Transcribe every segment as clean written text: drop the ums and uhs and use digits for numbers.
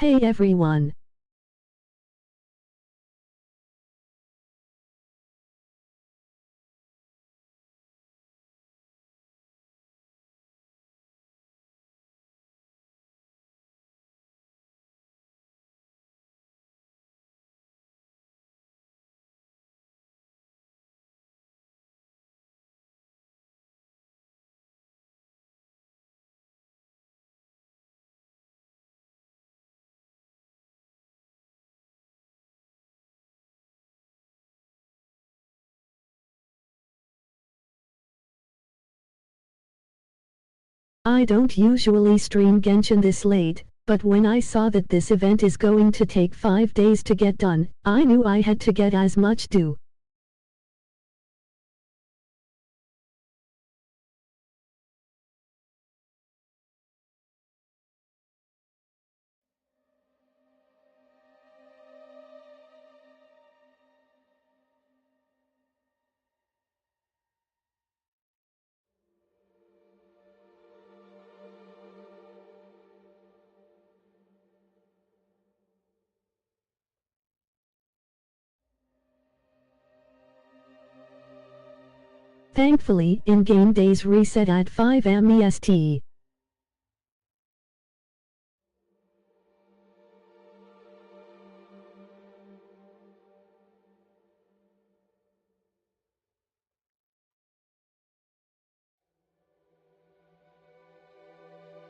Hey everyone. I don't usually stream Genshin this late, but when I saw that this event is going to take 5 days to get done, I knew I had to get as much due. Thankfully, in-game days reset at 5 am EST.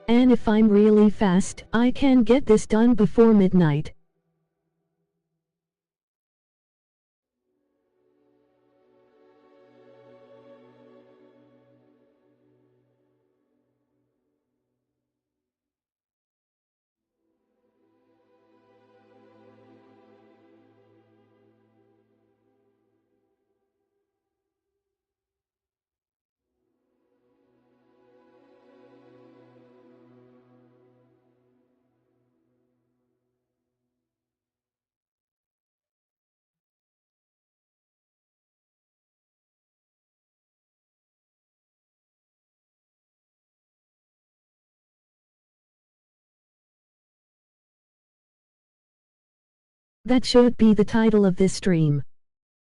And if I'm really fast, I can get this done before midnight. That should be the title of this stream.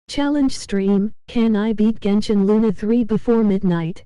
Challenge stream, can I beat Genshin Luna 3 before midnight?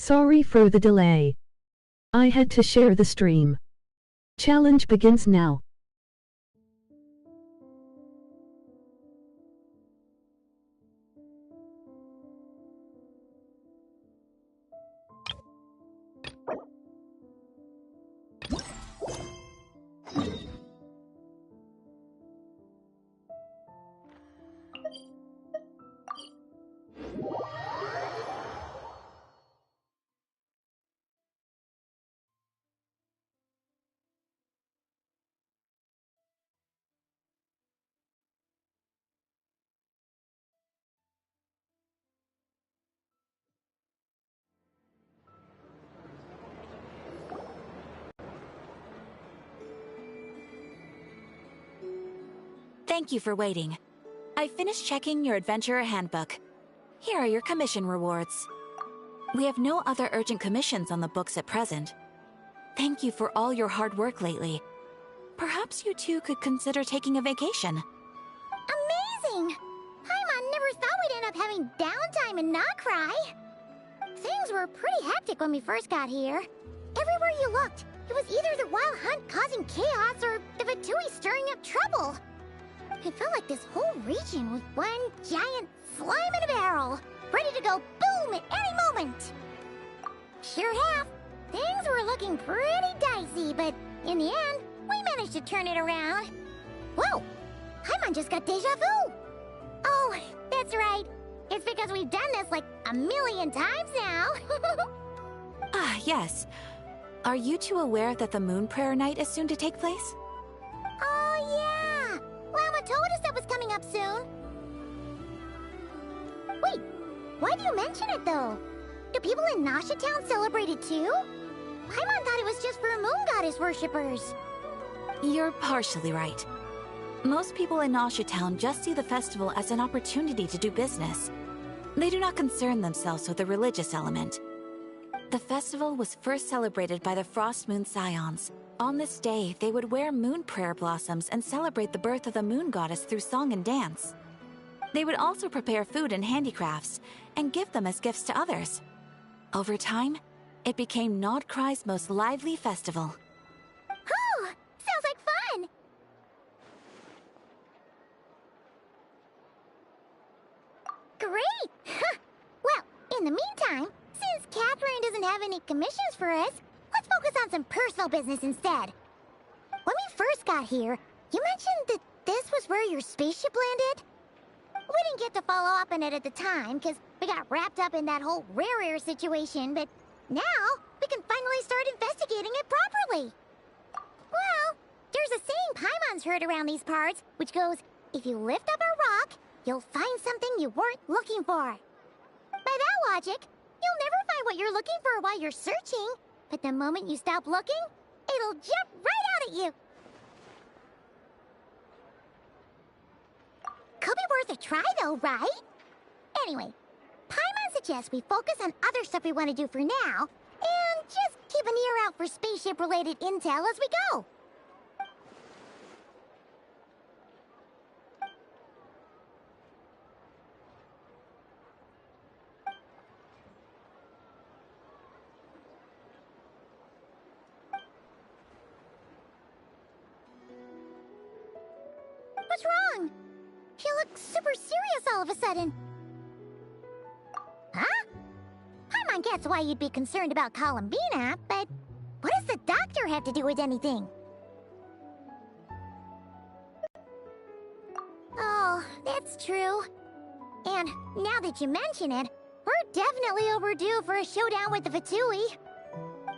Sorry for the delay. I had to share the stream. Challenge begins now. Thank you for waiting. I finished checking your adventurer handbook. Here are your commission rewards. We have no other urgent commissions on the books at present. Thank you for all your hard work lately. Perhaps you two could consider taking a vacation. Amazing! Paimon never thought we'd end up having downtime and not cry. Things were pretty hectic when we first got here. Everywhere you looked, it was either the wild hunt causing chaos or the Fatui stirring up trouble. It felt like this whole region was one giant slime in a barrel, ready to go boom at any moment. Sure have. Things were looking pretty dicey, but in the end, we managed to turn it around. Whoa! Paimon just got deja vu! Oh, that's right. It's because we've done this like a million times now. Ah, yes. Are you two aware that the Moon Prayer Night is soon to take place? Oh, yeah! Lama told us that was coming up soon. Wait, why do you mention it, though? Do people in Nasha Town celebrate it, too? Paimon thought it was just for Moon Goddess worshippers. You're partially right. Most people in Nasha Town just see the festival as an opportunity to do business. They do not concern themselves with the religious element. The festival was first celebrated by the Frost Moon Scions. On this day, they would wear moon prayer blossoms and celebrate the birth of the moon goddess through song and dance. They would also prepare food and handicrafts and give them as gifts to others. Over time, it became Nodcry's most lively festival. Oh, sounds like fun! Great! Well, in the meantime, since Catherine doesn't have any commissions for us, let's focus on some personal business instead. When we first got here, you mentioned that this was where your spaceship landed? We didn't get to follow up on it at the time, because we got wrapped up in that whole rare situation, but now we can finally start investigating it properly. Well, there's a saying Paimon's heard around these parts, which goes, if you lift up a rock, you'll find something you weren't looking for. By that logic, you'll never find what you're looking for while you're searching, but the moment you stop looking, it'll jump right out at you. Could be worth a try though, right? Anyway, Paimon suggests we focus on other stuff we want to do for now, and just keep an ear out for spaceship-related intel as we go. What's wrong? She looks super serious all of a sudden. Huh? Paimon gets why you'd be concerned about Columbina, but what does the doctor have to do with anything? Oh, that's true. And now that you mention it, we're definitely overdue for a showdown with the Fatui.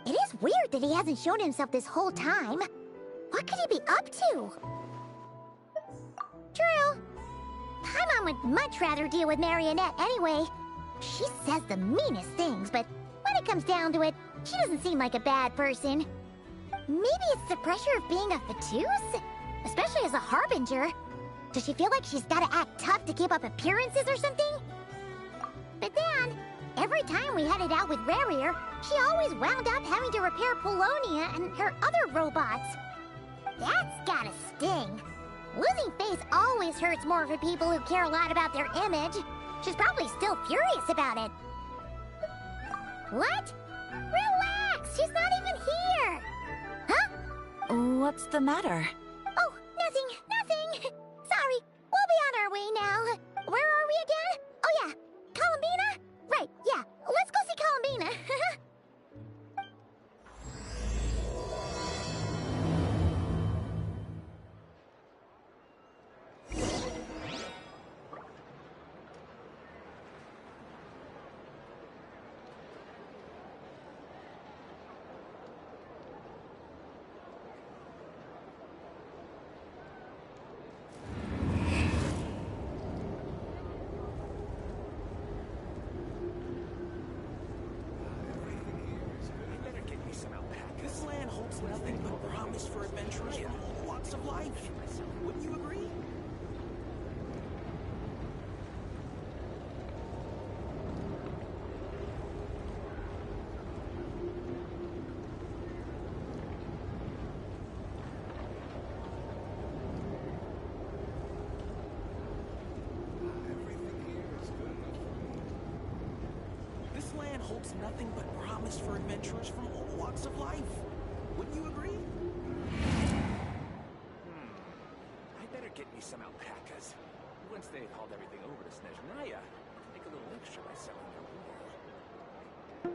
It is weird that he hasn't shown himself this whole time. What could he be up to? True. Paimon would much rather deal with Marionette anyway. She says the meanest things, but when it comes down to it, she doesn't seem like a bad person. Maybe it's the pressure of being a Fatus? Especially as a Harbinger. Does she feel like she's gotta act tough to keep up appearances or something? But then, every time we headed out with Rarier, she always wound up having to repair Polonia and her other robots. That's gotta sting. Losing face always hurts more for people who care a lot about their image. She's probably still furious about it. What? Relax! She's not even here! Huh? What's the matter? Oh, nothing. Sorry, we'll be on our way now. Where are we again? Oh yeah, Columbina? Right, yeah, let's go see Columbina. This land holds nothing but promise for adventurers from all walks of life. Wouldn't you agree? This land holds nothing but promise for adventurers from all walks of life. Wouldn't you agree? I better get me some alpacas. Once they've hauled everything over to Snezhnaya, make a little extra by selling their wool.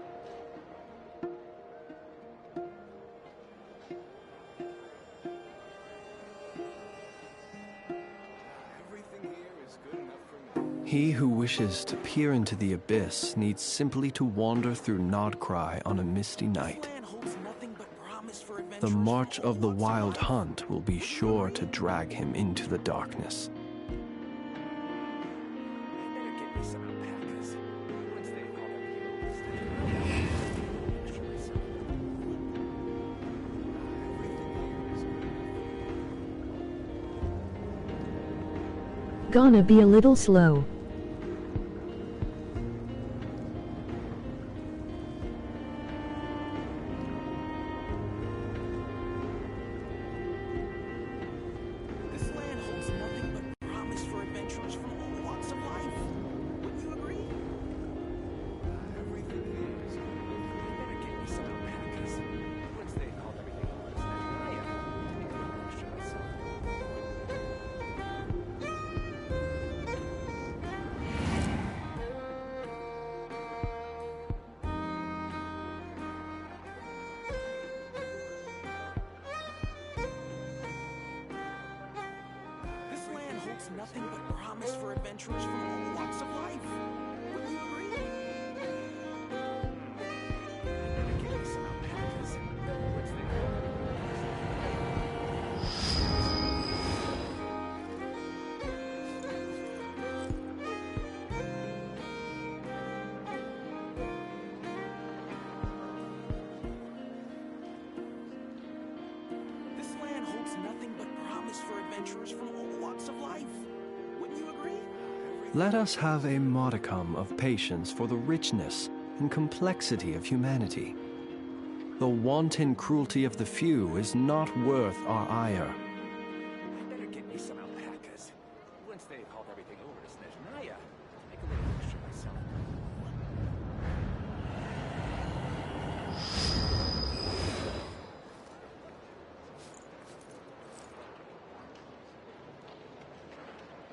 Everything here is good enough for me. He who wishes to peer into the abyss needs simply to wander through Nodcry on a misty night. This land holds nothing but promise for The adventurers march from all of the walks wild life. hunt will be sure to drag him into the darkness. I better get me some alpacas. Once they've hauled everything over to Snezhnaya, make a little extra by selling their wool. Gonna be a little slow. This land holds nothing but promise for adventurers from all walks of life. Wouldn't you agree? Everything here is good enough. I better get me some alpacas. Once they've hauled everything over to Snezhnaya, make a little extra by selling their wool. This land holds nothing but promise for adventurers from all walks of life. Wouldn't you agree? I better get me some alpacas. Once they've hauled everything over to This land holds nothing but promise for adventurers from all walks of life. Wouldn't you agree? Let us have a modicum of patience for the richness and complexity of humanity. The wanton cruelty of the few is not worth our ire. I better get me some alpacas. Once they've hauled everything over to Snezhnaya, make a little extra by selling their wool.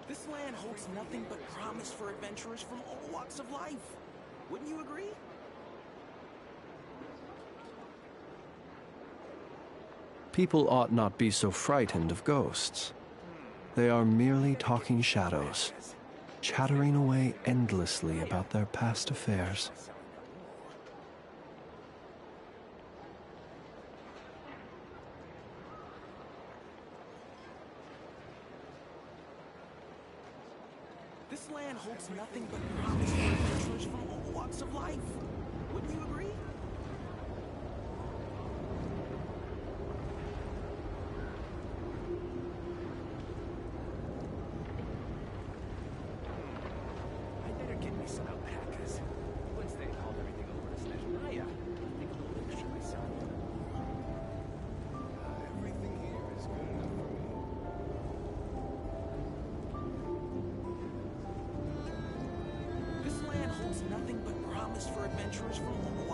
This land holds nothing but promise for adventurers from all walks of life. Wouldn't you agree? People ought not be so frightened of ghosts. They are merely talking shadows, chattering away endlessly about their past affairs. This land holds nothing but promise for adventurers from all walks of life. Wouldn't you agree? I better get me some alpacas. Once they've hauled everything over to Snezhnaya, make a little extra by selling them. Everything here is good enough for me. This land holds nothing but promise for adventurers from all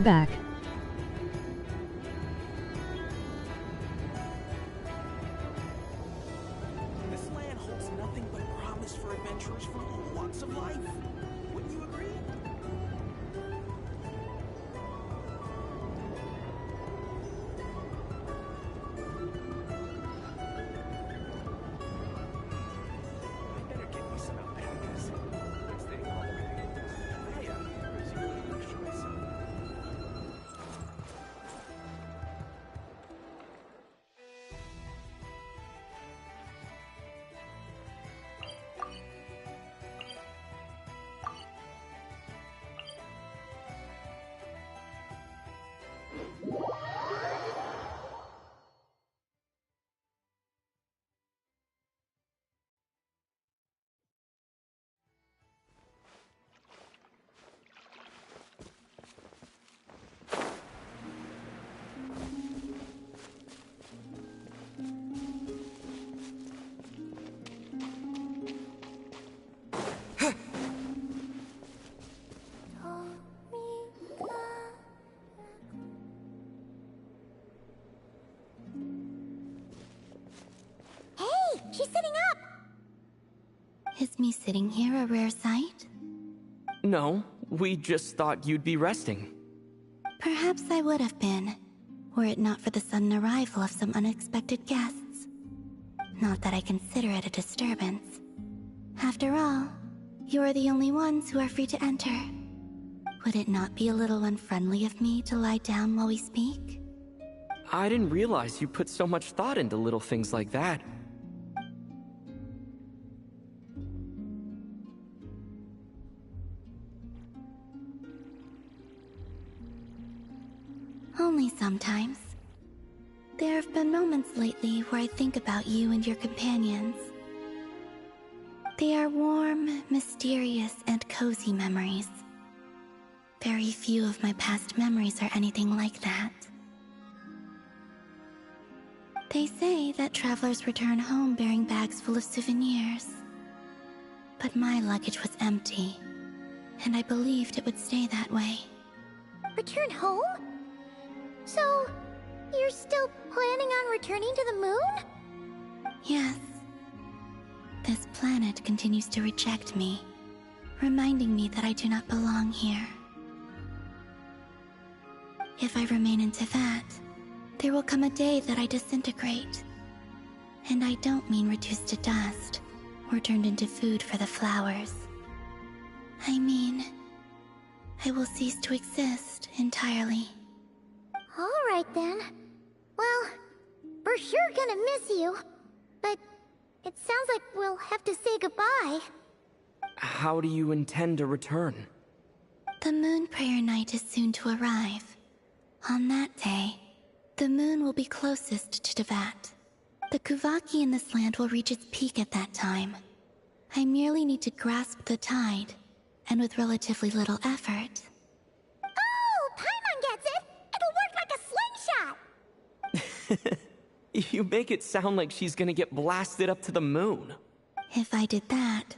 Back. This land holds nothing but promise for adventurers from all walks of life. Wouldn't you agree? I better get me some alpacas. Once they haul everything over to Snezhnaya, there's a little extra myself. Hey, she's sitting up! Is me sitting here a rare sight? No, we just thought you'd be resting. Perhaps I would have been, were it not for the sudden arrival of some unexpected guests. Not that I consider it a disturbance. After all, you are the only ones who are free to enter. Would it not be a little unfriendly of me to lie down while we speak? I didn't realize you put so much thought into little things like that. Only sometimes. There have been moments lately where I think about you and your companions. They are warm, mysterious, and cozy memories. Very few of my past memories are anything like that. They say that travelers return home bearing bags full of souvenirs. But my luggage was empty, and I believed it would stay that way. Return home? So, you're still planning on returning to the moon? Yes. This planet continues to reject me, reminding me that I do not belong here. If I remain in Teyvat, there will come a day that I disintegrate. And I don't mean reduced to dust, or turned into food for the flowers. I mean, I will cease to exist entirely. Alright then. Well, we're sure gonna miss you. But it sounds like we'll have to say goodbye. How do you intend to return? The moon prayer night is soon to arrive. On that day, the moon will be closest to Teyvat. The Kuvaki in this land will reach its peak at that time. I merely need to grasp the tide, and with relatively little effort. Oh, Paimon gets it! It'll work like a slingshot! You make it sound like she's gonna get blasted up to the moon. If I did that,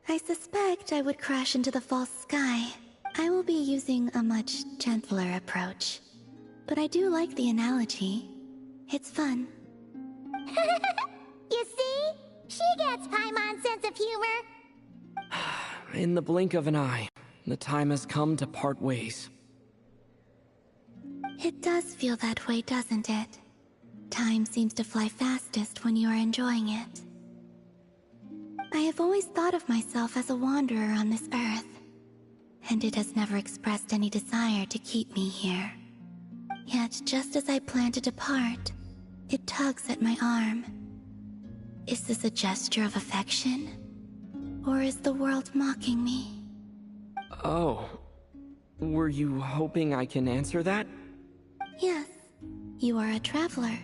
I suspect I would crash into the false sky. I will be using a much gentler approach. But I do like the analogy. It's fun. You see? She gets Paimon's sense of humor. In the blink of an eye, the time has come to part ways. It does feel that way, doesn't it? Time seems to fly fastest when you are enjoying it. I have always thought of myself as a wanderer on this earth, and it has never expressed any desire to keep me here. Yet, just as I plan to depart, it tugs at my arm. Is this a gesture of affection? Or is the world mocking me? Oh. Were you hoping I can answer that? Yes. You are a traveler,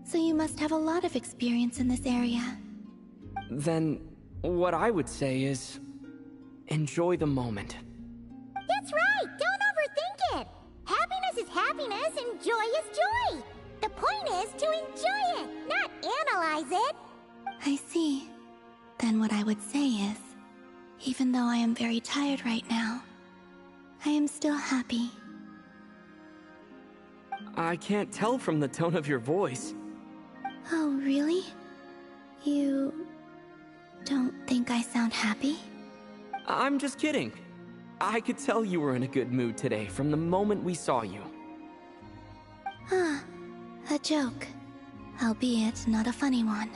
so you must have a lot of experience in this area. Then, what I would say is... enjoy the moment. That's right! Don't overthink it! Happiness is happiness and joy is joy! The point is to enjoy it, not analyze it! I see. Then what I would say is, even though I am very tired right now, I am still happy. I can't tell from the tone of your voice. Oh, really? You don't think I sound happy? I'm just kidding. I could tell you were in a good mood today from the moment we saw you. Ah, a joke. Albeit not a funny one.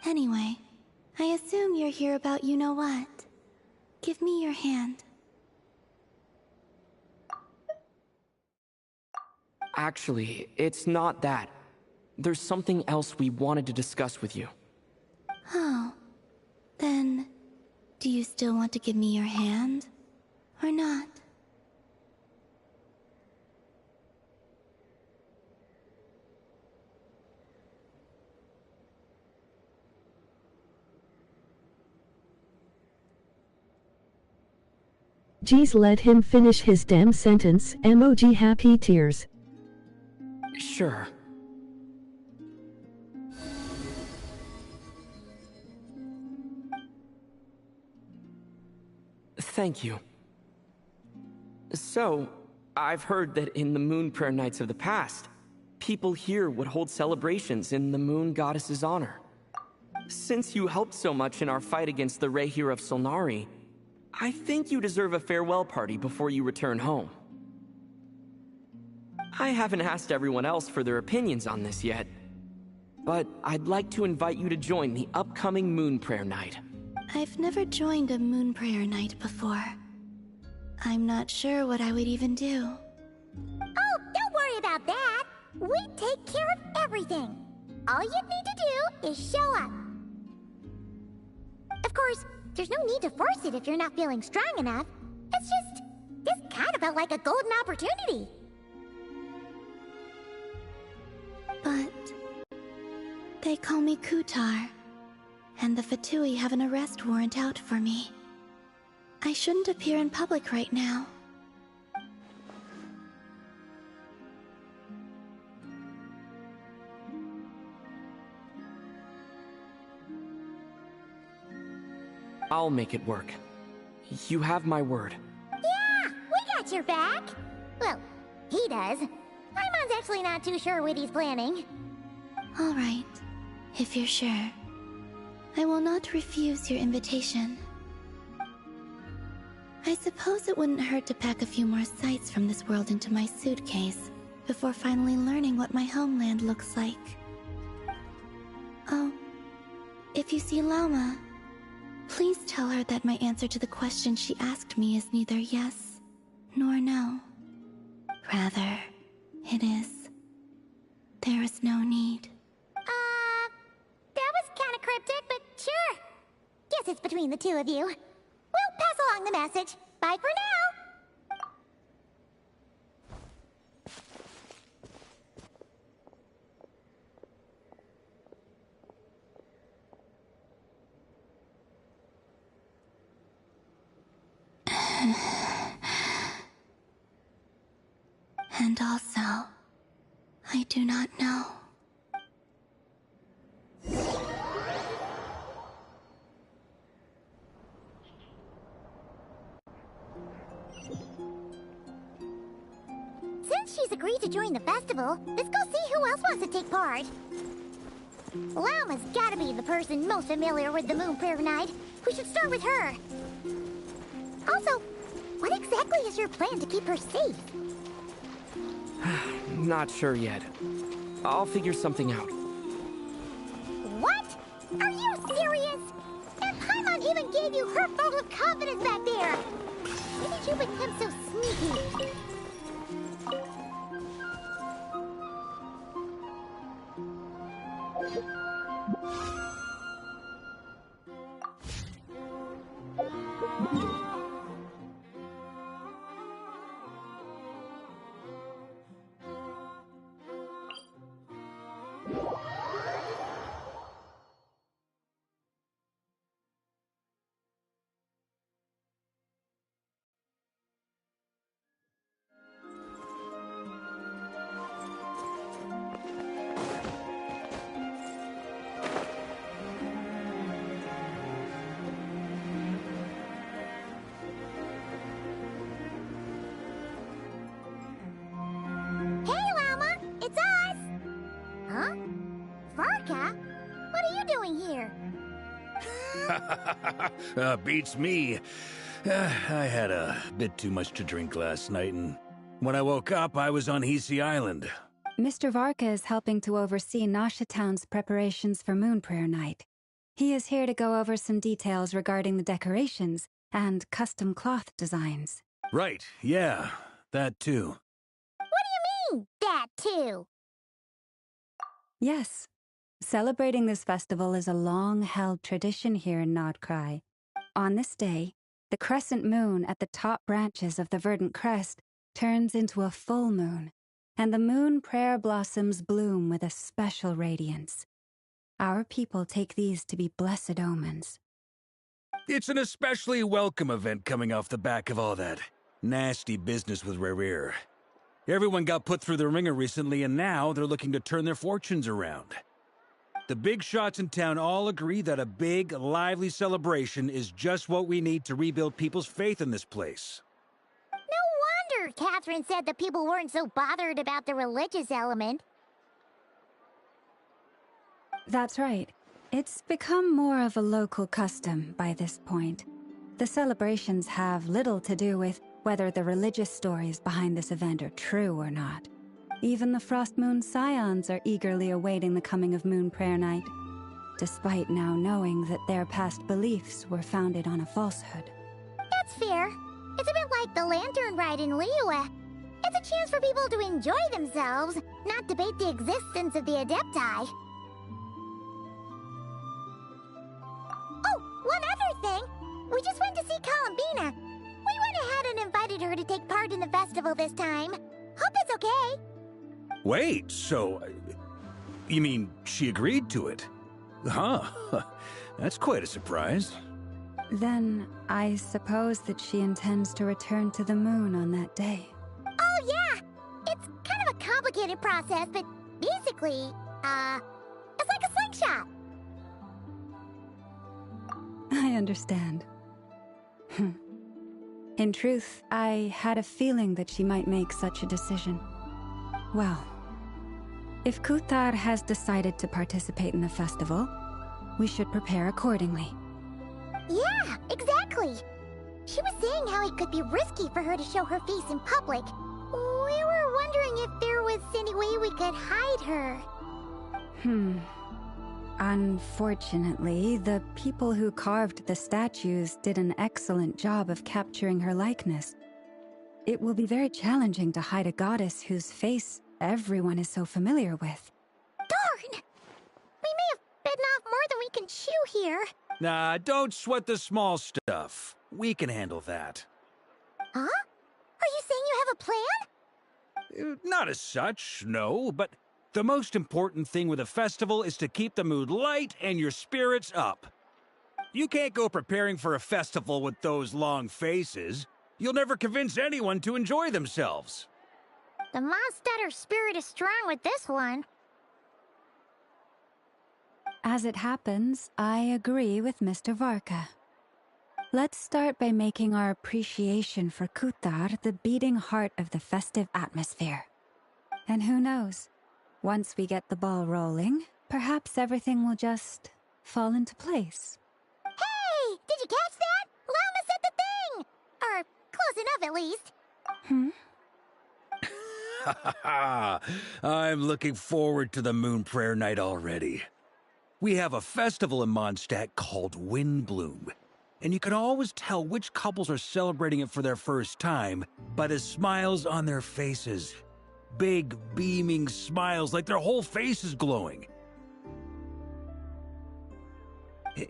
Anyway, I assume you're here about you-know-what. Give me your hand. Actually, it's not that. There's something else we wanted to discuss with you. Oh. Then, do you still want to give me your hand? Or not? Geez, let him finish his damn sentence. Emoji happy tears. Sure. Thank you. So, I've heard that in the Moon Prayer Nights of the past, people here would hold celebrations in the Moon Goddess's honor. Since you helped so much in our fight against the Rehir of Solnari, I think you deserve a farewell party before you return home. I haven't asked everyone else for their opinions on this yet, but I'd like to invite you to join the upcoming Moon Prayer Night. I've never joined a Moon Prayer Night before. I'm not sure what I would even do. Oh, don't worry about that. We take care of everything. All you need to do is show up. Of course, there's no need to force it if you're not feeling strong enough. It's just, this kind of felt like a golden opportunity. But they call me Kutar, and the Fatui have an arrest warrant out for me. I shouldn't appear in public right now. I'll make it work. You have my word. Yeah, we got your back. Well, he does. Paimon's actually not too sure what he's planning. All right, if you're sure. I will not refuse your invitation. I suppose it wouldn't hurt to pack a few more sights from this world into my suitcase before finally learning what my homeland looks like. Oh, if you see Lauma, please tell her that my answer to the question she asked me is neither yes nor no. Rather, it is. There is no need. That was kind of cryptic, but sure. Guess it's between the two of you. We'll pass along the message. Bye for now. And also, I do not know. Since she's agreed to join the festival, let's go see who else wants to take part. Lauma's gotta be the person most familiar with the Moon Prayer Night. We should start with her. Also, what exactly is your plan to keep her safe? Not sure yet. I'll figure something out. What? Are you serious? And Paimon even gave you her vote of confidence back there! When did you become so sneaky? Beats me. I had a bit too much to drink last night, and when I woke up, I was on Hisi Island. Mr. Varka is helping to oversee Nasha Town's preparations for Moon Prayer Night. He is here to go over some details regarding the decorations and custom cloth designs. Right, yeah, that too. What do you mean, that too? Yes. Celebrating this festival is a long-held tradition here in Nodcry. On this day, the crescent moon at the top branches of the verdant crest turns into a full moon, and the moon prayer blossoms bloom with a special radiance. Our people take these to be blessed omens. It's an especially welcome event coming off the back of all that nasty business with Rare. Everyone got put through the ringer recently, and now they're looking to turn their fortunes around. The big shots in town all agree that a big, lively celebration is just what we need to rebuild people's faith in this place. No wonder Catherine said that people weren't so bothered about the religious element. That's right. It's become more of a local custom by this point. The celebrations have little to do with whether the religious stories behind this event are true or not. Even the Frost Moon Scions are eagerly awaiting the coming of Moon Prayer Night, despite now knowing that their past beliefs were founded on a falsehood. That's fair. It's a bit like the Lantern Ride in Liyue. It's a chance for people to enjoy themselves, not debate the existence of the Adepti. Oh, one other thing! We just went to see Columbina. We went ahead and invited her to take part in the festival this time. Hope it's okay. Wait, so... you mean she agreed to it? Huh. That's quite a surprise. Then, I suppose that she intends to return to the moon on that day. Oh, yeah! It's kind of a complicated process, but basically, it's like a slingshot. I understand. In truth, I had a feeling that she might make such a decision. Well, if Kuthar has decided to participate in the festival, we should prepare accordingly. Yeah, exactly. She was saying how it could be risky for her to show her face in public. We were wondering if there was any way we could hide her. Unfortunately, the people who carved the statues did an excellent job of capturing her likeness. It will be very challenging to hide a goddess whose face everyone is so familiar with. Darn! We may have bitten off more than we can chew here. Nah, don't sweat the small stuff. We can handle that. Huh? Are you saying you have a plan? Not as such, no, but the most important thing with a festival is to keep the mood light and your spirits up. You can't go preparing for a festival with those long faces. You'll never convince anyone to enjoy themselves. The Monstetter spirit is strong with this one. As it happens, I agree with Mr. Varka. Let's start by making our appreciation for Kuthar the beating heart of the festive atmosphere. And who knows, once we get the ball rolling, perhaps everything will just fall into place. Hey! Did you catch that? Lama said the thing! Or close enough, at least. I'm looking forward to the Moon Prayer Night already. We have a festival in Mondstadt called Windbloom, and you can always tell which couples are celebrating it for their first time by the smiles on their faces. Big, beaming smiles like their whole face is glowing.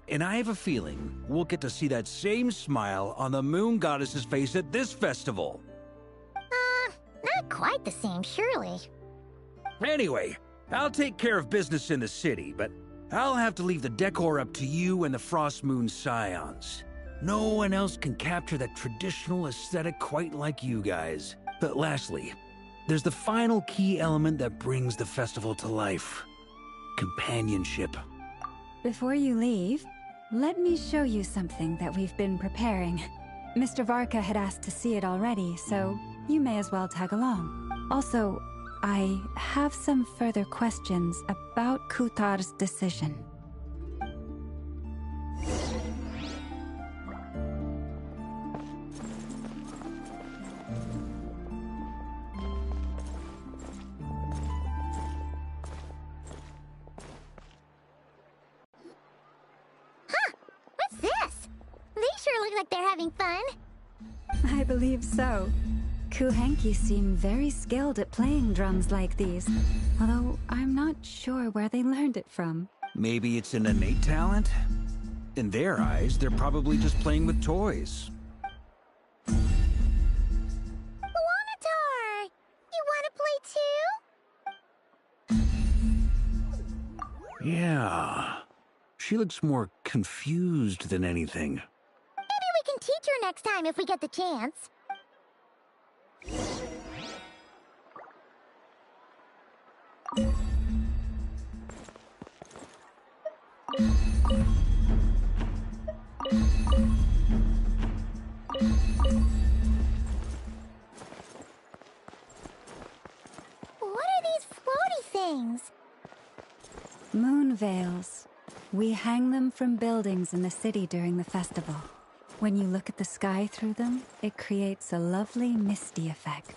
And I have a feeling we'll get to see that same smile on the Moon Goddess's face at this festival. Not quite the same, surely. Anyway, I'll take care of business in the city, but I'll have to leave the decor up to you and the Frost Moon Scions. No one else can capture that traditional aesthetic quite like you guys. But lastly, there's the final key element that brings the festival to life. Companionship. Before you leave, let me show you something that we've been preparing. Mr. Varka had asked to see it already, so you may as well tag along. Also, I have some further questions about Kuthar's decision. fun. I believe so. Kuhenki seem very skilled at playing drums like these, although I'm not sure where they learned it from. Maybe it's an innate talent? In their eyes, they're probably just playing with toys. Wanatar! You wanna play too? Yeah. She looks more confused than anything. Maybe we can teach her next time if we get the chance. What are these floaty things? Moon veils. We hang them from buildings in the city during the festival. When you look at the sky through them, it creates a lovely misty effect.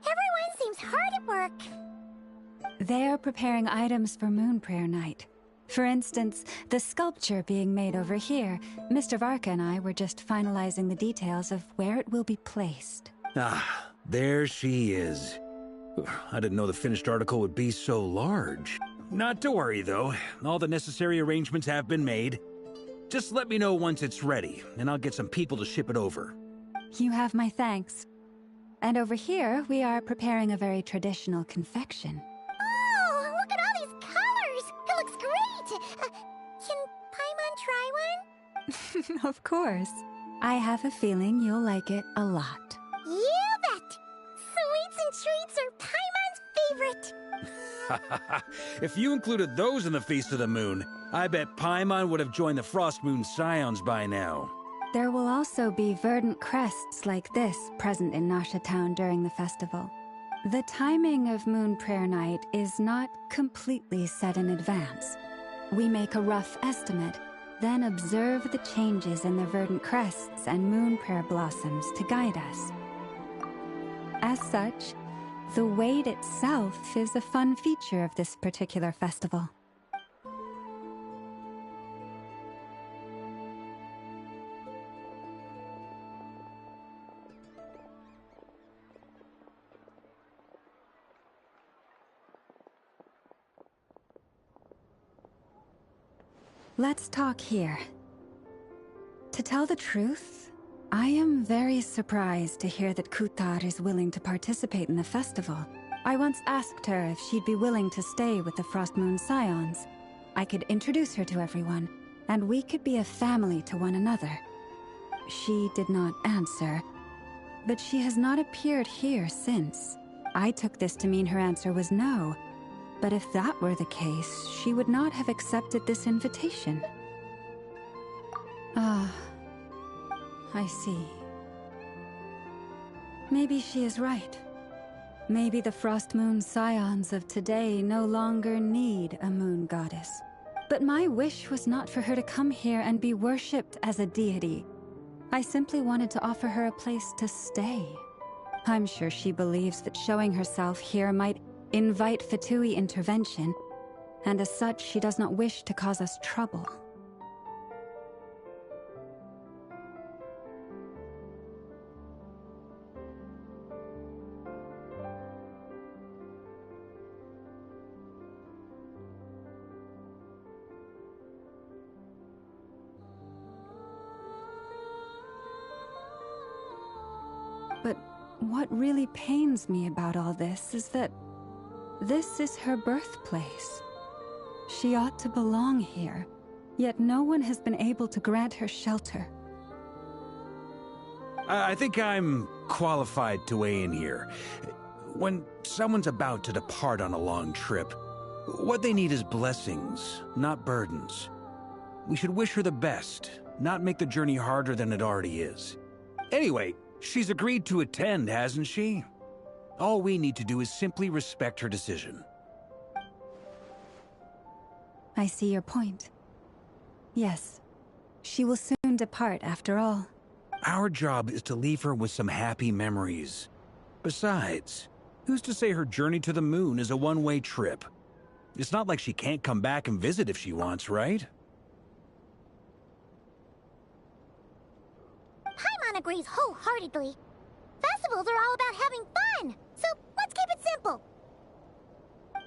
Everyone seems hard at work. They're preparing items for Moon Prayer Night. For instance, the sculpture being made over here. Mr. Varka and I were just finalizing the details of where it will be placed. Ah, there she is. I didn't know the finished article would be so large. Not to worry, though. All the necessary arrangements have been made. Just let me know once it's ready, and I'll get some people to ship it over. You have my thanks. And over here, we are preparing a very traditional confection. Oh, look at all these colors! It looks great! Can Paimon try one? Of course. I have a feeling you'll like it a lot. You bet! Sweets and treats are Paimon's favorite. If you included those in the Feast of the Moon, I bet Paimon would have joined the Frost Moon Scions by now. There will also be verdant crests like this present in Nasha Town during the festival. The timing of Moon Prayer Night is not completely set in advance. We make a rough estimate, then observe the changes in the verdant crests and moon prayer blossoms to guide us. As such, the wait itself is a fun feature of this particular festival. Let's talk here. To tell the truth, I am very surprised to hear that Kutar is willing to participate in the festival. I once asked her if she'd be willing to stay with the Frost Moon Scions. I could introduce her to everyone, and we could be a family to one another. She did not answer, but she has not appeared here since. I took this to mean her answer was no. But if that were the case, she would not have accepted this invitation. Ah, I see. Maybe she is right. Maybe the Frost Moon Scions of today no longer need a moon goddess. But my wish was not for her to come here and be worshipped as a deity. I simply wanted to offer her a place to stay. I'm sure she believes that showing herself here might invite Fatui intervention, and as such, she does not wish to cause us trouble. But what really pains me about all this is that this is her birthplace. She ought to belong here, yet no one has been able to grant her shelter. I think I'm qualified to weigh in here. When someone's about to depart on a long trip, what they need is blessings, not burdens. We should wish her the best, not make the journey harder than it already is. Anyway, she's agreed to attend, hasn't she? All we need to do is simply respect her decision. I see your point. Yes, she will soon depart after all. Our job is to leave her with some happy memories. Besides, who's to say her journey to the moon is a one-way trip? It's not like she can't come back and visit if she wants, right? Paimon agrees wholeheartedly. Festivals are all about having fun, so let's keep it simple.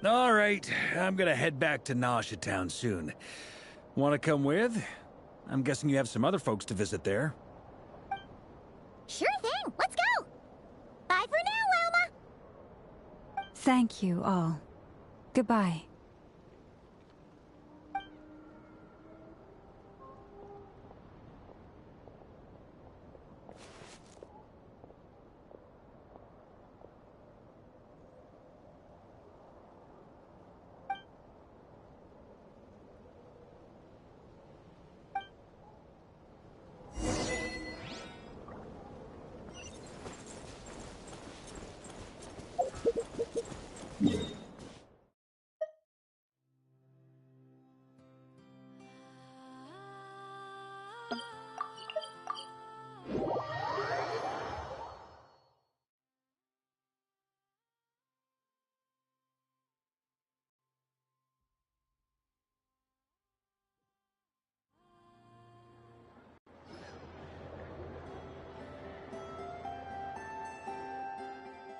All right, I'm gonna head back to Nausea Town soon. Want to come with? I'm guessing you have some other folks to visit there. Sure thing, let's go! Bye for now, Wilma! Thank you all. Goodbye.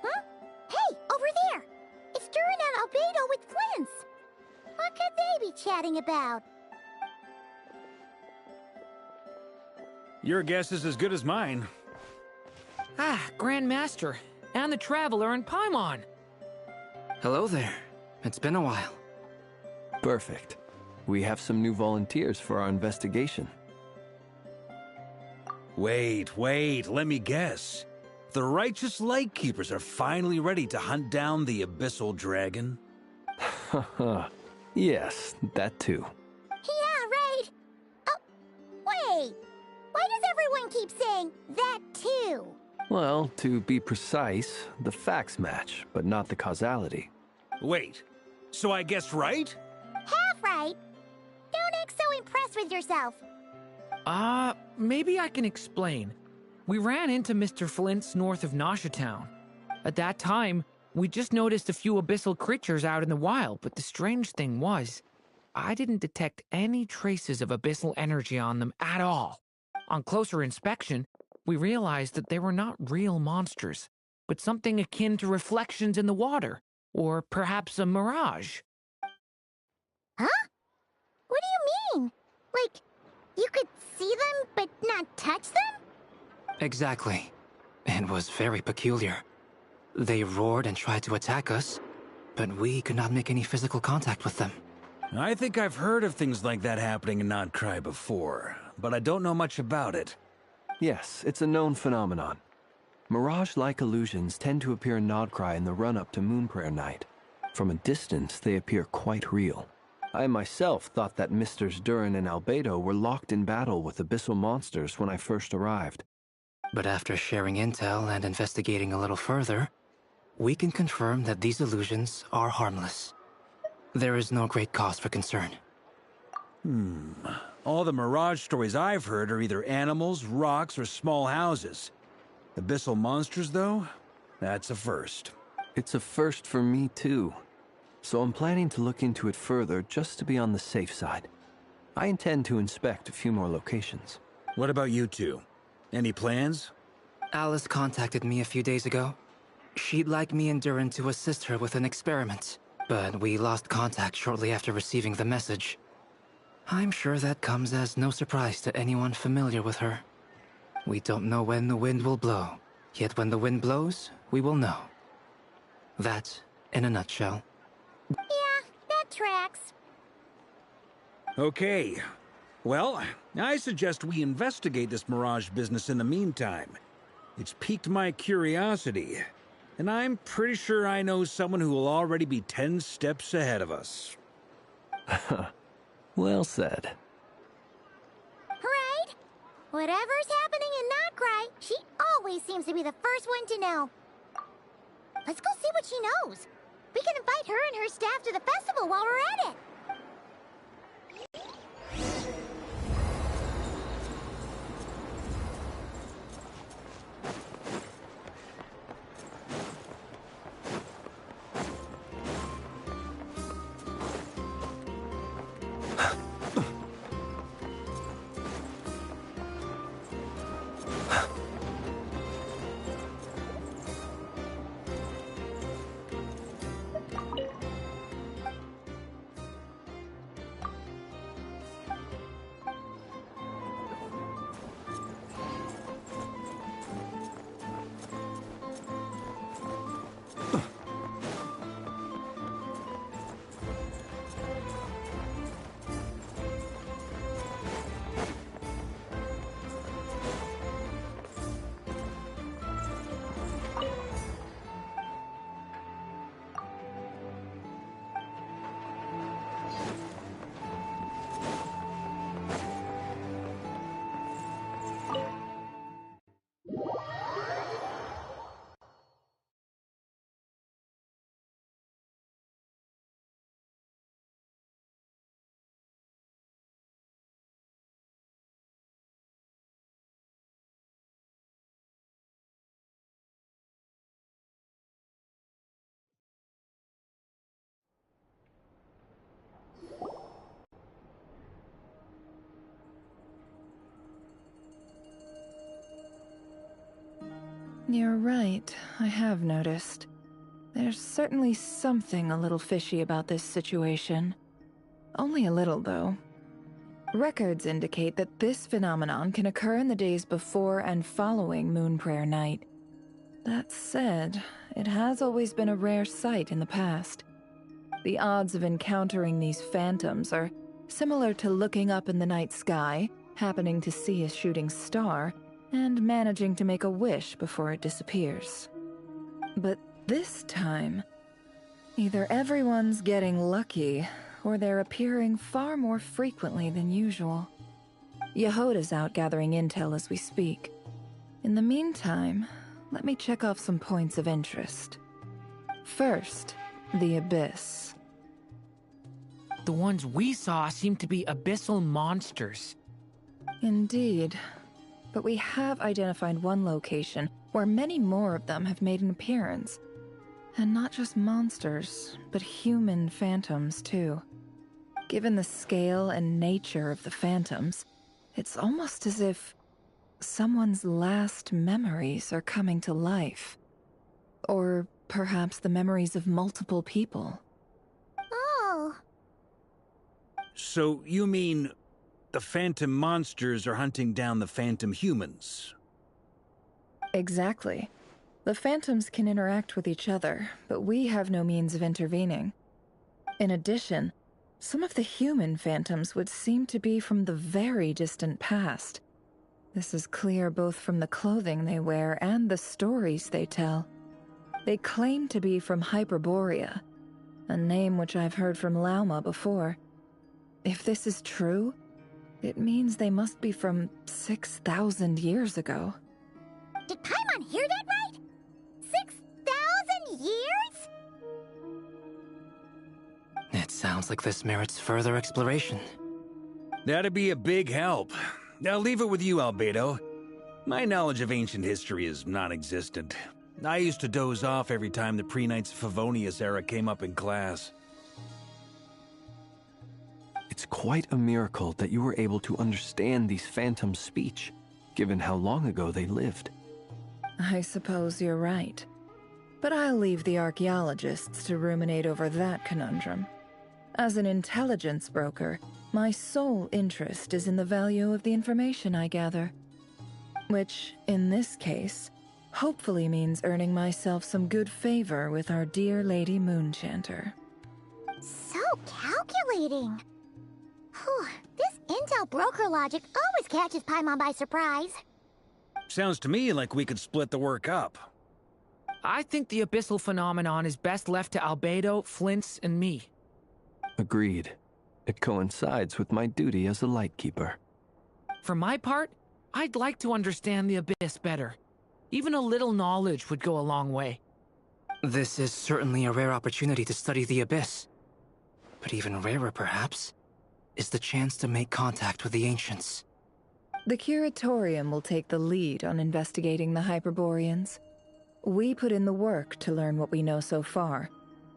Huh? Hey, over there! It's Durin and Albedo with Flints! What could they be chatting about? Your guess is as good as mine. Ah, Grand Master, and the Traveler and Paimon. Hello there. It's been a while. Perfect. We have some new volunteers for our investigation. Wait, let me guess. The righteous Lightkeepers are finally ready to hunt down the Abyssal Dragon? Haha. Yes, that too. Yeah, right! Oh, wait! Why does everyone keep saying that too? Well, to be precise, the facts match, but not the causality. Wait, so I guessed right? Half right! Don't act so impressed with yourself. Maybe I can explain. We ran into Mr. Flint's north of Nausea Town. At that time, we just noticed a few abyssal creatures out in the wild, but the strange thing was, I didn't detect any traces of abyssal energy on them at all. On closer inspection, we realized that they were not real monsters, but something akin to reflections in the water, or perhaps a mirage. Huh? What do you mean? Like, you could see them but not touch them? Exactly. It was very peculiar. They roared and tried to attack us, but we could not make any physical contact with them. I think I've heard of things like that happening in Nodcry before, but I don't know much about it. Yes, it's a known phenomenon. Mirage-like illusions tend to appear in Nodcry in the run-up to Moonprayer Night. From a distance, they appear quite real. I myself thought that Misters Durin and Albedo were locked in battle with abyssal monsters when I first arrived. But after sharing intel and investigating a little further, we can confirm that these illusions are harmless. There is no great cause for concern. All the Mirage stories I've heard are either animals, rocks, or small houses. Abyssal monsters, though? That's a first. It's a first for me, too. So I'm planning to look into it further just to be on the safe side. I intend to inspect a few more locations. What about you two? Any plans? Alice contacted me a few days ago. She'd like me and Durin to assist her with an experiment, but we lost contact shortly after receiving the message. I'm sure that comes as no surprise to anyone familiar with her. We don't know when the wind will blow, yet when the wind blows, we will know. That, in a nutshell. Yeah, that tracks. Okay. Well, I suggest we investigate this Mirage business in the meantime. It's piqued my curiosity, and I'm pretty sure I know someone who will already be 10 steps ahead of us. Well said. Right? Whatever's happening in Nodcry, she always seems to be the first one to know. Let's go see what she knows. We can invite her and her staff to the festival while we're at it. You're right, I have noticed. There's certainly something a little fishy about this situation. Only a little, though. Records indicate that this phenomenon can occur in the days before and following Moon Prayer Night. That said, it has always been a rare sight in the past. The odds of encountering these phantoms are similar to looking up in the night sky, happening to see a shooting star, and managing to make a wish before it disappears. But this time, either everyone's getting lucky, or they're appearing far more frequently than usual. Yehoda's out gathering intel as we speak. In the meantime, let me check off some points of interest. First, the Abyss. The ones we saw seem to be abyssal monsters. Indeed. But we have identified one location where many more of them have made an appearance. And not just monsters, but human phantoms too. Given the scale and nature of the phantoms, it's almost as if someone's last memories are coming to life. Or perhaps the memories of multiple people. Oh. So you mean the phantom monsters are hunting down the phantom humans? Exactly. The phantoms can interact with each other, but we have no means of intervening. In addition, some of the human phantoms would seem to be from the very distant past. This is clear both from the clothing they wear and the stories they tell. They claim to be from Hyperborea, a name which I've heard from Lauma before. If this is true, it means they must be from 6,000 years ago. Did Paimon hear that right? 6,000 years? It sounds like this merits further exploration. That'd be a big help. I'll leave it with you, Albedo. My knowledge of ancient history is non-existent. I used to doze off every time the pre-Knights of Favonius era came up in class. It's quite a miracle that you were able to understand these phantoms' speech, given how long ago they lived. I suppose you're right. But I'll leave the archaeologists to ruminate over that conundrum. As an intelligence broker, my sole interest is in the value of the information I gather. Which, in this case, hopefully means earning myself some good favor with our dear Lady Moonchanter. So calculating. Whew, this intel broker logic always catches Paimon by surprise. Sounds to me like we could split the work up. I think the abyssal phenomenon is best left to Albedo, Flint's, and me. Agreed. It coincides with my duty as a lightkeeper. For my part, I'd like to understand the Abyss better. Even a little knowledge would go a long way. This is certainly a rare opportunity to study the Abyss. But even rarer, perhaps, is the chance to make contact with the Ancients. The Curatorium will take the lead on investigating the Hyperboreans. We put in the work to learn what we know so far.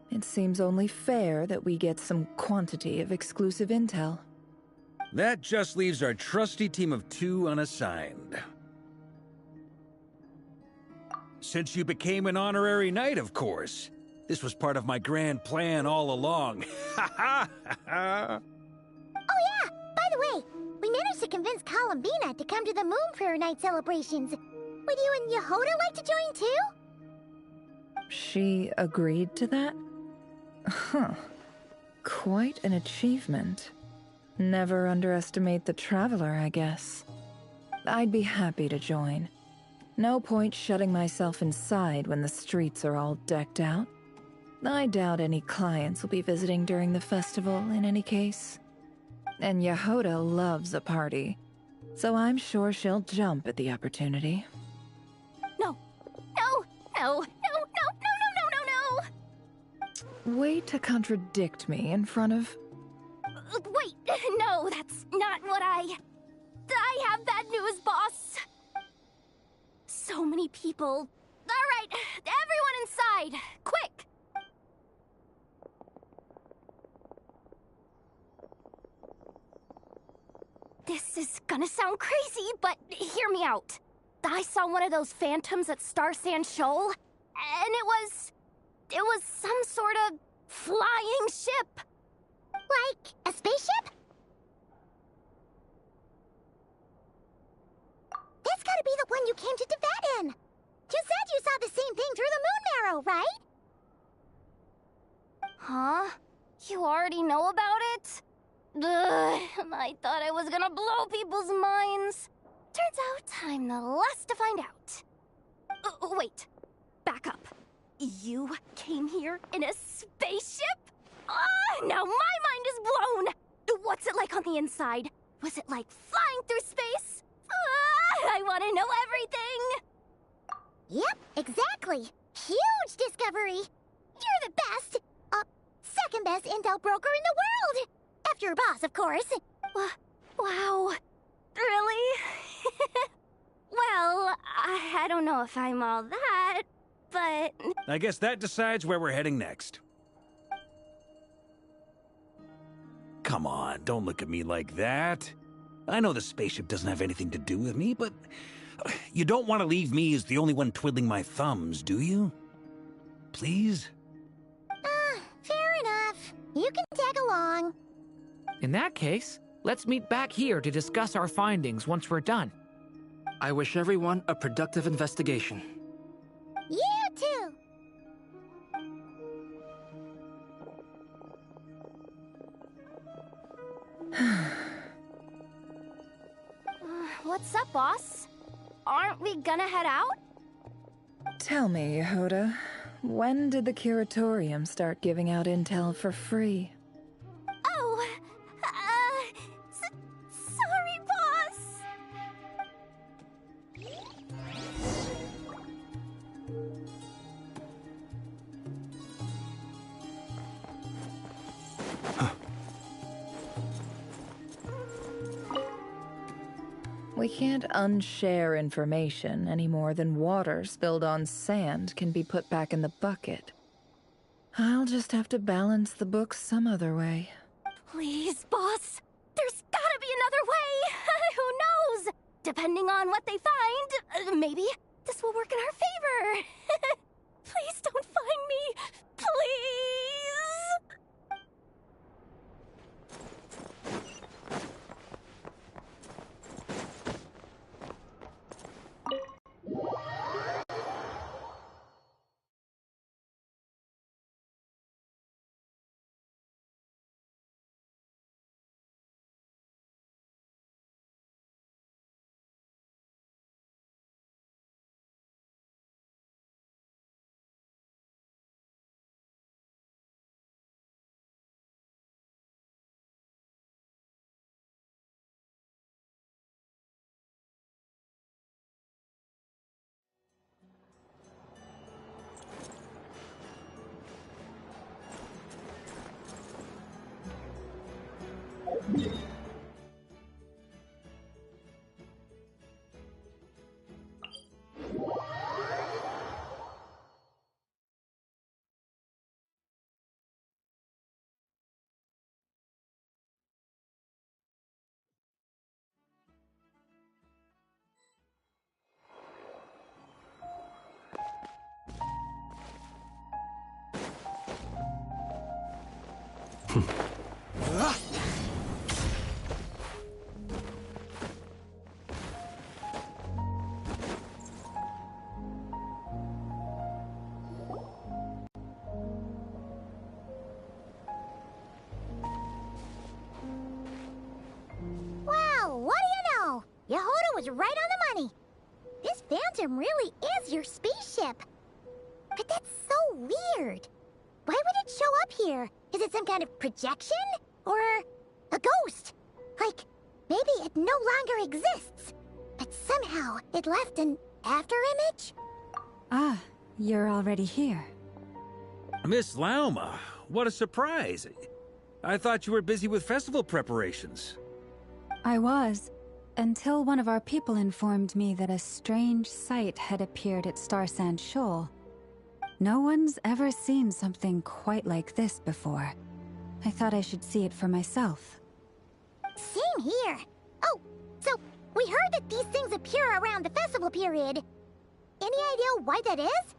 It seems only fair that we get some quantity of exclusive intel. That just leaves our trusty team of 2 unassigned. Since you became an honorary knight, of course. This was part of my grand plan all along. Ha ha ha! Oh yeah, by the way, we managed to convince Columbina to come to the Moon Prayer Night celebrations. Would you and Yehoda like to join too? She agreed to that? Huh. Quite an achievement. Never underestimate the traveler, I guess. I'd be happy to join. No point shutting myself inside when the streets are all decked out. I doubt any clients will be visiting during the festival in any case. And Yehoda loves a party, so I'm sure she'll jump at the opportunity. No, no, no, no, no, no, no, no, no, no! Way to contradict me in front of... Wait, no, that's not what I have bad news, boss. So many people. All right, everyone inside, quick! This is gonna sound crazy, but hear me out. I saw one of those phantoms at Star Sand Shoal, and it was some sort of flying ship. Like a spaceship? That's gotta be the one you came to Tibet in. You said you saw the same thing through the moon marrow, right? Huh? You already know about it? Ugh, I thought I was gonna blow people's minds. Turns out I'm the last to find out. Wait. Back up. You came here in a spaceship? Now my mind is blown! What's it like on the inside? Was it like flying through space? I want to know everything! Yep, exactly. Huge discovery. You're the best. Second best intel broker in the world. After your boss, of course. Wow. Really? Well, I don't know if I'm all that, but... I guess that decides where we're heading next. Come on, don't look at me like that. I know the spaceship doesn't have anything to do with me, but you don't want to leave me as the only one twiddling my thumbs, do you? Please? Fair enough. You can tag along. In that case, let's meet back here to discuss our findings once we're done. I wish everyone a productive investigation. You too. What's up, boss? Aren't we gonna head out? Tell me, Yehuda, when did the curatorium start giving out intel for free? Oh, sorry, boss. We can't unshare information any more than water spilled on sand can be put back in the bucket. I'll just have to balance the books some other way. Please, boss. There's gotta be another way. Who knows? Depending on what they find, maybe this will work in our favor. Please don't find me. Please. Wow, what do you know? Yehuda was right on the money. This phantom really is your spaceship. But that's so weird. Why would it show up here? Is it some kind of projection? Or a ghost? Like, maybe it no longer exists, but somehow it left an afterimage? Ah, you're already here. Miss Lauma, what a surprise. I thought you were busy with festival preparations. I was, until one of our people informed me that a strange sight had appeared at Star Sand Shoal. No one's ever seen something quite like this before. I thought I should see it for myself. Same here. Oh, so We heard that these things appear around the festival period. Any idea why that is?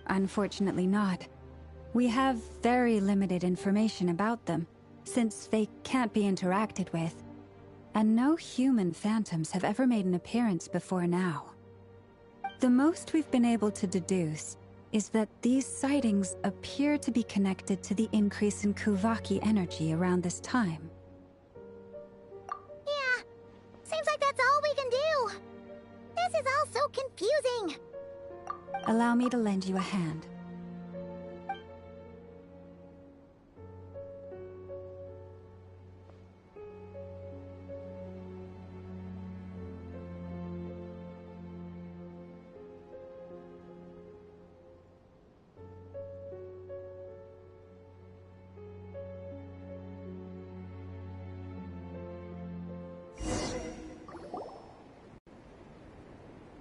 Unfortunately not. We have very limited information about them, since they can't be interacted with. And no human phantoms have ever made an appearance before now. The most we've been able to deduce is that these sightings appear to be connected to the increase in Kuvaki energy around this time. Yeah, seems like that's all we can do. This is all so confusing. Allow me to lend you a hand.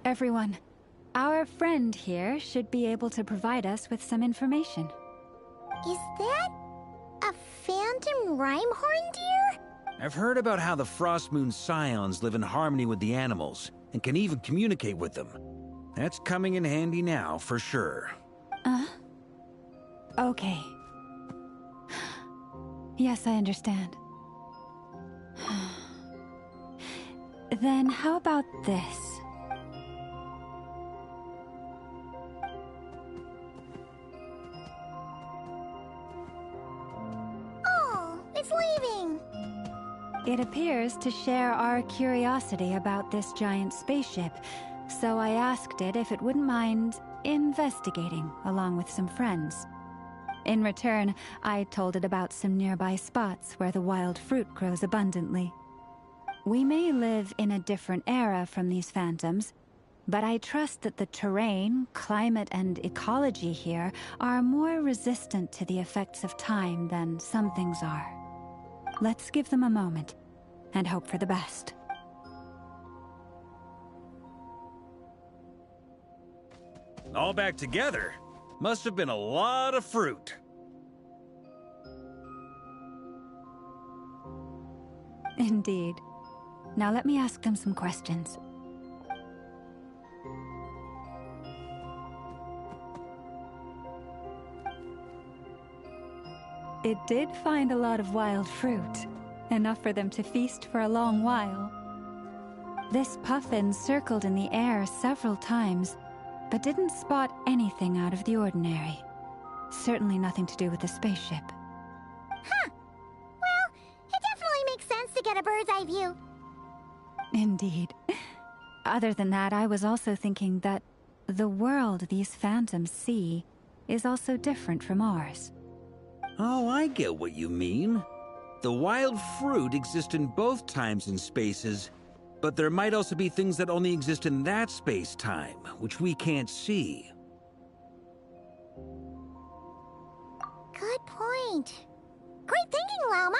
Everyone, our friend here should be able to provide us with some information. Is that a phantom Rhyme-horn deer? I've heard about how the Frost Moon Scions live in harmony with the animals, and can even communicate with them. That's coming in handy now, for sure. Okay. Yes, I understand. Then how about this? It's leaving! It appears to share our curiosity about this giant spaceship, so I asked it if it wouldn't mind investigating along with some friends. In return, I told it about some nearby spots where the wild fruit grows abundantly. We may live in a different era from these phantoms, but I trust that the terrain, climate, and ecology here are more resistant to the effects of time than some things are. Let's give them a moment, and hope for the best. All back together? Must have been a lot of fruit. Indeed. Now let me ask them some questions. It did find a lot of wild fruit, enough for them to feast for a long while. This puffin circled in the air several times, but didn't spot anything out of the ordinary. Certainly nothing to do with the spaceship. Huh. Well, it definitely makes sense to get a bird's eye view. Indeed. Other than that, I was also thinking that the world these phantoms see is also different from ours. Oh, I get what you mean. The wild fruit exist in both times and spaces, but there might also be things that only exist in that space-time, which we can't see. Good point. Great thinking, Llama.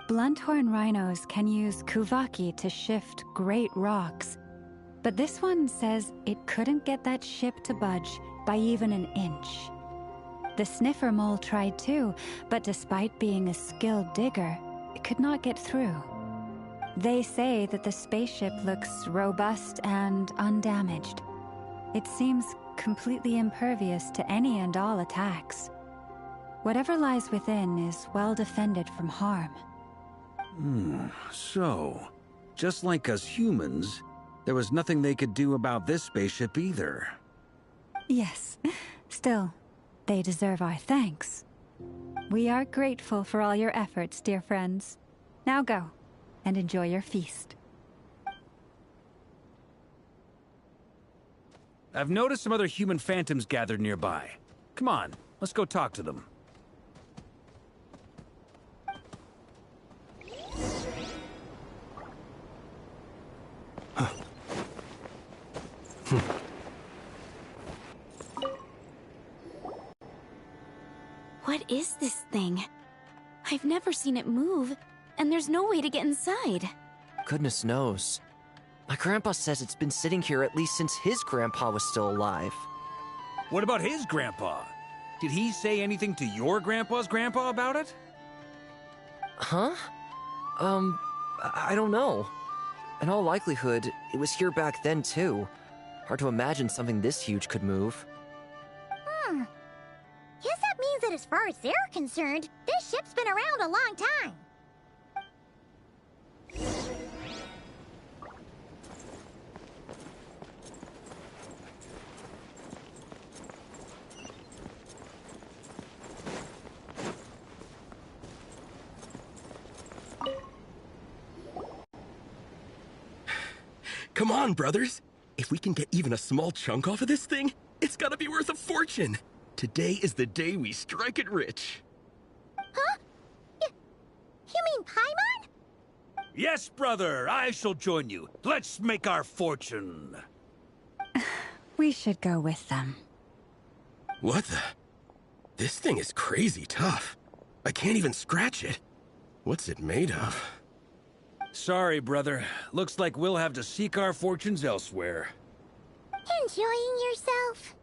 Blunthorn rhinos can use Kuvaki to shift great rocks, but this one says it couldn't get that ship to budge by even an inch. The sniffer mole tried too, but despite being a skilled digger, it could not get through. They say that the spaceship looks robust and undamaged. It seems completely impervious to any and all attacks. Whatever lies within is well defended from harm. So, just like us humans, there was nothing they could do about this spaceship either. Yes. Still, they deserve our thanks. We are grateful for all your efforts, dear friends. Now go, and enjoy your feast. I've noticed some other human phantoms gathered nearby. Come on, let's go talk to them. What is this thing? I've never seen it move, and there's no way to get inside. Goodness knows. My grandpa says it's been sitting here at least since his grandpa was still alive. What about his grandpa? Did he say anything to your grandpa's grandpa about it? Huh? I don't know. In all likelihood, it was here back then too. Hard to imagine something this huge could move. Guess that means that as far as they're concerned, this ship's been around a long time. Come on, brothers. If we can get even a small chunk off of this thing, it's gotta be worth a fortune. Today is the day we strike it rich. Huh? You mean Paimon? Yes, brother, I shall join you. Let's make our fortune. We should go with them. What the? This thing is crazy tough. I can't even scratch it. What's it made of? Sorry, brother. Looks like we'll have to seek our fortunes elsewhere. Enjoying yourself?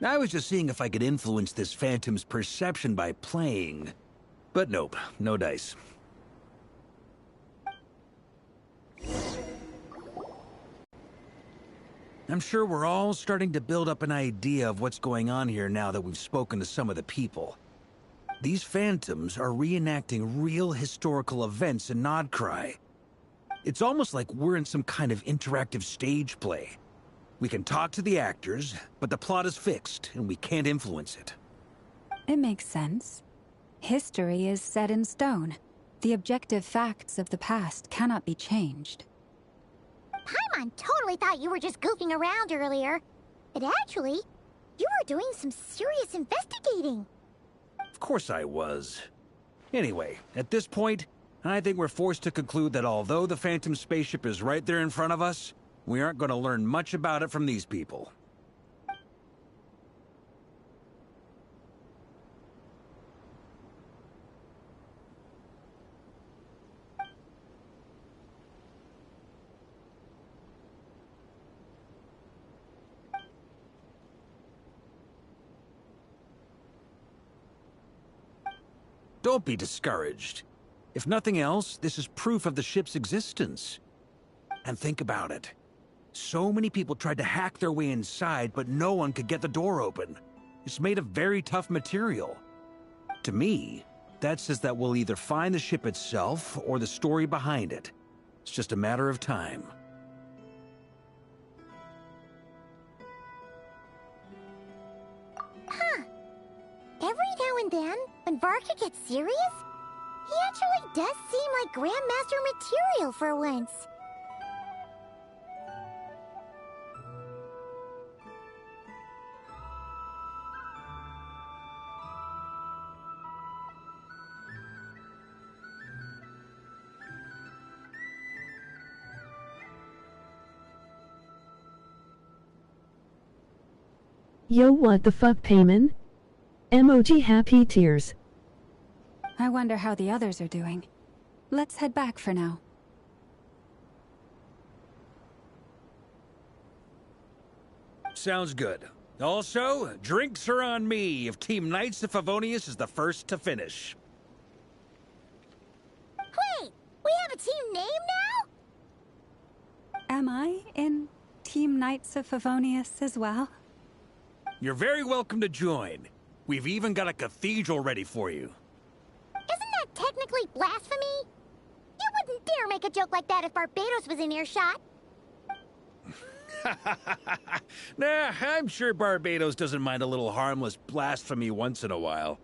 I was just seeing if I could influence this phantom's perception by playing. But nope, no dice. I'm sure we're all starting to build up an idea of what's going on here now that we've spoken to some of the people. These phantoms are reenacting real historical events in Nodcry. It's almost like we're in some kind of interactive stage play. We can talk to the actors, but the plot is fixed, and we can't influence it. It makes sense. History is set in stone. The objective facts of the past cannot be changed. Paimon totally thought you were just goofing around earlier. But actually, you were doing some serious investigating. Of course I was. Anyway, at this point, I think we're forced to conclude that although the Phantom spaceship is right there in front of us, we aren't going to learn much about it from these people. Don't be discouraged. If nothing else, this is proof of the ship's existence. And think about it. So many people tried to hack their way inside, but no one could get the door open. It's made of very tough material. To me, that says that we'll either find the ship itself or the story behind it. It's just a matter of time. Huh. Every now and then, when Varka gets serious, he actually does seem like Grandmaster material for once. Yo, what the fuck, Paimon? Emoji happy tears. I wonder how the others are doing. Let's head back for now. Sounds good. Also, drinks are on me if Team Knights of Favonius is the first to finish. Wait, we have a team name now? Am I in Team Knights of Favonius as well? You're very welcome to join. We've even got a cathedral ready for you. Isn't that technically blasphemy? You wouldn't dare make a joke like that if Barbados was in earshot. Nah, I'm sure Barbados doesn't mind a little harmless blasphemy once in a while.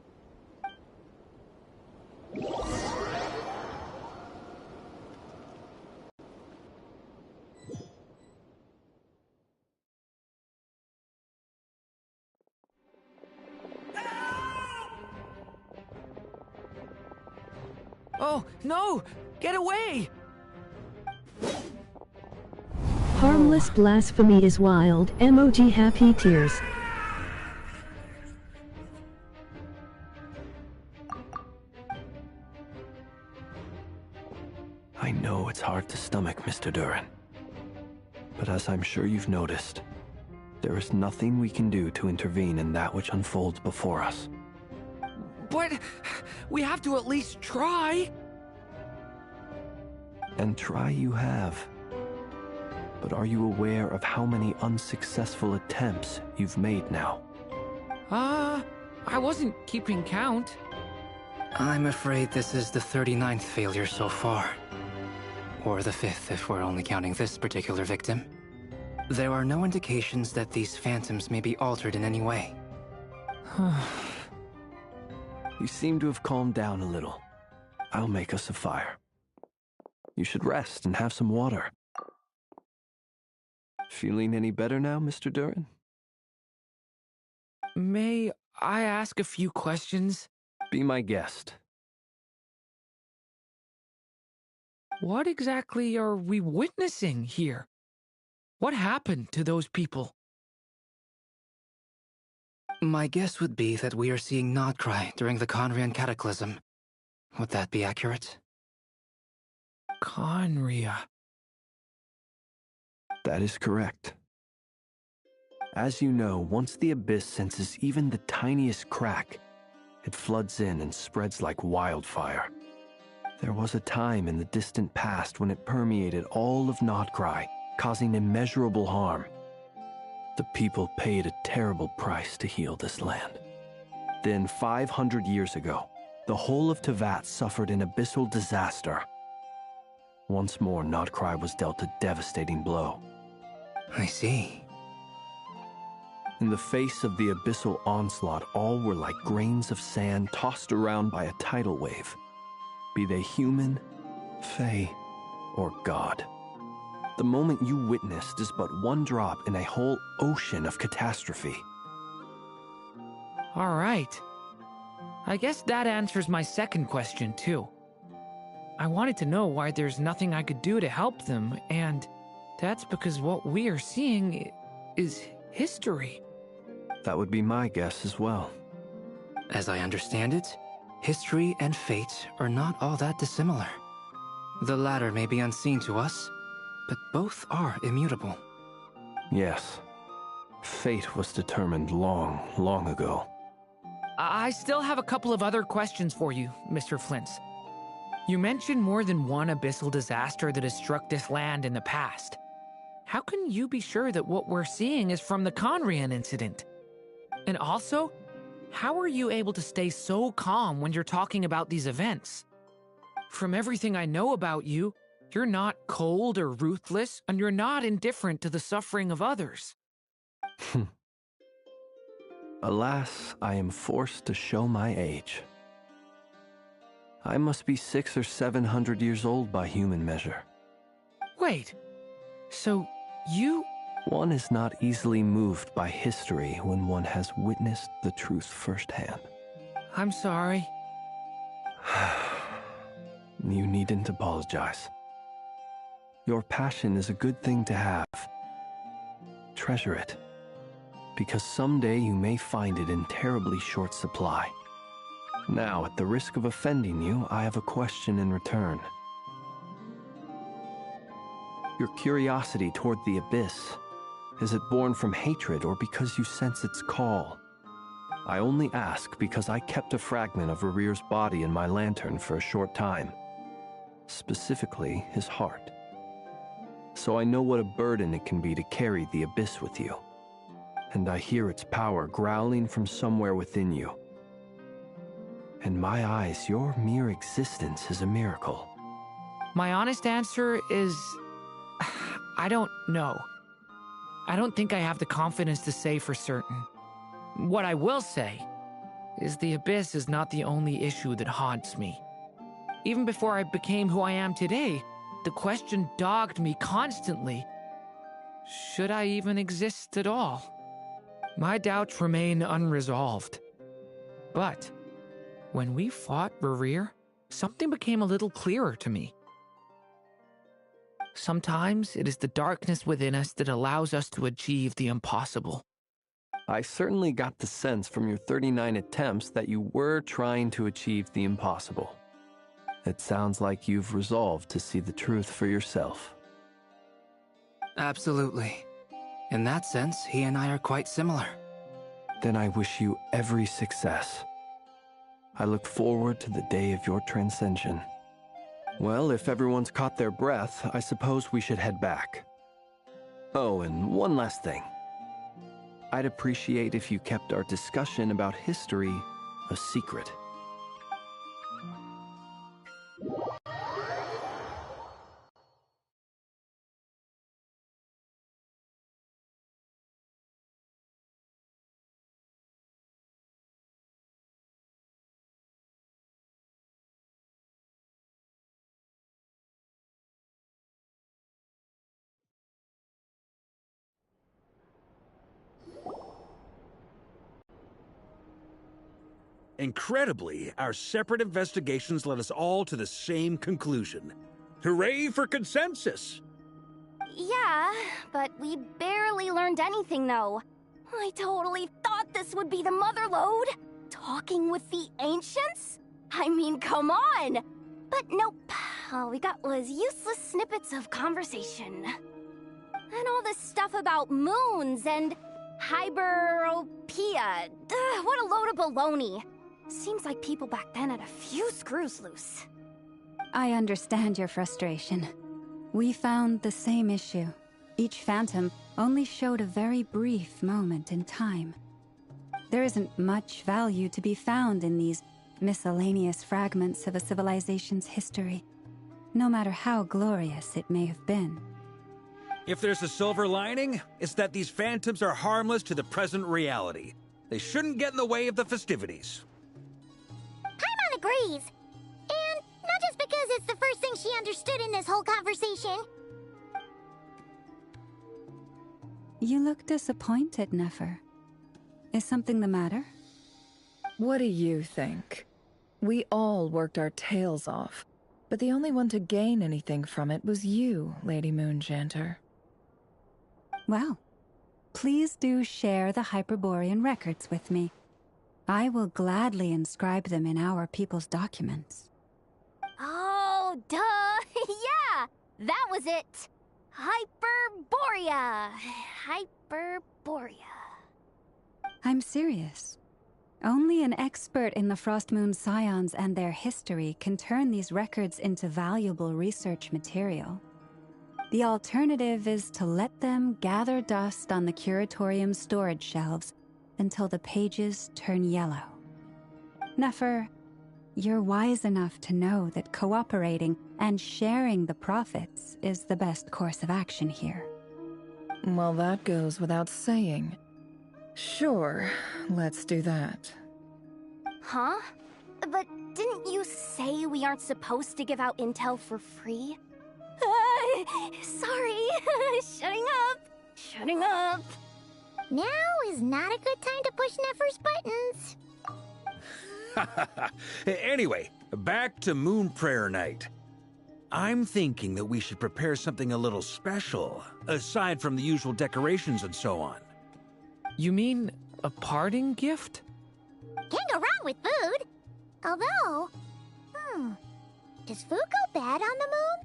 Oh, no! Get away! Harmless blasphemy is wild. Emoji happy tears. I know it's hard to stomach, Mr. Duran. But as I'm sure you've noticed, there is nothing we can do to intervene in that which unfolds before us. But we have to at least try. And try you have. But are you aware of how many unsuccessful attempts you've made now? I wasn't keeping count. I'm afraid this is the 39th failure so far. Or the 5th if we're only counting this particular victim. There are no indications that these phantoms may be altered in any way. You seem to have calmed down a little. I'll make us a fire. You should rest and have some water. Feeling any better now, Mr. Durin? May I ask a few questions? Be my guest. What exactly are we witnessing here? What happened to those people? My guess would be that we are seeing Nodcry during the Conrian Cataclysm. Would that be accurate? Conria. That is correct. As you know, once the Abyss senses even the tiniest crack, it floods in and spreads like wildfire. There was a time in the distant past when it permeated all of Nodcry, causing immeasurable harm. The people paid a terrible price to heal this land. Then, 500 years ago, the whole of Teyvat suffered an abyssal disaster. Once more, Nodcry was dealt a devastating blow. I see. In the face of the abyssal onslaught, all were like grains of sand tossed around by a tidal wave, be they human, fae, or god. The moment you witnessed is but one drop in a whole ocean of catastrophe. All right. I guess that answers my second question, too. I wanted to know why there's nothing I could do to help them, and that's because what we are seeing is history. That would be my guess as well. As I understand it, history and fate are not all that dissimilar. The latter may be unseen to us, but both are immutable. Yes. Fate was determined long, long ago. I still have a couple of other questions for you, Mr. Flint. You mentioned more than one abyssal disaster that has struck this land in the past. How can you be sure that what we're seeing is from the Conrian incident? And also, how are you able to stay so calm when you're talking about these events? From everything I know about you, you're not cold or ruthless, and you're not indifferent to the suffering of others. Alas, I am forced to show my age. I must be 600 or 700 years old by human measure. Wait, so you... One is not easily moved by history when one has witnessed the truth firsthand. I'm sorry. You needn't apologize. Your passion is a good thing to have. Treasure it, because someday you may find it in terribly short supply. Now, at the risk of offending you, I have a question in return. Your curiosity toward the Abyss, is it born from hatred or because you sense its call? I only ask because I kept a fragment of Rarir's body in my lantern for a short time. Specifically, his heart. So I know what a burden it can be to carry the Abyss with you. And I hear its power growling from somewhere within you. In my eyes, your mere existence is a miracle. My honest answer is... I don't know. I don't think I have the confidence to say for certain. What I will say is the Abyss is not the only issue that haunts me. Even before I became who I am today, the question dogged me constantly. Should I even exist at all? My doubts remain unresolved. But when we fought Rarir, something became a little clearer to me. Sometimes it is the darkness within us that allows us to achieve the impossible. I certainly got the sense from your 39 attempts that you were trying to achieve the impossible. It sounds like you've resolved to see the truth for yourself. Absolutely. In that sense, he and I are quite similar. Then I wish you every success. I look forward to the day of your transcension. Well, if everyone's caught their breath, I suppose we should head back. Oh, and one last thing. I'd appreciate if you kept our discussion about history a secret. Incredibly, our separate investigations led us all to the same conclusion. Hooray for consensus! Yeah, but we barely learned anything, though. I totally thought this would be the mother lode. Talking with the ancients? I mean, come on! But nope. All we got was useless snippets of conversation. And all this stuff about moons and hyperopia. What a load of baloney. Seems like people back then had a few screws loose. I understand your frustration. We found the same issue. Each phantom only showed a very brief moment in time. There isn't much value to be found in these miscellaneous fragments of a civilization's history, no matter how glorious it may have been. If there's a silver lining, it's that these phantoms are harmless to the present reality. They shouldn't get in the way of the festivities. Paimon agrees. And not just because it's the first thing she understood in this whole conversation. You look disappointed, Never. Is something the matter? What do you think? We all worked our tails off, but the only one to gain anything from it was you, Lady Moonjanter. Well, please do share the Hyperborean records with me. I will gladly inscribe them in our people's documents. Oh, duh! Yeah! That was it! Hyperborea! Hyperborea. I'm serious. Only an expert in the Frostmoon Scions and their history can turn these records into valuable research material. The alternative is to let them gather dust on the Curatorium's storage shelves until the pages turn yellow. Nefer, you're wise enough to know that cooperating and sharing the profits is the best course of action here. Well, that goes without saying. Sure, let's do that. Huh? But didn't you say we aren't supposed to give out intel for free? Sorry. Shutting up. Now is not a good time to push Nefer's buttons. Anyway, back to Moon Prayer Night. I'm thinking that we should prepare something a little special, aside from the usual decorations and so on. You mean a parting gift? Can't go wrong with food. Although, does food go bad on the moon?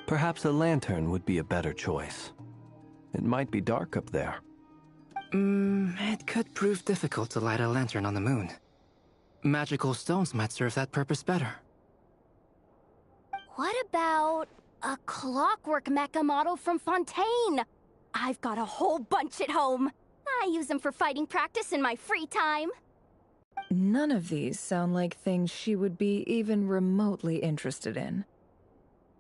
Perhaps a lantern would be a better choice. It might be dark up there. It could prove difficult to light a lantern on the moon. Magical stones might serve that purpose better. What about a clockwork mecha model from Fontaine? I've got a whole bunch at home. I use them for fighting practice in my free time. None of these sound like things she would be even remotely interested in.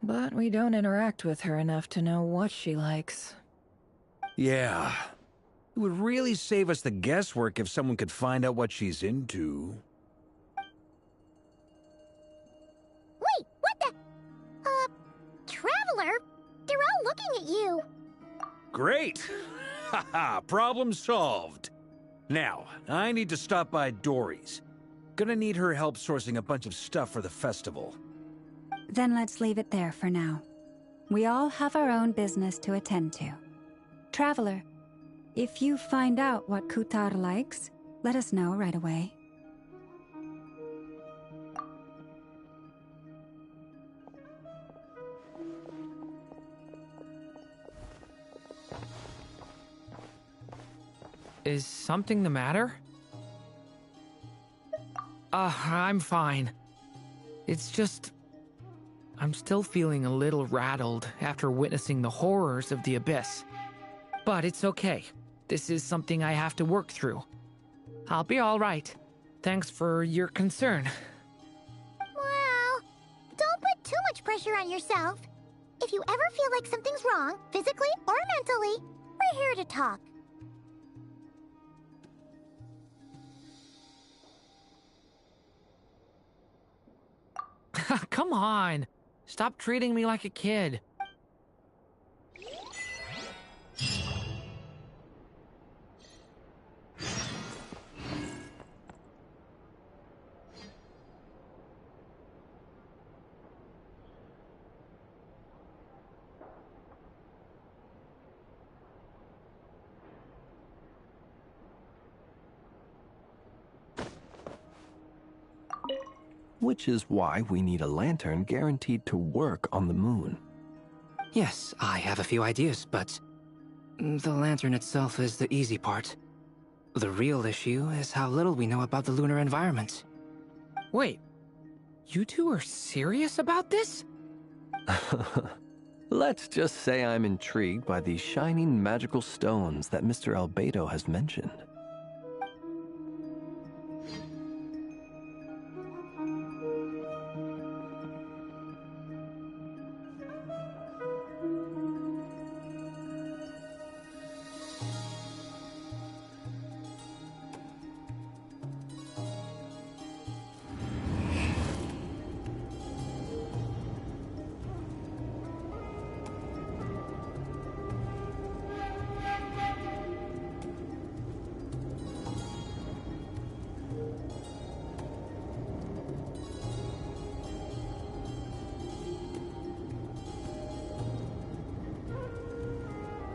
But we don't interact with her enough to know what she likes. Yeah. It would really save us the guesswork if someone could find out what she's into. Wait, what the? Traveler? They're all looking at you. Great! Haha, problem solved. Now, I need to stop by Dory's. Gonna need her help sourcing a bunch of stuff for the festival. Then let's leave it there for now. We all have our own business to attend to. Traveler, if you find out what Kutar likes, let us know right away. Is something the matter? I'm fine. It's just... I'm still feeling a little rattled after witnessing the horrors of the Abyss. But it's okay. This is something I have to work through. I'll be alright. Thanks for your concern. Well, don't put too much pressure on yourself. If you ever feel like something's wrong, physically or mentally, we're here to talk. Come on. Stop treating me like a kid. Which is why we need a lantern guaranteed to work on the moon. Yes, I have a few ideas, but the lantern itself is the easy part. The real issue is how little we know about the lunar environment. Wait, you two are serious about this? Let's just say I'm intrigued by these shining magical stones that Mr. Albedo has mentioned.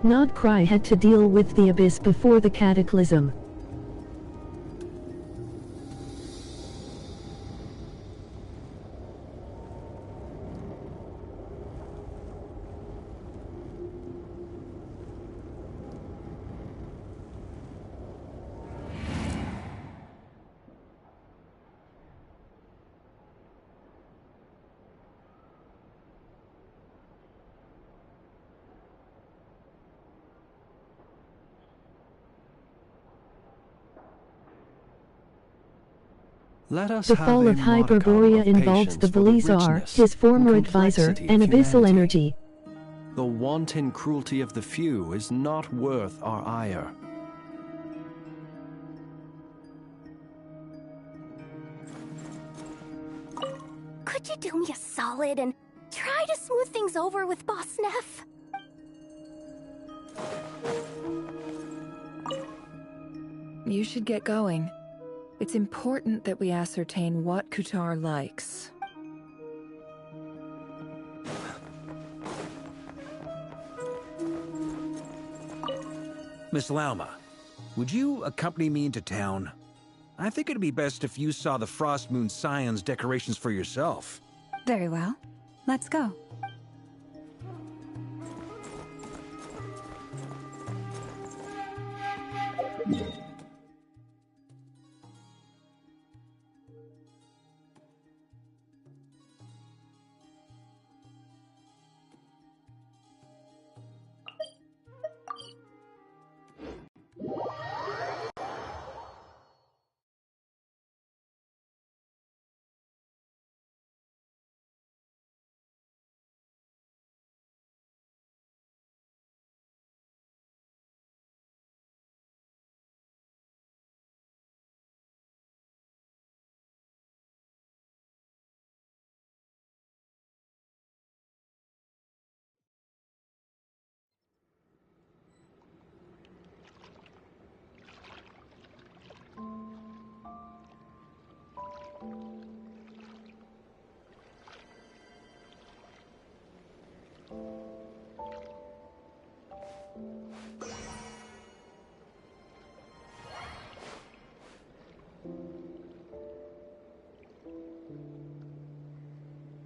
Nodcry had to deal with the Abyss before the Cataclysm. The fall of Hyperborea involves the Velizar, his former advisor, and abyssal energy. The wanton cruelty of the few is not worth our ire. Could you do me a solid and try to smooth things over with Boss Neff? You should get going. It's important that we ascertain what Kutar likes. Miss Lauma, would you accompany me into town? I think it'd be best if you saw the Frost Moon Scion's decorations for yourself. Very well. Let's go.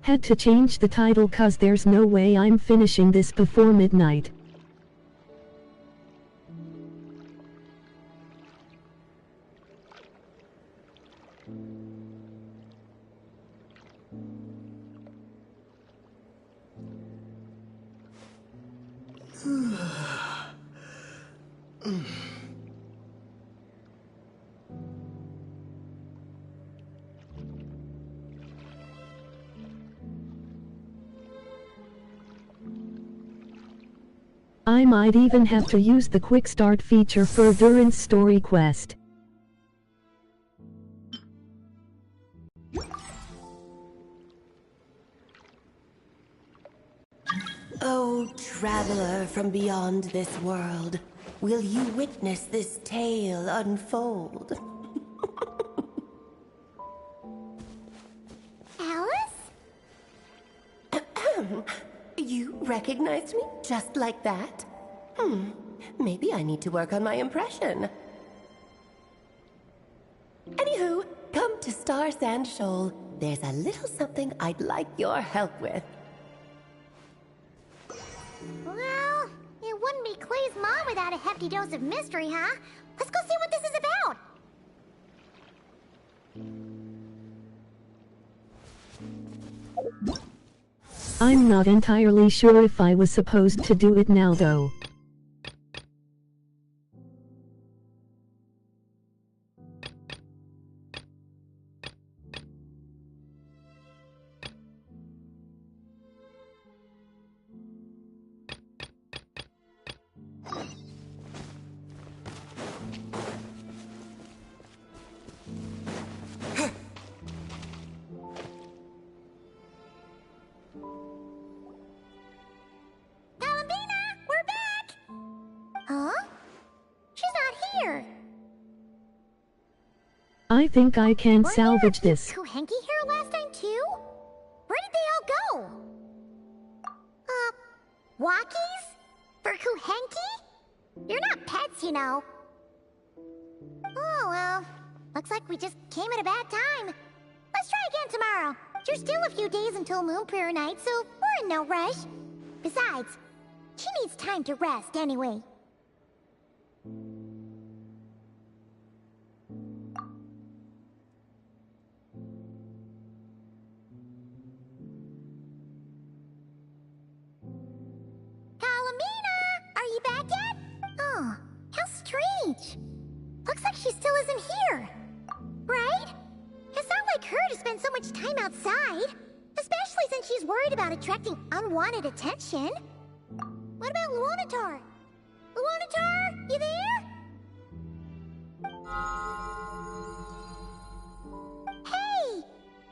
Had to change the title 'cause there's no way I'm finishing this before midnight. I might even have to use the quick start feature for Duran's story quest. Oh, traveler from beyond this world, will you witness this tale unfold? Alice? You recognized me just like that? Maybe I need to work on my impression. Anywho, come to Star Sand Shoal. There's a little something I'd like your help with. Well, it wouldn't be Clay's mom without a hefty dose of mystery, huh? Let's go see what this is about. I'm not entirely sure if I was supposed to do it now though. I think I can salvage this. Kuhenki here last time too? Where did they all go? Walkies? For Kuhenki? You're not pets, you know. Oh well, looks like we just came at a bad time. Let's try again tomorrow. There's still a few days until Moon Prayer Night, so we're in no rush. Besides, she needs time to rest anyway. Looks like she still isn't here. Right? It's not like her to spend so much time outside. Especially since she's worried about attracting unwanted attention. What about Luonatar? Luonatar, you there? Hey!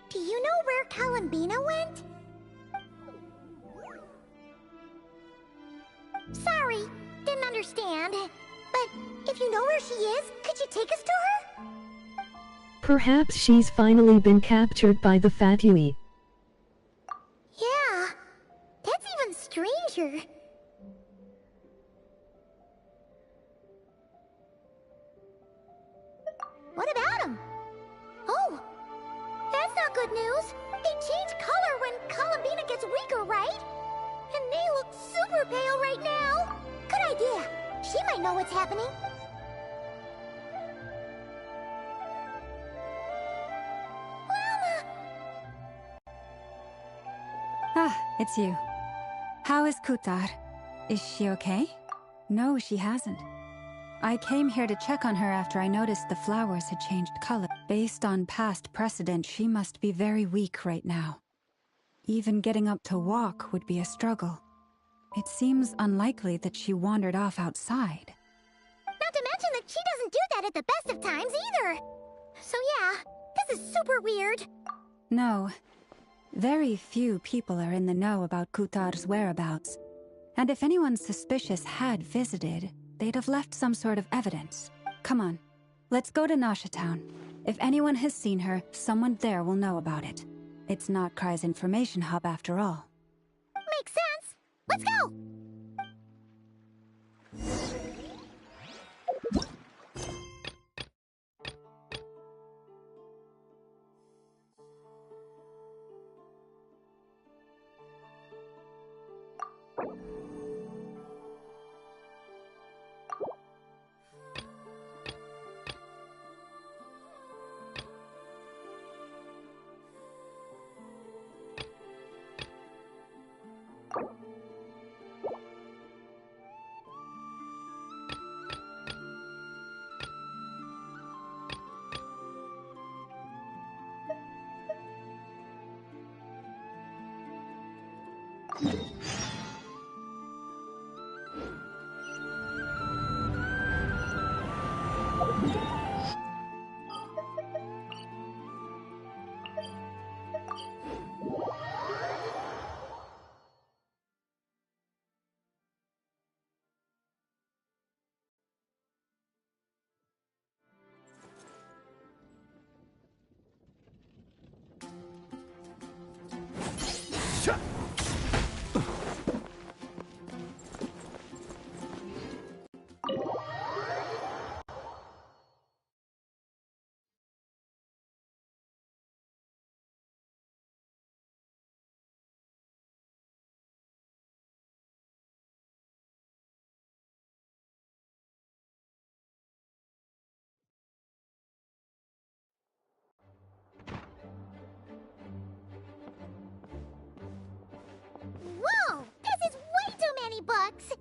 Do you know where Kalambina went? Sorry, didn't understand. But if you know where she is, could you take us to her? Perhaps she's finally been captured by the Fat Yui. Yeah, that's even stranger. What about him? Oh, that's not good news. They change color when Kalambina gets weaker, right? And they look super pale right now. Good idea. She might know what's happening. Ah, it's you. How is Kutar? Is she okay? No, she hasn't. I came here to check on her after I noticed the flowers had changed color. Based on past precedent, she must be very weak right now. Even getting up to walk would be a struggle. It seems unlikely that she wandered off outside. Not to mention that she doesn't do that at the best of times either. So yeah, this is super weird. No. Very few people are in the know about Kutar's whereabouts. And if anyone suspicious had visited, they'd have left some sort of evidence. Come on, let's go to Nasha Town. If anyone has seen her, someone there will know about it. It's not Cry's information hub after all. Makes sense. Let's go! Whoa! This is way too many books!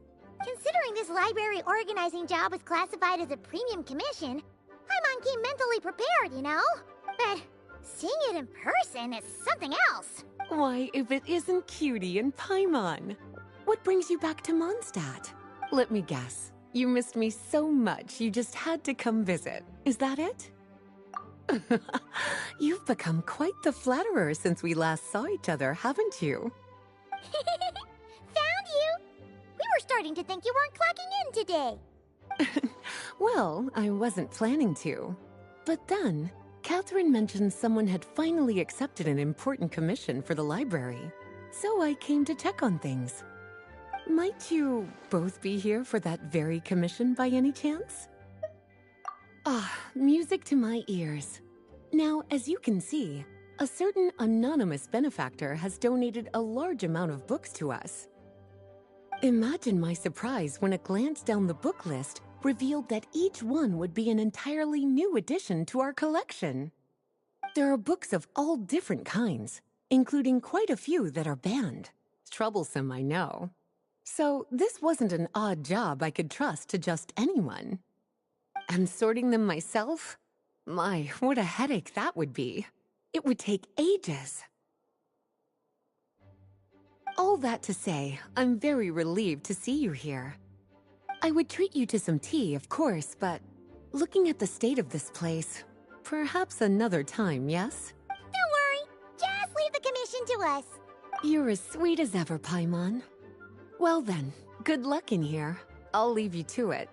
Considering this library organizing job is classified as a premium commission, I'm on key mentally prepared, you know? But seeing it in person is something else. Why, if it isn't Cutie and Paimon. What brings you back to Mondstadt? Let me guess. You missed me so much you just had to come visit. Is that it? You've become quite the flatterer since we last saw each other, haven't you? Found you! We were starting to think you weren't clocking in today. Well, I wasn't planning to. But then, Catherine mentioned someone had finally accepted an important commission for the library. So I came to check on things. Might you both be here for that very commission by any chance? Ah, music to my ears. Now, as you can see, a certain anonymous benefactor has donated a large amount of books to us. Imagine my surprise when a glance down the book list revealed that each one would be an entirely new addition to our collection. There are books of all different kinds, including quite a few that are banned. Troublesome, I know. So this wasn't an odd job I could trust to just anyone. And sorting them myself? My, what a headache that would be. It would take ages. All that to say, I'm very relieved to see you here. I would treat you to some tea, of course, but looking at the state of this place, perhaps another time, yes? Don't worry, just leave the commission to us. You're as sweet as ever, Paimon. Well then, good luck in here. I'll leave you to it.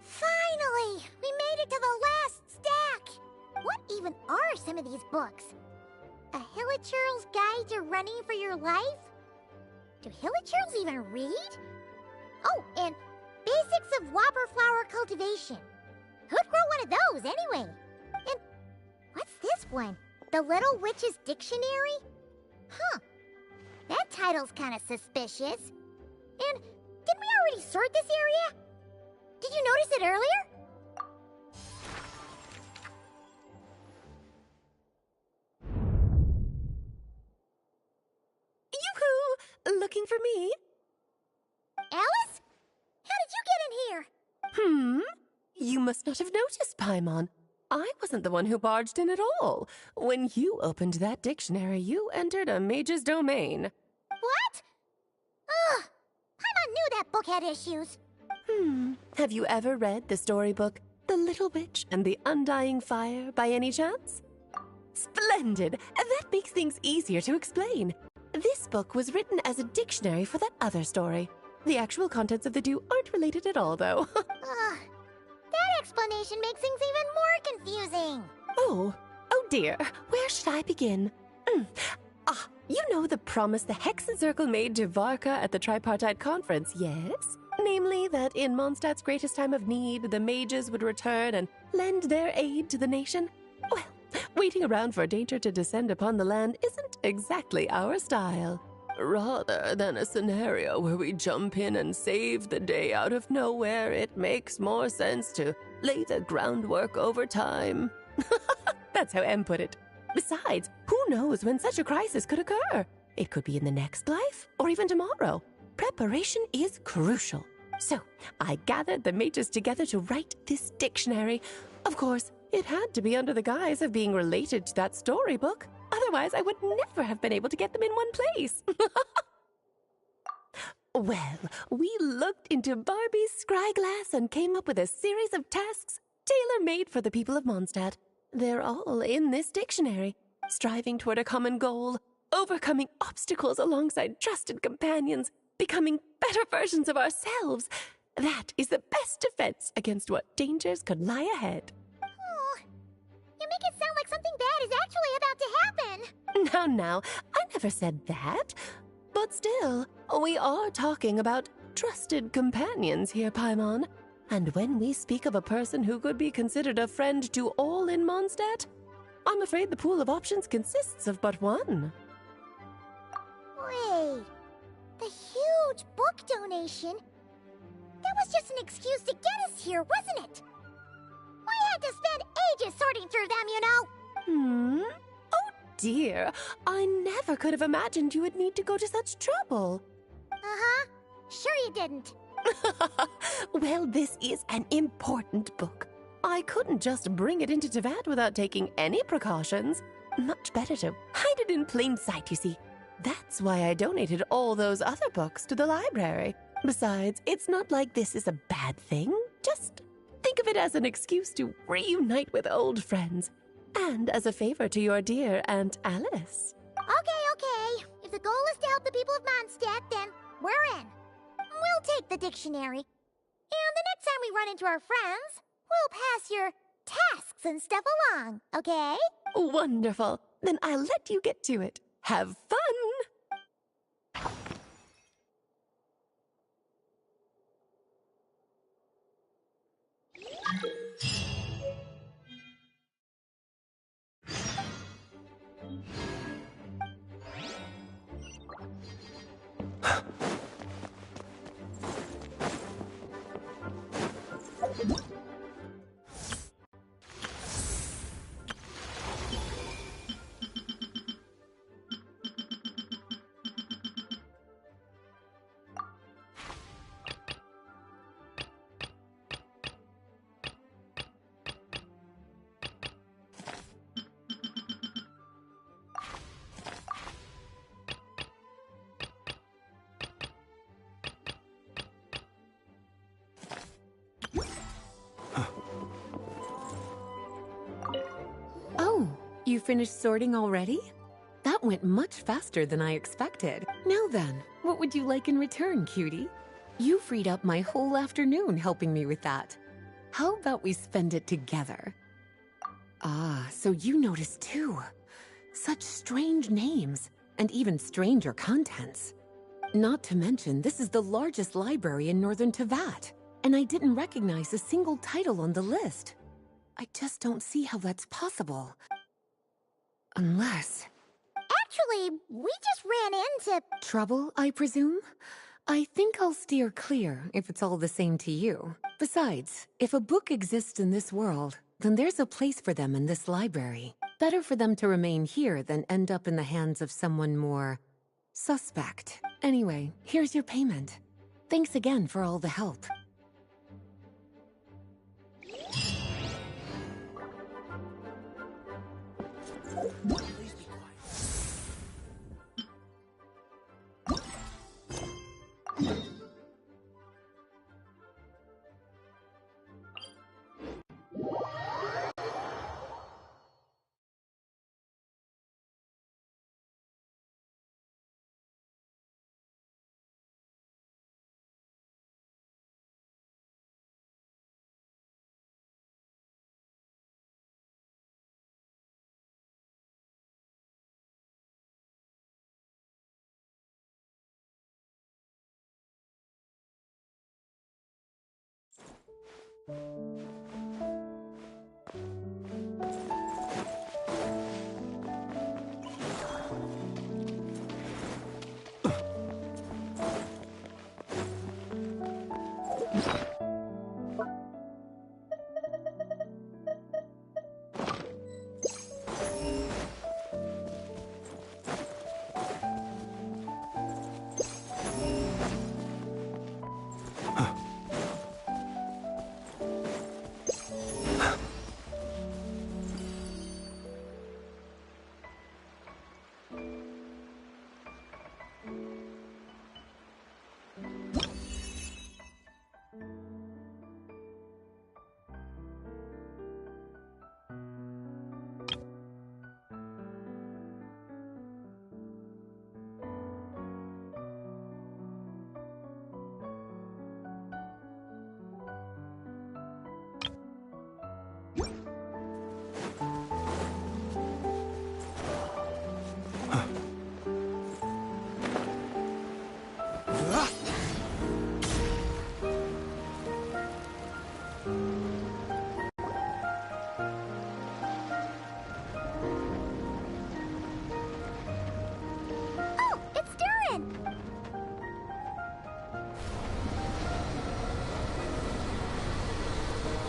Finally! We made it to the last stack! What even are some of these books? A Hilichurl's Guide to Running for Your Life? Do Hilichurls even read? Oh, and Basics of Whopper Flower Cultivation. Who'd grow one of those, anyway? And what's this one? The Little Witch's Dictionary? Huh. That title's kind of suspicious. And didn't we already sort this area? Did you notice it earlier? Yoo-hoo! Looking for me? Alice? How did you get in here? You must not have noticed, Paimon. I wasn't the one who barged in at all. When you opened that dictionary, you entered a mage's domain. What? Ugh! Paimon knew that book had issues. Have you ever read the storybook, The Little Witch and the Undying Fire, by any chance? Splendid! That makes things easier to explain. This book was written as a dictionary for that other story. The actual contents of the two aren't related at all, though. That explanation makes things even more confusing. Oh dear. Where should I begin? You know the promise the Hexen Circle made to Varka at the Tripartite Conference, yes? Namely, that in Mondstadt's greatest time of need, the mages would return and lend their aid to the nation? Well, waiting around for danger to descend upon the land isn't exactly our style. Rather than a scenario where we jump in and save the day out of nowhere, it makes more sense to lay the groundwork over time. That's how M put it. Besides, who knows when such a crisis could occur? It could be in the next life, or even tomorrow. Preparation is crucial. So, I gathered the mages together to write this dictionary. Of course, it had to be under the guise of being related to that storybook. Otherwise, I would never have been able to get them in one place. Well, we looked into Barbie's scryglass and came up with a series of tasks tailor-made for the people of Mondstadt. They're all in this dictionary, striving toward a common goal, overcoming obstacles alongside trusted companions, becoming better versions of ourselves. That is the best defense against what dangers could lie ahead. Oh, you make it sound like something bad is actually about to happen. Now, I never said that. But still, we are talking about trusted companions here, Paimon. And when we speak of a person who could be considered a friend to all in Mondstadt, I'm afraid the pool of options consists of but one. Wait, the huge book donation? That was just an excuse to get us here, wasn't it? We had to spend ages sorting through them, you know. Oh dear, I never could have imagined you would need to go to such trouble. Uh-huh, sure you didn't. Well, this is an important book. I couldn't just bring it into Teyvat without taking any precautions. Much better to hide it in plain sight, you see. That's why I donated all those other books to the library. Besides, it's not like this is a bad thing. Just think of it as an excuse to reunite with old friends. And as a favor to your dear Aunt Alice. Okay. If the goal is to help the people of Mondstadt, then we're in. We'll take the dictionary. And the next time we run into our friends, we'll pass your tasks and stuff along, okay? Wonderful. Then I'll let you get to it. Have fun! Oh, you finished sorting already? That went much faster than I expected. Now then, what would you like in return, cutie? You freed up my whole afternoon helping me with that. How about we spend it together? Ah, so you noticed too. Such strange names, and even stranger contents. Not to mention, this is the largest library in northern Teyvat, and I didn't recognize a single title on the list. I just don't see how that's possible. Unless... Actually, we just ran into... Trouble, I presume? I think I'll steer clear if it's all the same to you. Besides, if a book exists in this world, then there's a place for them in this library. Better for them to remain here than end up in the hands of someone more... suspect. Anyway, here's your payment. Thanks again for all the help.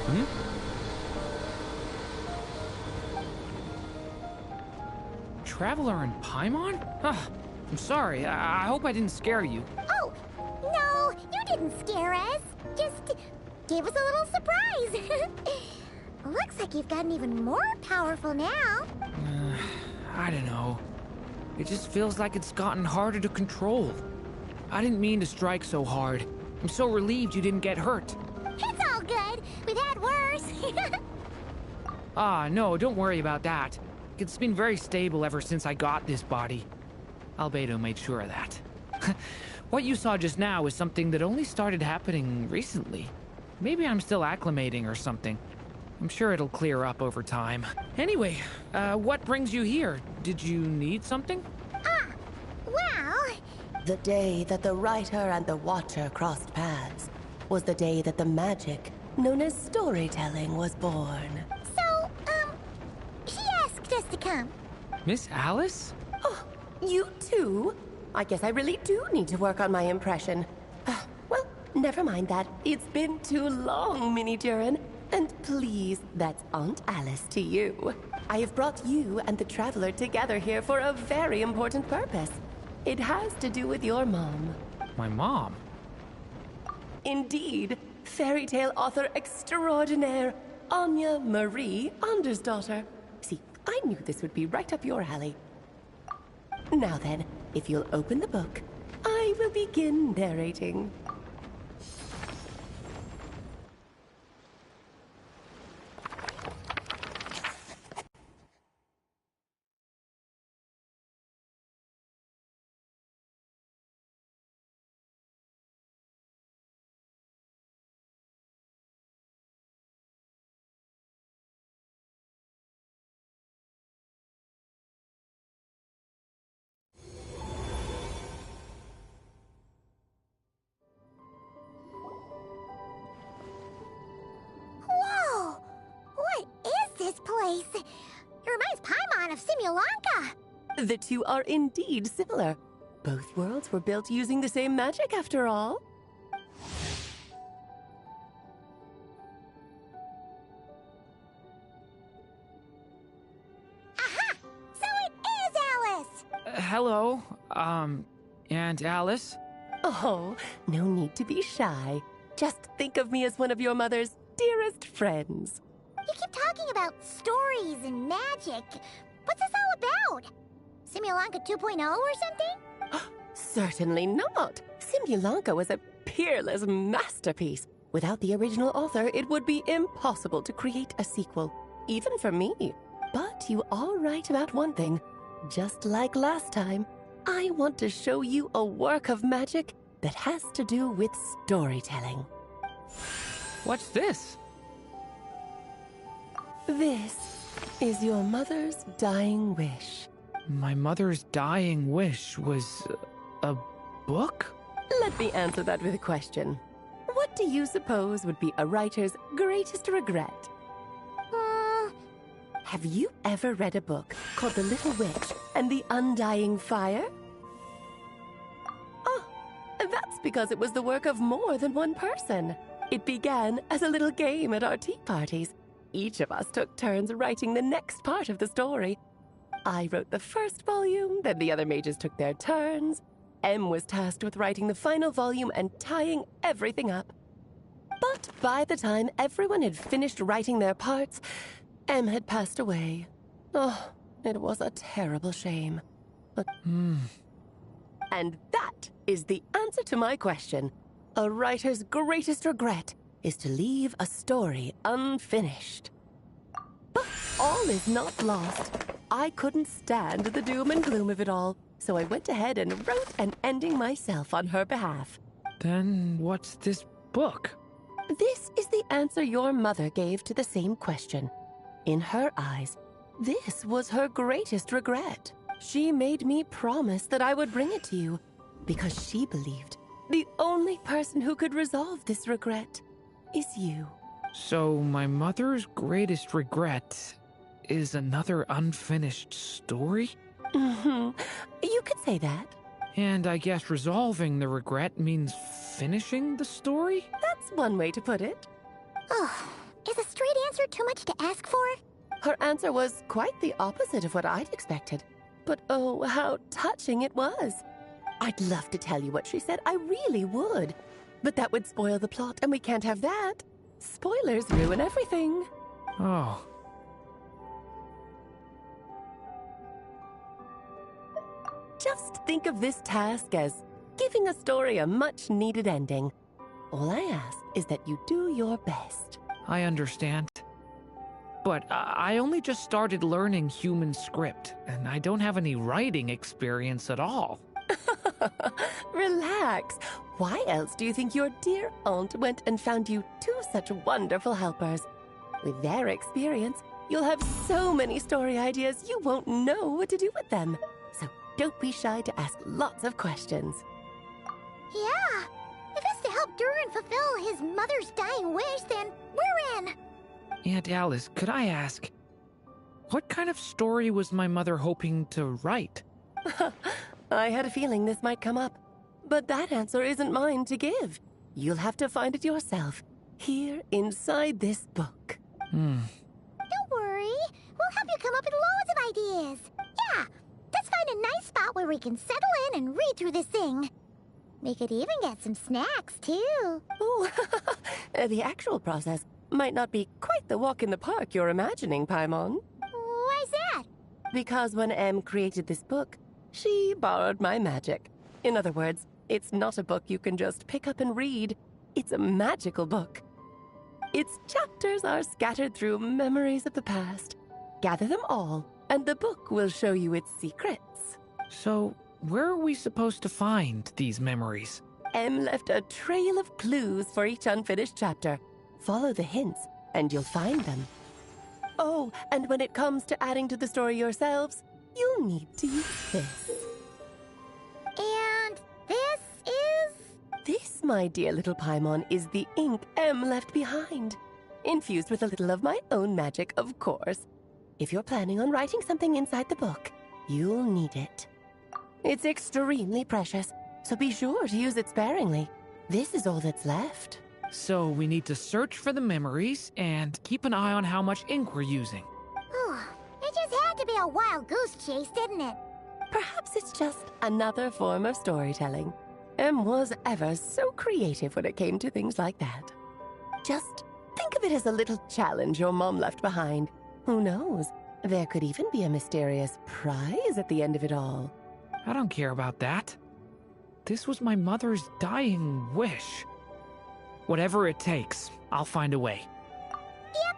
Hmm? Traveler in Paimon? I'm sorry. I hope I didn't scare you. Oh, no, you didn't scare us. Just gave us a little surprise. Looks like you've gotten even more powerful now. I don't know. It just feels like it's gotten harder to control. I didn't mean to strike so hard. I'm so relieved you didn't get hurt. It's all good. We've had worse. No, don't worry about that. It's been very stable ever since I got this body. Albedo made sure of that. What you saw just now is something that only started happening recently. Maybe I'm still acclimating or something. I'm sure it'll clear up over time. Anyway, what brings you here? Did you need something? Well... The day that the writer and the watcher crossed paths was the day that the magic, known as storytelling, was born. So, she asked us to come. Miss Alice? Oh, you too? I guess I really do need to work on my impression. Well, never mind that. It's been too long, Mini Durin. And please, that's Aunt Alice to you. I have brought you and the Traveler together here for a very important purpose. It has to do with your mom. My mom? Indeed. Fairy tale author extraordinaire, Anya Marie Andersdottir. See, I knew this would be right up your alley. Now then, if you'll open the book, I will begin narrating. Whoa! What is this place? It reminds Paimon of Simulanka. The two are indeed similar. Both worlds were built using the same magic, after all. Aha! So it is Alice! Hello, Aunt Alice? Oh, no need to be shy. Just think of me as one of your mother's dearest friends. You keep talking about stories and magic. What's this all about? Simulanka 2.0 or something? Certainly not. Simulanka was a peerless masterpiece. Without the original author, it would be impossible to create a sequel, even for me. But you are right about one thing. Just like last time, I want to show you a work of magic that has to do with storytelling. What's this? This is your mother's dying wish. My mother's dying wish was a book? Let me answer that with a question. What do you suppose would be a writer's greatest regret? Have you ever read a book called The Little Witch and the Undying Fire? Oh, that's because it was the work of more than one person. It began as a little game at our tea parties. Each of us took turns writing the next part of the story. I wrote the first volume, then the other mages took their turns. Em was tasked with writing the final volume and tying everything up. But by the time everyone had finished writing their parts, Em had passed away. Oh, it was a terrible shame. And that is the answer to my question. A writer's greatest regret is to leave a story unfinished. But all is not lost. I couldn't stand the doom and gloom of it all, so I went ahead and wrote an ending myself on her behalf. Then what's this book? This is the answer your mother gave to the same question. In her eyes, this was her greatest regret. She made me promise that I would bring it to you, because she believed the only person who could resolve this regret is you. So my mother's greatest regret is another unfinished story? You could say that. And I guess resolving the regret means finishing the story? That's one way to put it. Oh, Is a straight answer too much to ask for? Her answer was quite the opposite of what I'd expected. But oh, how touching it was. I'd love to tell you what she said, I really would. But that would spoil the plot, and we can't have that. Spoilers ruin everything. Oh. Just think of this task as giving a story a much-needed ending. All I ask is that you do your best. I understand. But I only just started learning human script, and I don't have any writing experience at all. Relax. Why else do you think your dear aunt went and found you two such wonderful helpers? With their experience, you'll have so many story ideas you won't know what to do with them. So don't be shy to ask lots of questions. Yeah. If it's to help Durin fulfill his mother's dying wish, then we're in. Aunt Alice, could I ask, what kind of story was my mother hoping to write? I had a feeling this might come up, but that answer isn't mine to give. You'll have to find it yourself, here inside this book. Don't worry. We'll help you come up with loads of ideas. Yeah, let's find a nice spot where we can settle in and read through this thing. We could even get some snacks, too. Ooh, the actual process might not be quite the walk in the park you're imagining, Paimon. Why's that? Because when Em created this book, she borrowed my magic. In other words, it's not a book you can just pick up and read. It's a magical book. Its chapters are scattered through memories of the past. Gather them all, and the book will show you its secrets. So, where are we supposed to find these memories? Em left a trail of clues for each unfinished chapter. Follow the hints, and you'll find them. Oh, and when it comes to adding to the story yourselves, you'll need to use this. And this is? This, my dear little Paimon, is the ink Em left behind. Infused with a little of my own magic, of course. If you're planning on writing something inside the book, you'll need it. It's extremely precious, so be sure to use it sparingly. This is all that's left. So we need to search for the memories and keep an eye on how much ink we're using. It just had to be a wild goose chase, didn't it? Perhaps it's just another form of storytelling. Em was ever so creative when it came to things like that. Just think of it as a little challenge your mom left behind. Who knows? There could even be a mysterious prize at the end of it all. I don't care about that. This was my mother's dying wish. Whatever it takes, I'll find a way. Yep.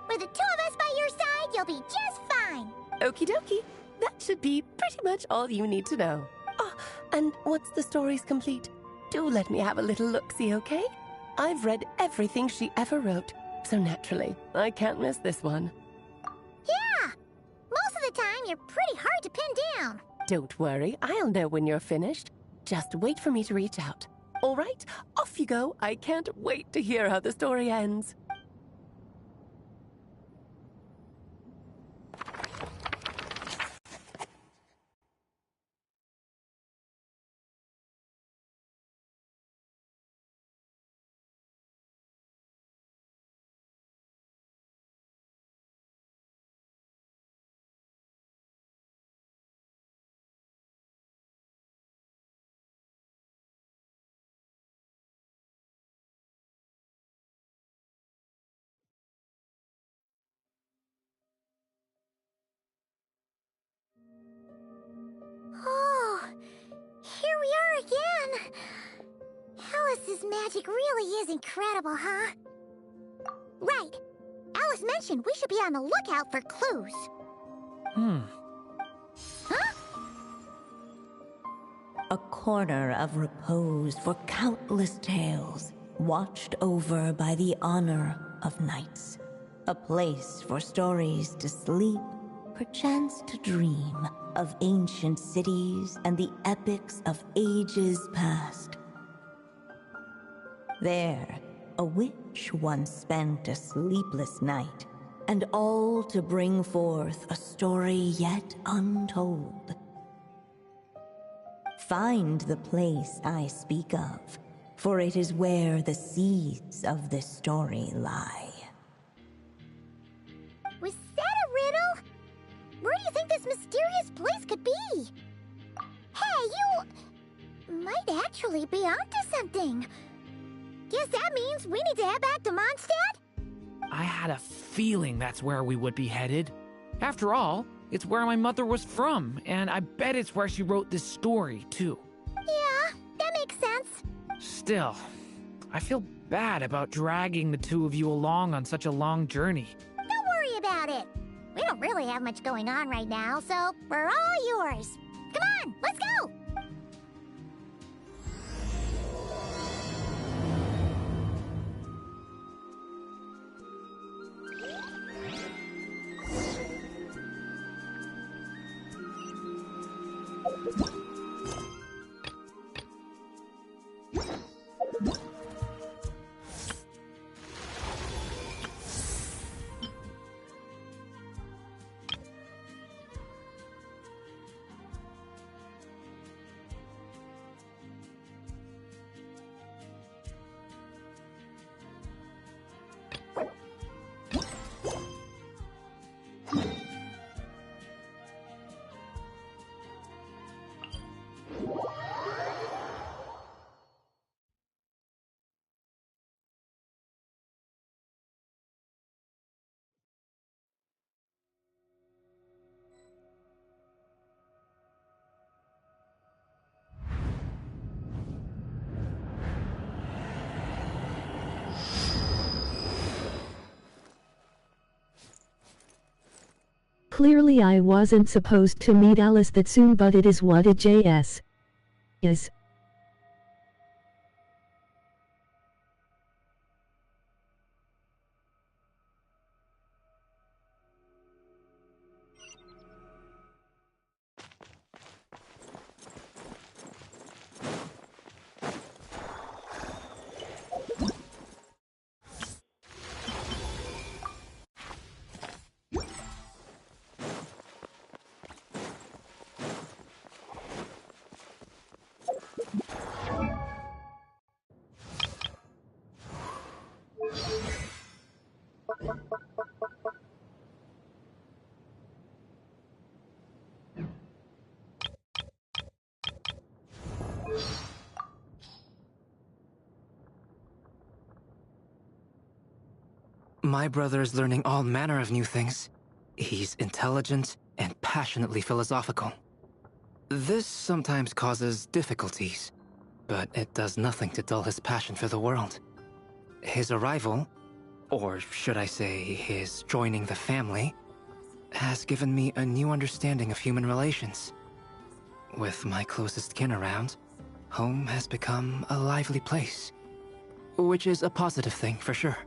With the two of us by your side, you'll be just fine. Okie dokie. That should be pretty much all you need to know. Ah, and once the story's complete, do let me have a little look-see, okay? I've read everything she ever wrote, so naturally, I can't miss this one. Yeah. Most of the time, you're pretty hard to pin down. Don't worry, I'll know when you're finished. Just wait for me to reach out. All right, off you go. I can't wait to hear how the story ends. Oh, here we are again. Alice's magic really is incredible, huh? Right. Alice mentioned we should be on the lookout for clues. Huh? A corner of repose for countless tales, watched over by the honor of knights. A place for stories to sleep, perchance to dream of ancient cities and the epics of ages past. There, a witch once spent a sleepless night, and all to bring forth a story yet untold. Find the place I speak of, for it is where the seeds of this story lie. this mysterious place could be. Hey, you might actually be onto something. Guess that means we need to head back to Mondstadt? I had a feeling that's where we would be headed. After all, it's where my mother was from, and I bet it's where she wrote this story, too. Yeah, that makes sense. Still, I feel bad about dragging the two of you along on such a long journey. Don't worry about it. We don't really have much going on right now, so we're all yours. Come on, let's go! Clearly I wasn't supposed to meet Alice that soon, but it is what it is. My brother is learning all manner of new things. He's intelligent and passionately philosophical. This sometimes causes difficulties, but it does nothing to dull his passion for the world. His arrival, or should I say his joining the family, has given me a new understanding of human relations. With my closest kin around, home has become a lively place, which is a positive thing for sure.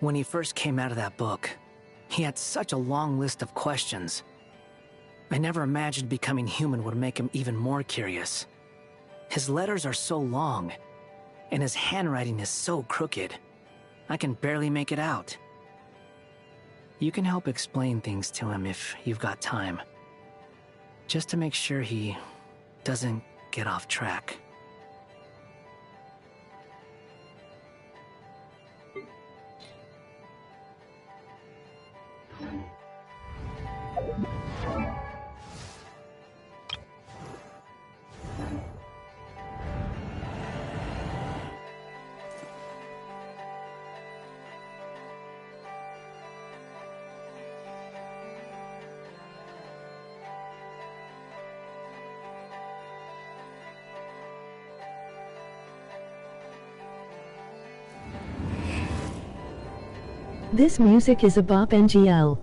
When he first came out of that book, he had such a long list of questions. I never imagined becoming human would make him even more curious. His letters are so long, and his handwriting is so crooked. I can barely make it out. You can help explain things to him if you've got time. Just to make sure he doesn't get off track. This music is a bop NGL.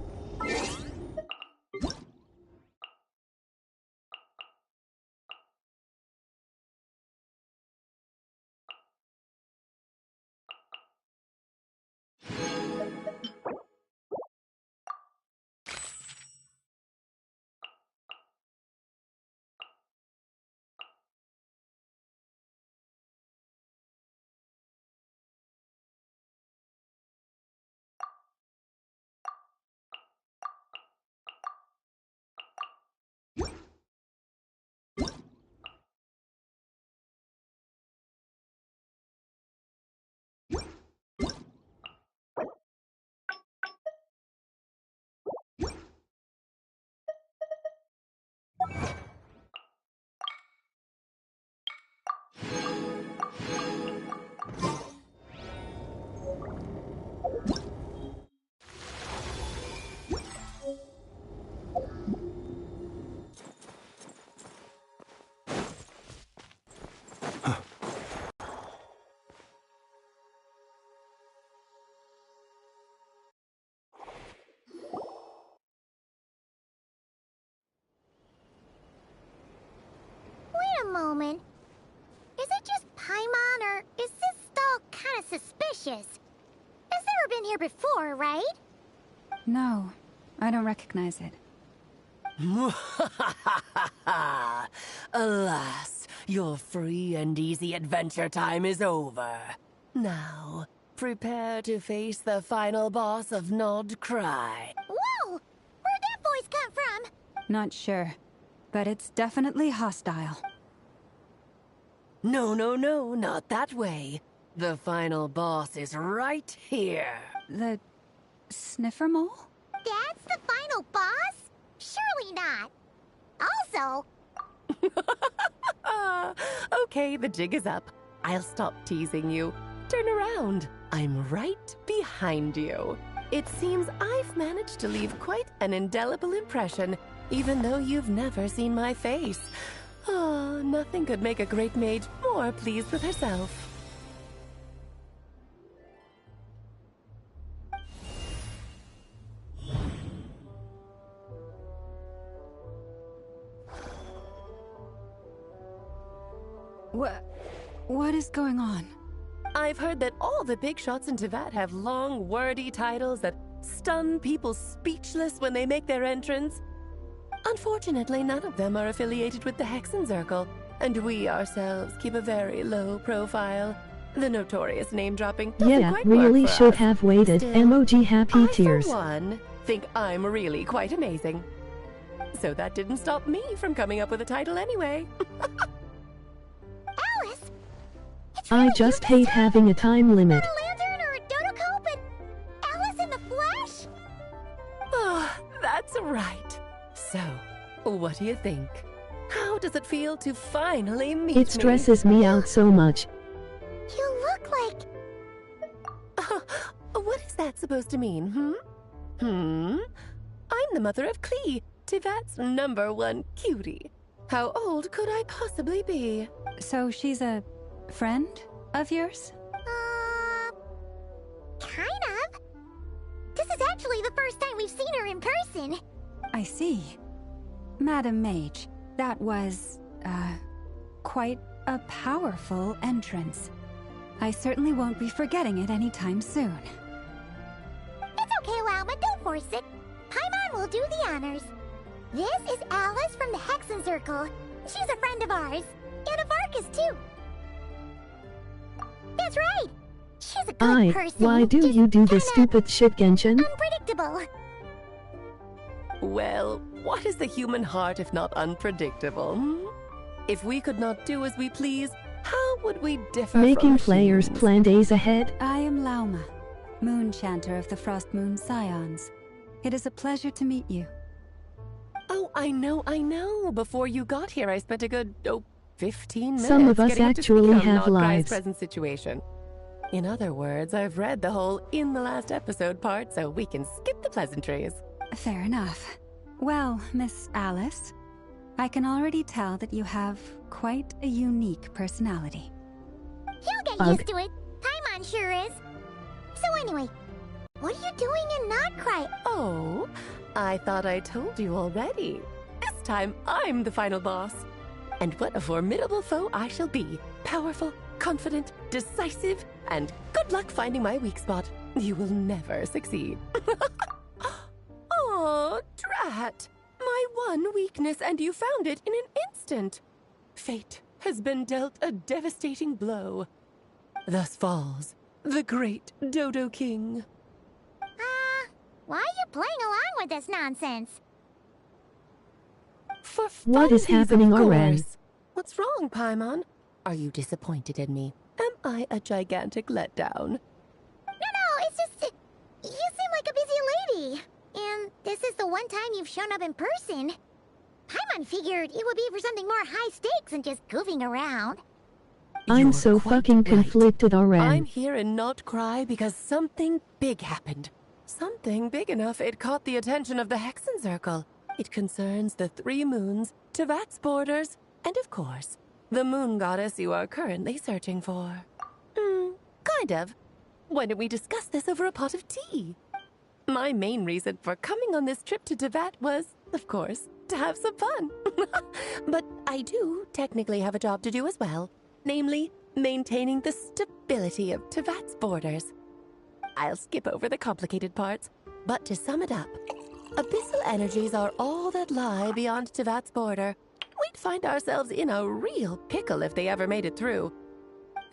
Wait a moment. Is it just Paimon, or is this stall kind of suspicious? It's never been here before, right? No, I don't recognize it. Alas, your free and easy adventure time is over. Now, prepare to face the final boss of Nod Cry. Whoa! Where'd that voice come from? Not sure, but it's definitely hostile. No, not that way. The final boss is right here. The sniffer mole? That's the final boss? Surely not. Also... Okay, the jig is up. I'll stop teasing you. Turn around. I'm right behind you. It seems I've managed to leave quite an indelible impression, even though you've never seen my face. Oh, nothing could make a great mage more pleased with herself. What is going on? I've heard that all the big shots in Teyvat have long, wordy titles that stun people speechless when they make their entrance. Unfortunately, none of them are affiliated with the Hexenzirkel, and we ourselves keep a very low profile. The notorious name-dropping doesn't quite really work for should us. have waited. Still, Emoji happy tears. I, for one, think I'm really quite amazing. So that didn't stop me from coming up with a title anyway. Alice! I just hate having a time limit. Not a lantern or a dodo but Alice in the flesh? Oh, that's right. So, what do you think? How does it feel to finally meet me? It stresses me out so much. You look like... What is that supposed to mean, I'm the mother of Klee, Teyvat's #1 cutie. How old could I possibly be? So she's a friend of yours? Kind of. This is actually the first time we've seen her in person. I see. Madam Mage, that was, quite a powerful entrance. I certainly won't be forgetting it anytime soon. force it. Paimon will do the honors. This is Alice from the Hexen Circle. She's a friend of ours. And of Arcus, too. That's right. She's a good person. Why do you do this stupid shit, Genshin? Unpredictable. Well, what is the human heart if not unpredictable? If we could not do as we please, how would we differ Making from players machines? plan days ahead? I am Lauma, Moon Chanter of the Frost Moon Scions. It is a pleasure to meet you. Oh, I know. Before you got here, I spent a good, 15 minutes Some of us getting up to actually speed on have Noghrai's lives. present situation. In other words, I've read the whole in the last episode part, so we can skip the pleasantries. Fair enough. Well, Miss Alice, I can already tell that you have quite a unique personality. He'll get used to it. Paimon sure is. So anyway, what are you doing in Notcry? Oh, I thought I told you already. This time, I'm the final boss. And what a formidable foe I shall be. Powerful, confident, decisive, and good luck finding my weak spot. You will never succeed. Oh, drat! My one weakness, and you found it in an instant. Fate has been dealt a devastating blow. Thus falls the great Dodo King. Why are you playing along with this nonsense? For What is funsies, happening, of Oren? course. What's wrong, Paimon? Are you disappointed in me? Am I a gigantic letdown? No, it's just... you seem like a busy lady. And this is the one time you've shown up in person. Paimon figured it would be for something more high stakes than just goofing around. I'm so fucking conflicted, Oren. I'm here in Notcry because something big happened. Something big enough it caught the attention of the Hexen Circle. It concerns the 3 moons, Tevat's borders, and of course, the moon goddess you are currently searching for. Kind of. Why don't we discuss this over a pot of tea? My main reason for coming on this trip to Tevat was, of course, to have some fun. But I do technically have a job to do as well. Namely, maintaining the stability of Tevat's borders. I'll skip over the complicated parts, but to sum it up, abyssal energies are all that lie beyond Tevat's border. We'd find ourselves in a real pickle if they ever made it through.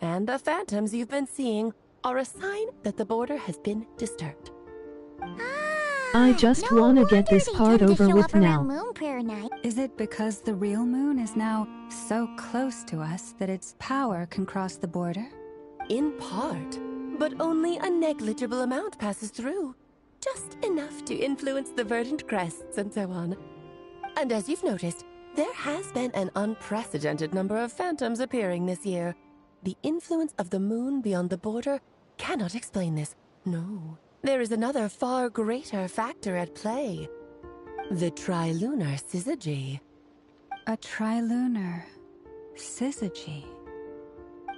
And the phantoms you've been seeing are a sign that the border has been disturbed. I just wanna get this part over with now. Is it because the real moon is now so close to us that its power can cross the border? In part, but only a negligible amount passes through. Just enough to influence the verdant crests and so on. And as you've noticed, there has been an unprecedented number of phantoms appearing this year. The influence of the moon beyond the border cannot explain this. No. There is another far greater factor at play. The trilunar syzygy. A trilunar syzygy?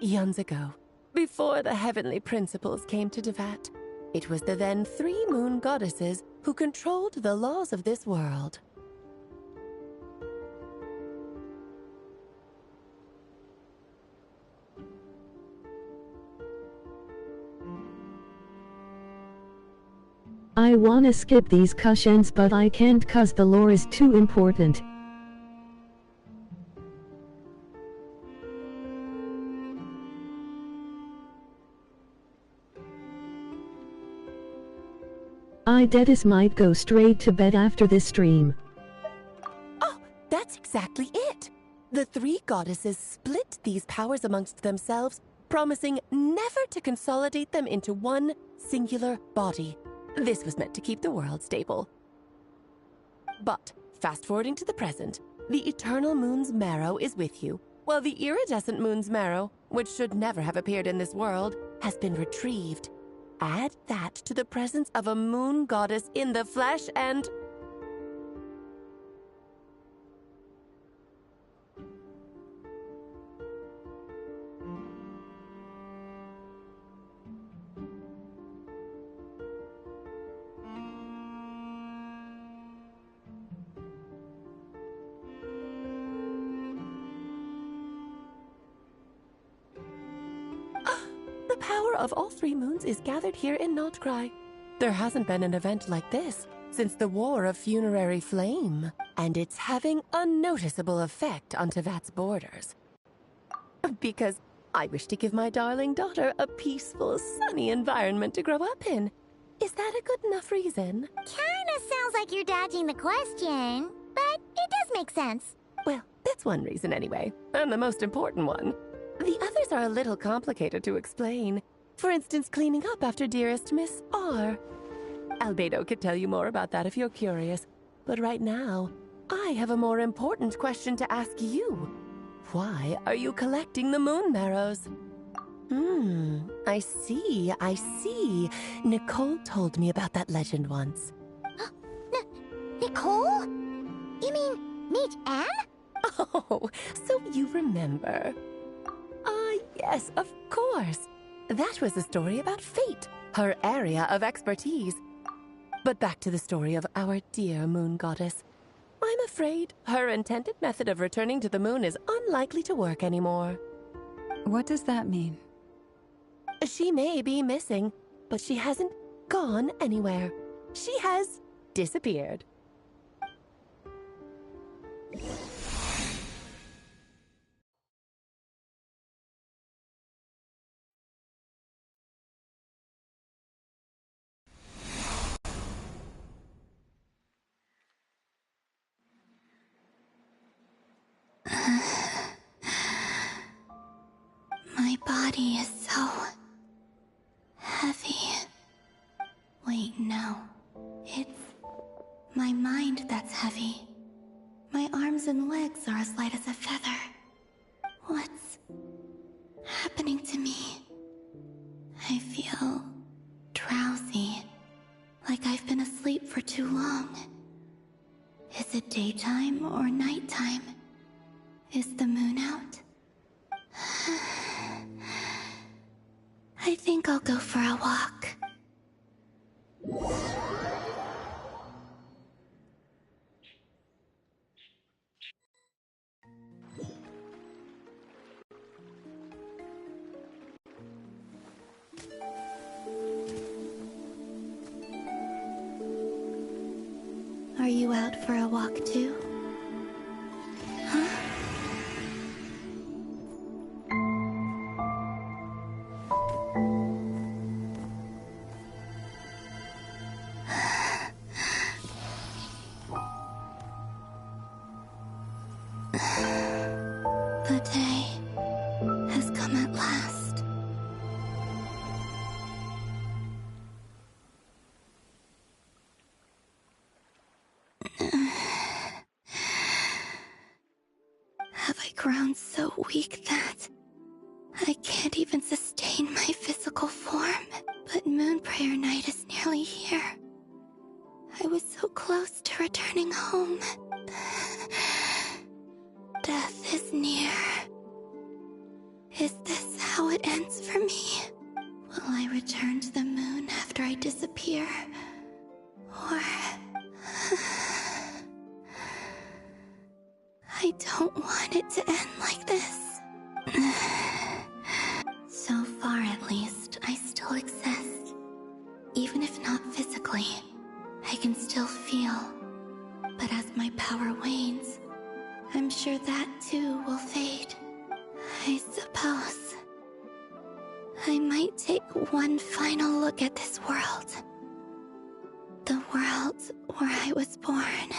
Eons ago, before the heavenly principles came to Tevat, it was the then 3 moon goddesses who controlled the laws of this world. I wanna skip these cutscenes, but I can't cause the lore is too important. I Dedis might go straight to bed after this stream. Oh, that's exactly it! The 3 goddesses split these powers amongst themselves, promising never to consolidate them into one singular body. This was meant to keep the world stable. But, fast-forwarding to the present, the eternal moon's marrow is with you, while the iridescent moon's marrow, which should never have appeared in this world, has been retrieved. Add that to the presence of a moon goddess in the flesh and... The power of all 3 moons is gathered here in Notcry. There hasn't been an event like this since the War of Funerary Flame, and it's having a noticeable effect on Tevat's borders. Because I wish to give my darling daughter a peaceful, sunny environment to grow up in. Is that a good enough reason? Kinda sounds like you're dodging the question, but it does make sense. Well, that's one reason anyway, and the most important one. The others are a little complicated to explain. For instance, cleaning up after dearest Miss R. Albedo could tell you more about that if you're curious, but right now, I have a more important question to ask you. Why are you collecting the moon marrows? I see. Nicole told me about that legend once. Nicole? You mean Mage Anne? Oh, so you remember. Yes, of course. That was a story about fate, her area of expertise. But back to the story of our dear moon goddess. I'm afraid her intended method of returning to the moon is unlikely to work anymore. What does that mean? She may be missing, but she hasn't gone anywhere. She has disappeared. My body is so heavy. Wait, no. It's my mind that's heavy. My arms and legs are as light as a feather. What's happening to me? I feel drowsy, like I've been asleep for too long. Is it daytime or nighttime? Is the moon out? I think I'll go for a walk. Are you out for a walk too? Huh? The day has come at last. Have I grown so weak that I can't even sustain my physical form? But Moon Prayer Night is nearly here. I was so close to returning home. Death is near. Is this how it ends for me? Will I return to the moon after I disappear? Or... I don't want it to end like this. So far, at least, I still exist. Even if not physically, I can still feel. But as my power wanes, I'm sure that too will fade. I suppose I might take one final look at this world. The world where I was born.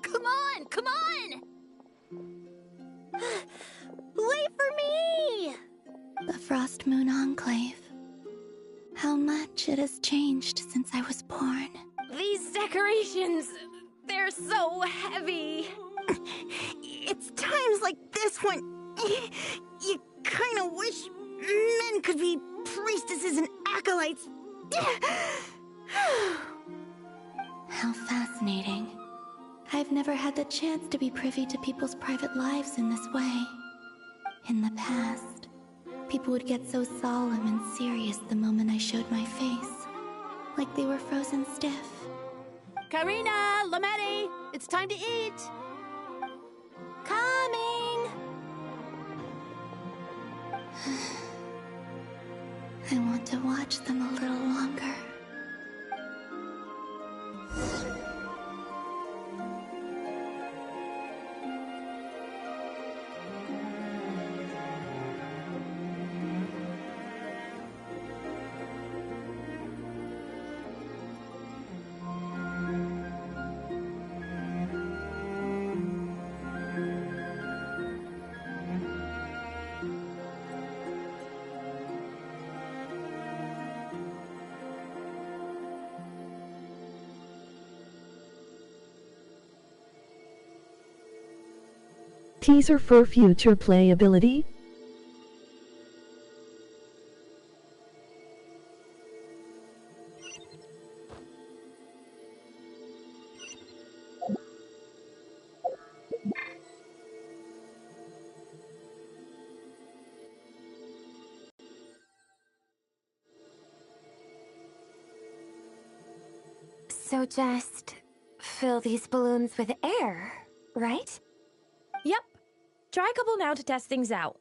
Come on! Wait for me! The Frost Moon Enclave. How much it has changed since I was born. These decorations, they're so heavy. It's times like this when you kinda wish men could be priestesses and acolytes. How fascinating. I've never had the chance to be privy to people's private lives in this way. In the past, people would get so solemn and serious the moment I showed my face, like they were frozen stiff. Karina, Lametti, it's time to eat. Coming. I want to watch them a little longer. Teaser for future playability? So just fill these balloons with air, right? Yep. Try a couple now to test things out.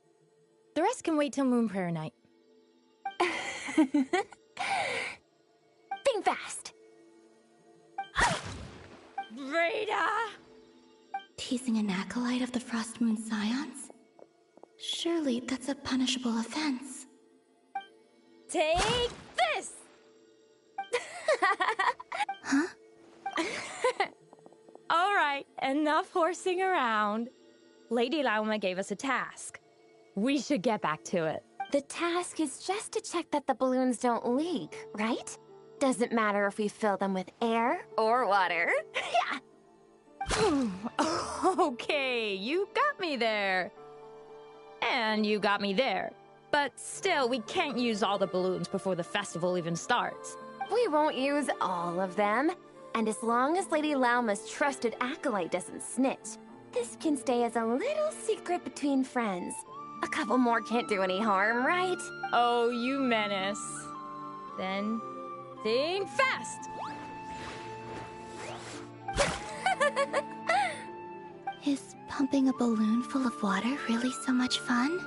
The rest can wait till Moon Prayer night. Think fast. Rita! Teasing an acolyte of the Frost Moon Scions? Surely that's a punishable offense. Take this! Huh? Alright, enough horsing around. Lady Lauma gave us a task. We should get back to it. The task is just to check that the balloons don't leak, right? Doesn't matter if we fill them with air or water. Yeah. Okay, you got me there. And you got me there. But still, we can't use all the balloons before the festival even starts. We won't use all of them. And as long as Lady Lauma's trusted acolyte doesn't snitch, this can stay as a little secret between friends. A couple more can't do any harm, right? Oh, you menace. Then, think fast! Is pumping a balloon full of water really so much fun?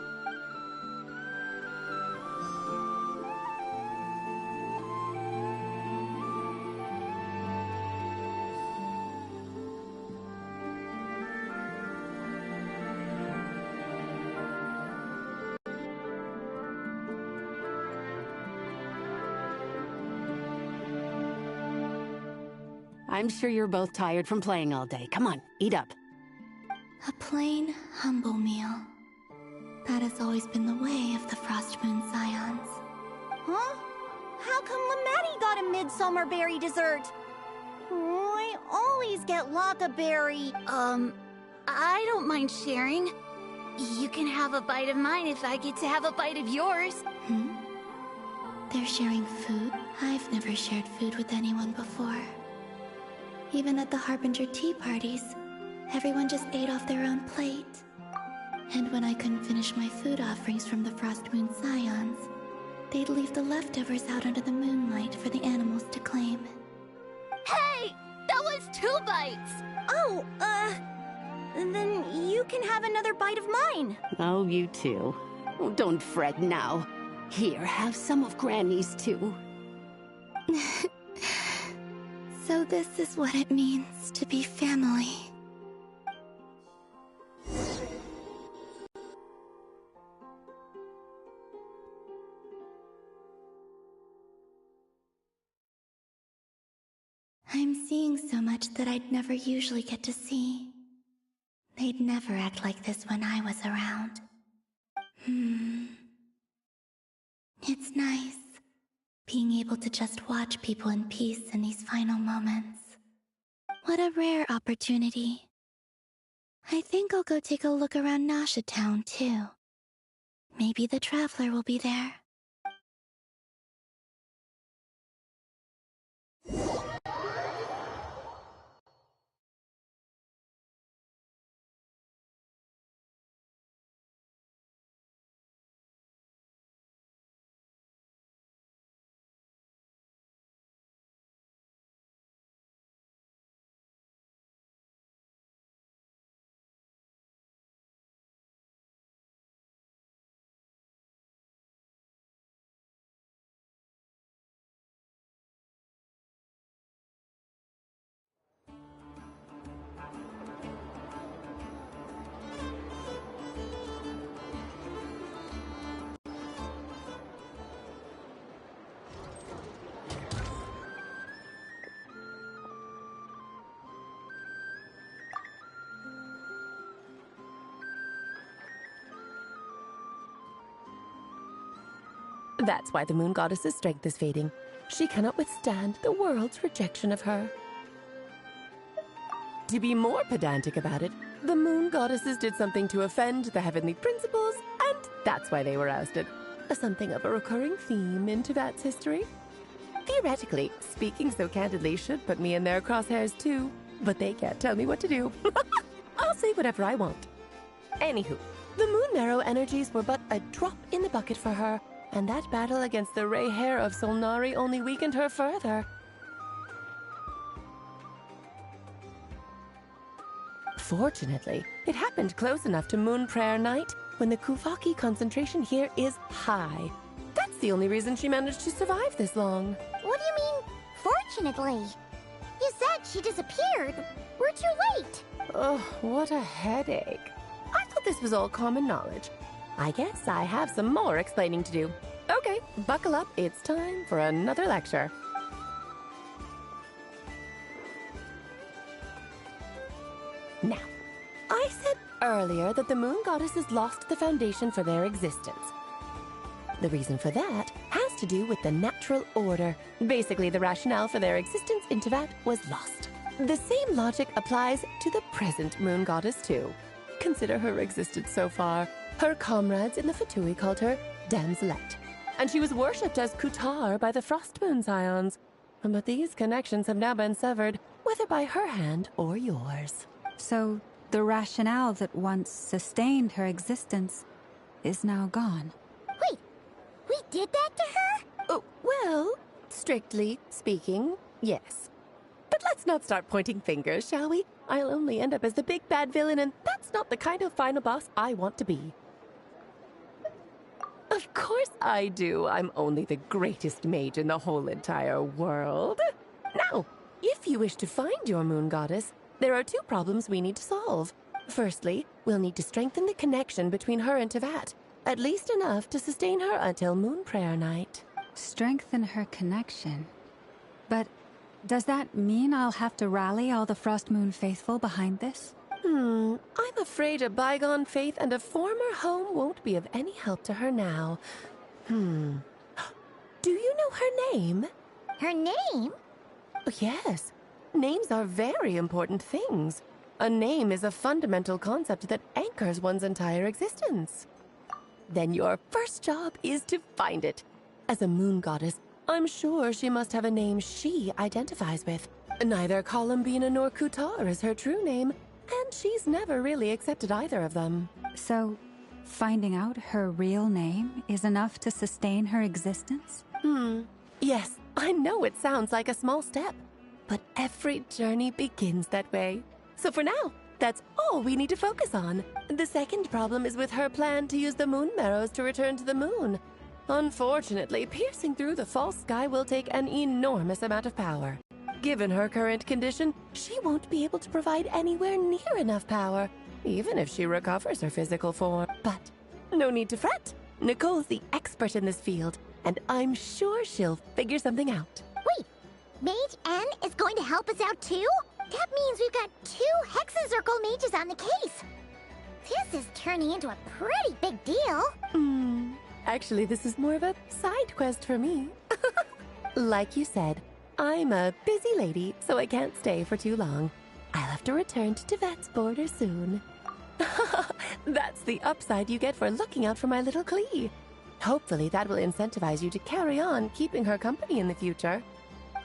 I'm sure you're both tired from playing all day. Come on, eat up. A plain, humble meal. That has always been the way of the Frost Moon Scions. Huh? How come Lametti got a midsummer berry dessert? Oh, I always get Lockaberry. I don't mind sharing. You can have a bite of mine if I get to have a bite of yours. Hmm? They're sharing food? I've never shared food with anyone before. Even at the Harbinger tea parties, everyone just ate off their own plate. And when I couldn't finish my food offerings from the Frost Moon Scions, they'd leave the leftovers out under the moonlight for the animals to claim. Hey! That was 2 bites! Oh, then you can have another bite of mine. Oh, you too. Oh, don't fret now. Here, have some of Granny's too. So this is what it means to be family. I'm seeing so much that I'd never usually get to see. They'd never act like this when I was around. It's nice, being able to just watch people in peace in these final moments. What a rare opportunity. I think I'll go take a look around Nasha Town, too. Maybe the Traveler will be there. That's why the Moon Goddess's strength is fading. She cannot withstand the world's rejection of her. To be more pedantic about it, the Moon Goddesses did something to offend the heavenly principles, and that's why they were ousted. Something of a recurring theme in Tevat's history. Theoretically, speaking so candidly should put me in their crosshairs too, but they can't tell me what to do. I'll say whatever I want. Anywho, the Moon Marrow energies were but a drop in the bucket for her, and that battle against the Ray Hair of Solnari only weakened her further. Fortunately, it happened close enough to Moon Prayer Night when the Kuvaki concentration here is high. That's the only reason she managed to survive this long. What do you mean, fortunately? You said she disappeared. We're too late. Oh, what a headache. I thought this was all common knowledge. I guess I have some more explaining to do. Okay, buckle up. It's time for another lecture. Now, I said earlier that the Moon Goddesses lost the foundation for their existence. The reason for that has to do with the natural order. Basically, the rationale for their existence in Tevat was lost. The same logic applies to the present Moon Goddess, too. Consider her existence so far. Her comrades in the Fatui called her Damselette, and she was worshipped as Kutar by the Frost Moon Scions. But these connections have now been severed, whether by her hand or yours. So, the rationale that once sustained her existence is now gone. Wait, we did that to her? Well, strictly speaking, yes. But let's not start pointing fingers, shall we? I'll only end up as the big bad villain, and that's not the kind of final boss I want to be. Of course I do. I'm only the greatest mage in the whole entire world. Now, if you wish to find your Moon Goddess, there are two problems we need to solve. Firstly, we'll need to strengthen the connection between her and Tevat, at least enough to sustain her until Moon Prayer Night. Strengthen her connection? But does that mean I'll have to rally all the Frost Moon faithful behind this? I'm afraid a bygone faith and a former home won't be of any help to her now. Do you know her name? Her name? Yes. Names are very important things. A name is a fundamental concept that anchors one's entire existence. Then your first job is to find it. As a Moon Goddess, I'm sure she must have a name she identifies with. Neither Columbina nor Kutar is her true name, and she's never really accepted either of them. So, finding out her real name is enough to sustain her existence? Yes, I know it sounds like a small step, but every journey begins that way. So for now, that's all we need to focus on. The second problem is with her plan to use the Moon Marrows to return to the moon. Unfortunately, piercing through the false sky will take an enormous amount of power. Given her current condition, she won't be able to provide anywhere near enough power, even if she recovers her physical form. But no need to fret. Nicole's the expert in this field, and I'm sure she'll figure something out. Wait, Mage N is going to help us out too? That means we've got 2 Hexen Circle mages on the case. This is turning into a pretty big deal. Actually, this is more of a side quest for me. Like you said, I'm a busy lady, so I can't stay for too long. I'll have to return to Tevat's border soon. That's the upside you get for looking out for my little Klee. Hopefully that will incentivize you to carry on keeping her company in the future.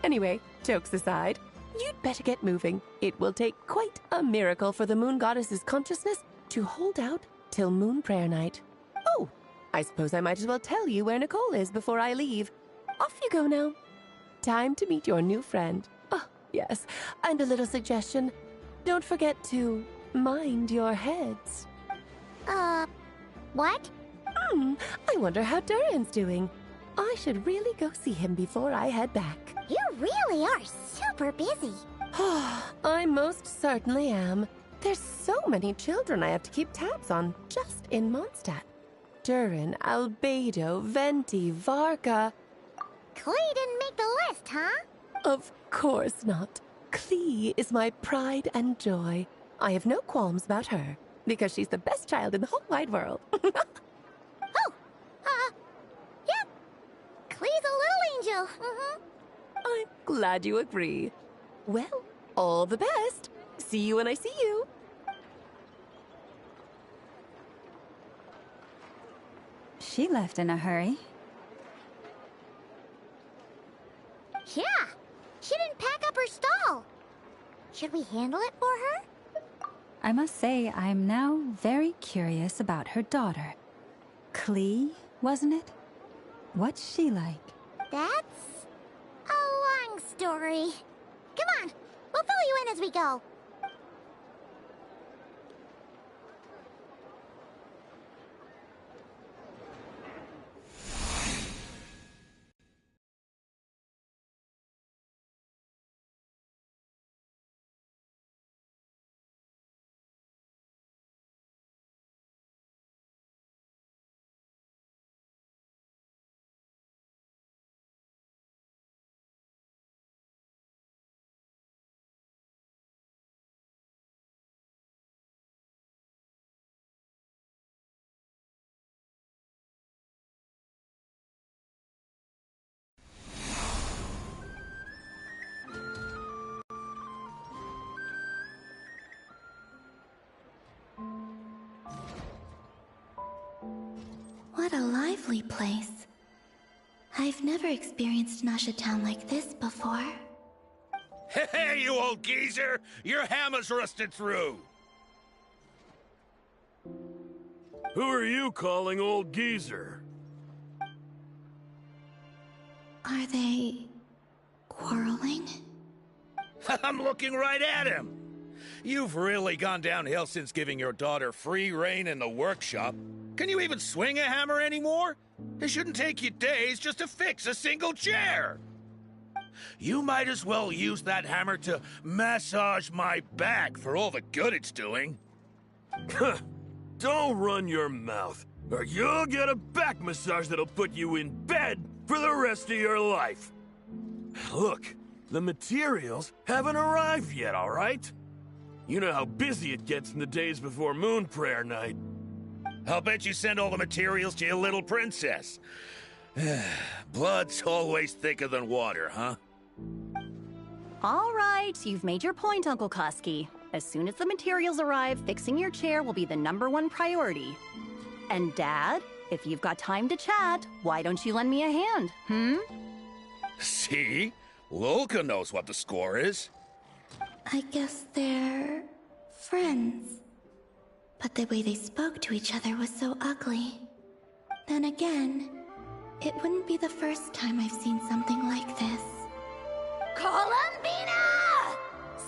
Anyway, jokes aside, you'd better get moving. It will take quite a miracle for the Moon Goddess's consciousness to hold out till Moon Prayer Night. Oh, I suppose I might as well tell you where Nicole is before I leave. Off you go now. Time to meet your new friend. Oh, yes, and a little suggestion. Don't forget to mind your heads. What? I wonder how Durin's doing. I should really go see him before I head back. You really are super busy. I most certainly am. There's so many children I have to keep tabs on just in Mondstadt. Durin, Albedo, Venti, Varka. Klee didn't make the list, huh? Of course not. Klee is my pride and joy. I have no qualms about her, because she's the best child in the whole wide world. Yep. Klee's a little angel. I'm glad you agree. Well, all the best. See you when I see you. She left in a hurry. Yeah, she didn't pack up her stall. Should we handle it for her? I must say, I'm now very curious about her daughter. Klee, wasn't it? What's she like? That's a long story. Come on, we'll fill you in as we go. What a lively place. I've never experienced Nasha Town like this before. Hey, you old geezer! Your hammer's rusted through! Who are you calling old geezer? Are they quarreling? I'm looking right at him! You've really gone downhill since giving your daughter free rein in the workshop. Can you even swing a hammer anymore? It shouldn't take you days just to fix a single chair. You might as well use that hammer to massage my back for all the good it's doing. Don't run your mouth, or you'll get a back massage that'll put you in bed for the rest of your life. Look, the materials haven't arrived yet, all right? You know how busy it gets in the days before Moon Prayer Night. I'll bet you send all the materials to your little princess. Blood's always thicker than water, huh? All right, you've made your point, Uncle Koski. As soon as the materials arrive, fixing your chair will be the #1 priority. And Dad, if you've got time to chat, why don't you lend me a hand, See? Lolka knows what the score is. I guess they're friends. But the way they spoke to each other was so ugly. Then again, it wouldn't be the first time I've seen something like this. Columbina!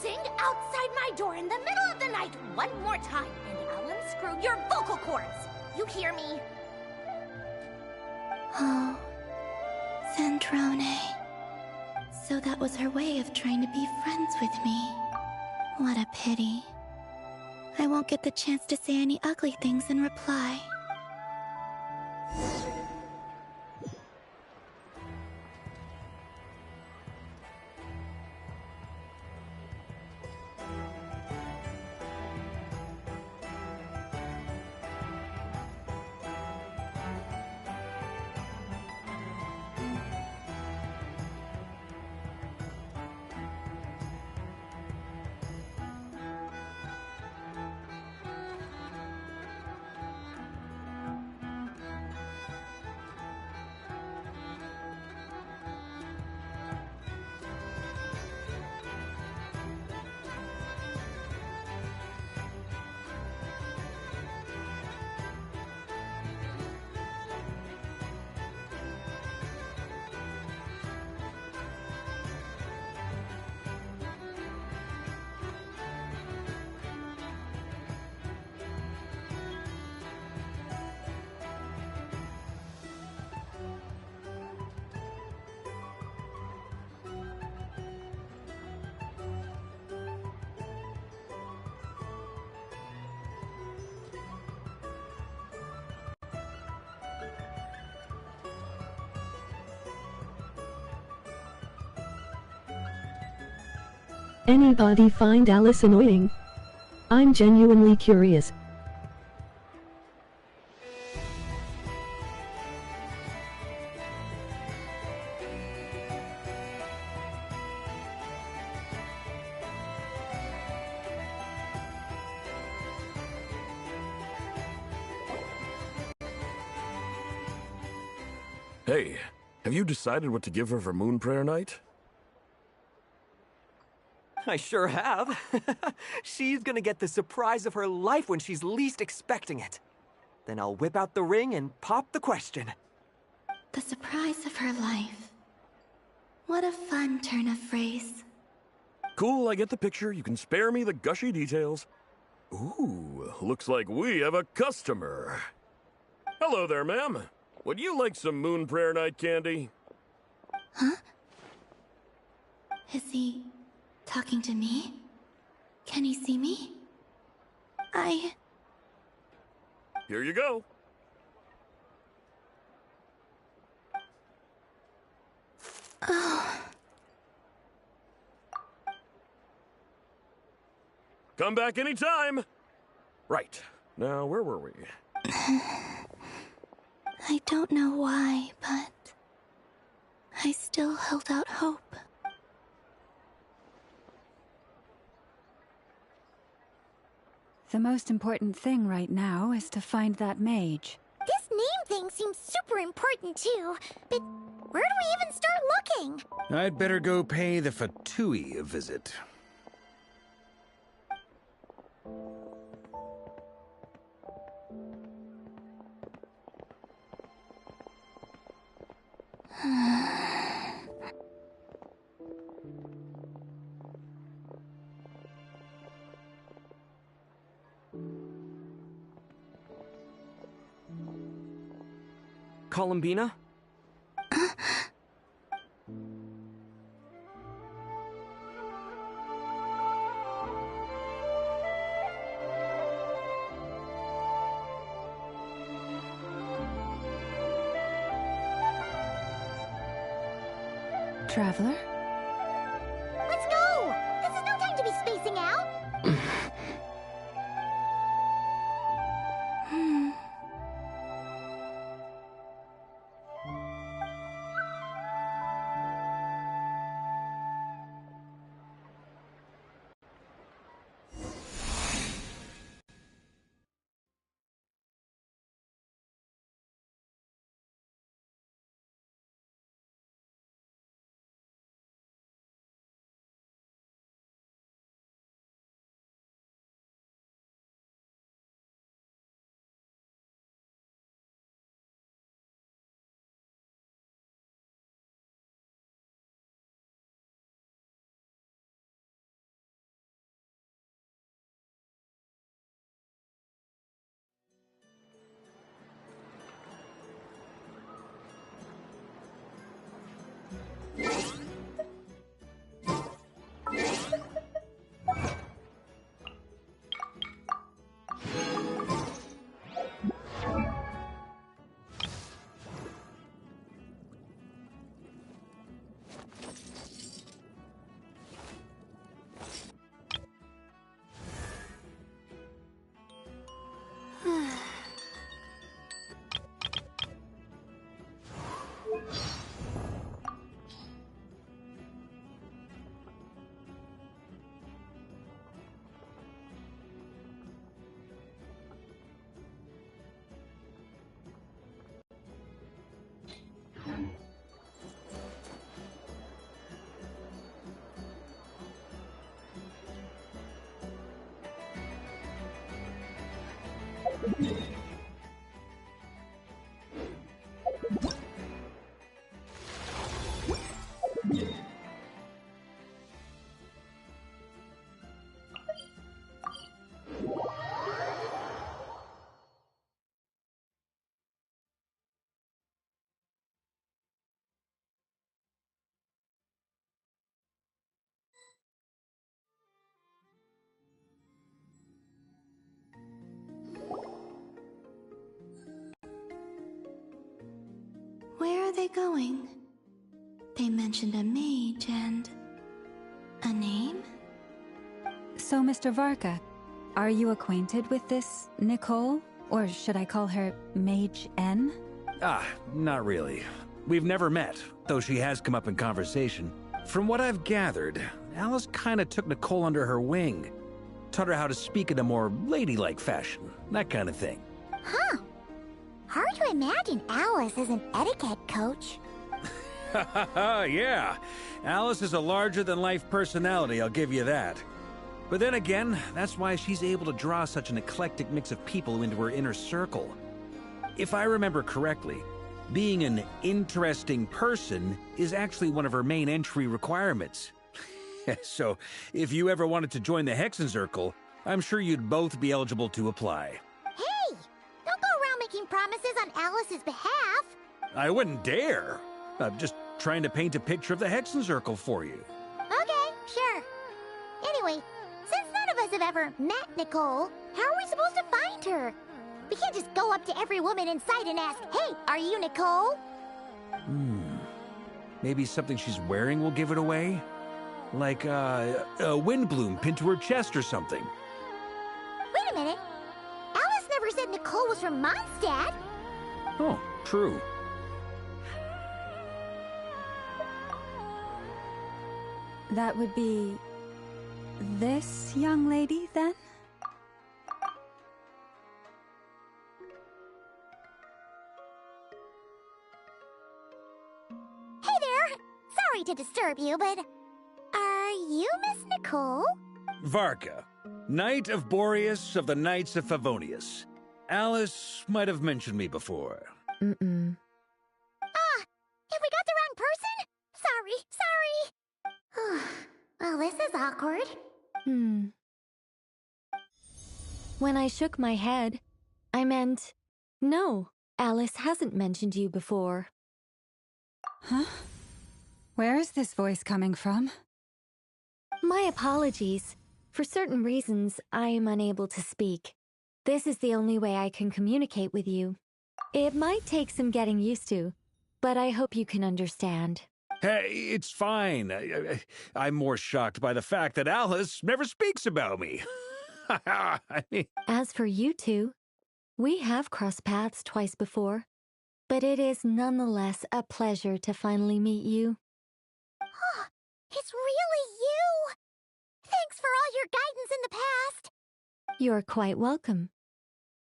Sing outside my door in the middle of the night one more time, and I'll unscrew your vocal cords. You hear me? Oh, Zandrone. So that was her way of trying to be friends with me. What a pity. I won't get the chance to say any ugly things in reply. Anybody find Alice annoying? I'm genuinely curious. Hey, have you decided what to give her for Moon Prayer Night? I sure have. She's gonna get the surprise of her life when she's least expecting it. Then I'll whip out the ring and pop the question. The surprise of her life. What a fun turn of phrase. Cool, I get the picture. You can spare me the gushy details. Ooh, looks like we have a customer. Hello there, ma'am. Would you like some Moon Prayer Night candy? Huh? Is he talking to me? Can he see me? Here you go. Oh. Come back anytime. Right. Now, where were we? I don't know why, but I still held out hope. The most important thing right now is to find that mage. This name thing seems super important too, but where do we even start looking? I'd better go pay the Fatui a visit. Columbina? Traveler? Let's go! This is no time to be spacing out! Where are they going? They mentioned a mage and... a name? So, Mr. Varka, are you acquainted with this Nicole? Or should I call her Mage N? Not really. We've never met, though she has come up in conversation. From what I've gathered, Alice kinda took Nicole under her wing. Taught her how to speak in a more ladylike fashion, that kind of thing. Huh. Hard to imagine Alice as an etiquette coach. Yeah. Alice is a larger-than-life personality, I'll give you that. But then again, that's why she's able to draw such an eclectic mix of people into her inner circle. If I remember correctly, being an interesting person is actually one of her main entry requirements. So, if you ever wanted to join the Hexenzirkel, I'm sure you'd both be eligible to apply. Hey! Don't go around making promises on Alice's behalf. I wouldn't dare. I'm just trying to paint a picture of the Hexenzirkel for you. Okay, sure. Anyway, since none of us have ever met Nicole, how are we supposed to find her? We can't just go up to every woman in sight and ask, "Hey, are you Nicole?" Maybe something she's wearing will give it away? Like, a wind bloom pinned to her chest or something. Wait a minute. Alice never said Nicole was from Mondstadt. Oh, true. That would be this young lady, then? Hey there! Sorry to disturb you, but are you Miss Nicole? Varka, Knight of Boreas of the Knights of Favonius. Alice might have mentioned me before. Mm-mm. Have we got the wrong person? Sorry. Well, this is awkward. When I shook my head, I meant, no, Alice hasn't mentioned you before. Huh? Where is this voice coming from? My apologies. For certain reasons, I am unable to speak. This is the only way I can communicate with you. It might take some getting used to, but I hope you can understand. Hey, it's fine. I'm more shocked by the fact that Alice never speaks about me. As for you two, we have crossed paths twice before, but it is nonetheless a pleasure to finally meet you. It's really you! Thanks for all your guidance in the past! You're quite welcome.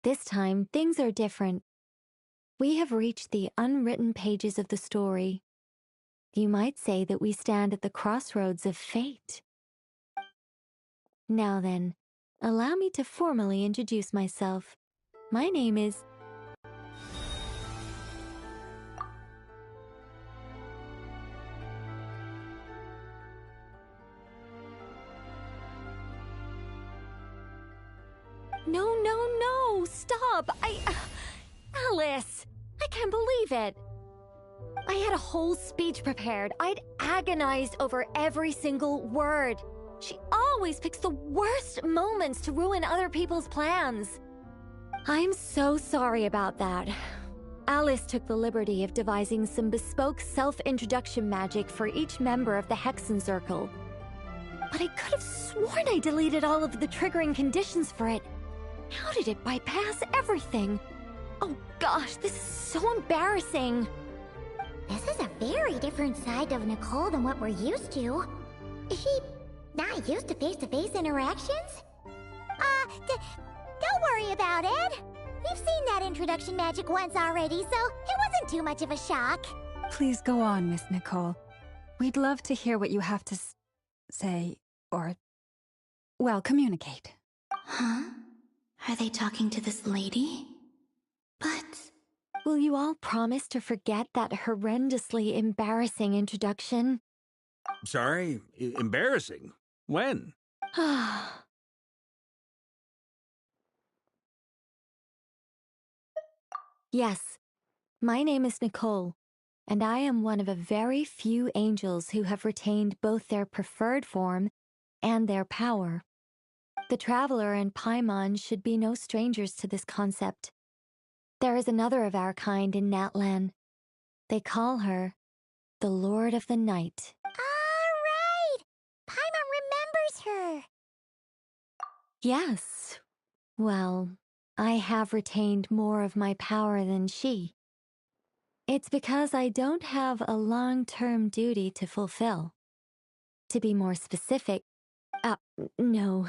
This time, things are different. We have reached the unwritten pages of the story. You might say that we stand at the crossroads of fate. Now then, allow me to formally introduce myself. My name is... No, stop! Alice! I can't believe it! I had a whole speech prepared. I'd agonized over every single word. She always picks the worst moments to ruin other people's plans. I'm so sorry about that. Alice took the liberty of devising some bespoke self-introduction magic for each member of the Hexenzirkel. But I could have sworn I deleted all of the triggering conditions for it. How did it bypass everything? Oh gosh, this is so embarrassing. This is a very different side of Nicole than what we're used to. Is she not used to face-to-face interactions? Don't worry about it. We've seen that introduction magic once already, so it wasn't too much of a shock. Please go on, Miss Nicole. We'd love to hear what you have to say, or, well, communicate. Huh? Are they talking to this lady? But... Will you all promise to forget that horrendously embarrassing introduction? Sorry? Embarrassing? When? Yes, my name is Nicole, and I am one of a very few angels who have retained both their preferred form and their power. The Traveler and Paimon should be no strangers to this concept. There is another of our kind in Natlan. They call her the Lord of the Night. All right! Paimon remembers her. Yes. Well, I have retained more of my power than she. It's because I don't have a long-term duty to fulfill. To be more specific, no.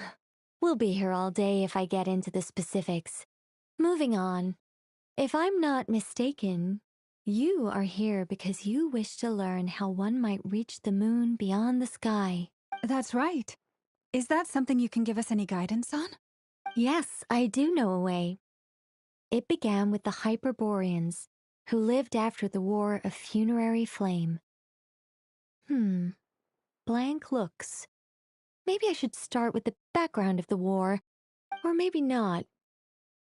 We'll be here all day if I get into the specifics. Moving on. If I'm not mistaken, you are here because you wish to learn how one might reach the moon beyond the sky. That's right. Is that something you can give us any guidance on? Yes, I do know a way. It began with the Hyperboreans, who lived after the War of Funerary Flame. Blank looks. Maybe I should start with the background of the war. Or maybe not.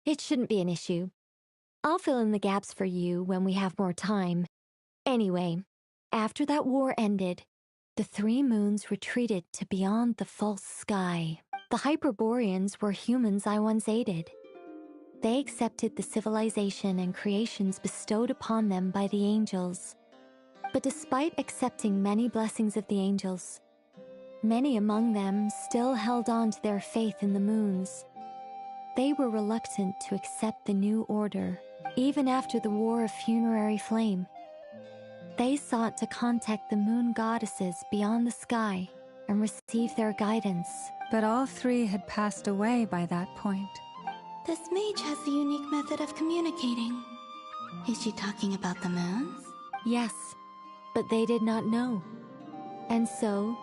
It shouldn't be an issue. I'll fill in the gaps for you when we have more time. Anyway, after that war ended, the three moons retreated to beyond the false sky. The Hyperboreans were humans I once aided. They accepted the civilization and creations bestowed upon them by the angels. But despite accepting many blessings of the angels, many among them still held on to their faith in the moons. They were reluctant to accept the new order, even after the War of Funerary Flame. They sought to contact the moon goddesses beyond the sky and receive their guidance. But all three had passed away by that point. This mage has a unique method of communicating. Is she talking about the moons? Yes, but they did not know. And so,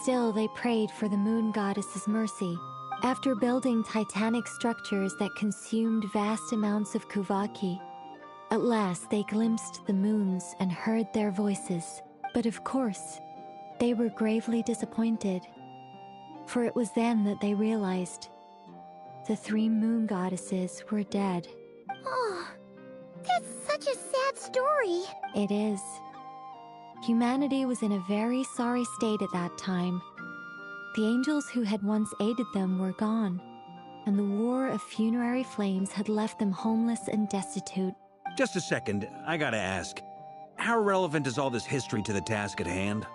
still they prayed for the moon goddess's mercy. After building titanic structures that consumed vast amounts of Kuvaki, at last they glimpsed the moons and heard their voices. But of course, they were gravely disappointed. For it was then that they realized the three moon goddesses were dead. Oh, that's such a sad story. It is. Humanity was in a very sorry state at that time. The angels who had once aided them were gone, and the War of Funerary Flames had left them homeless and destitute. Just a second, I gotta ask. How relevant is all this history to the task at hand?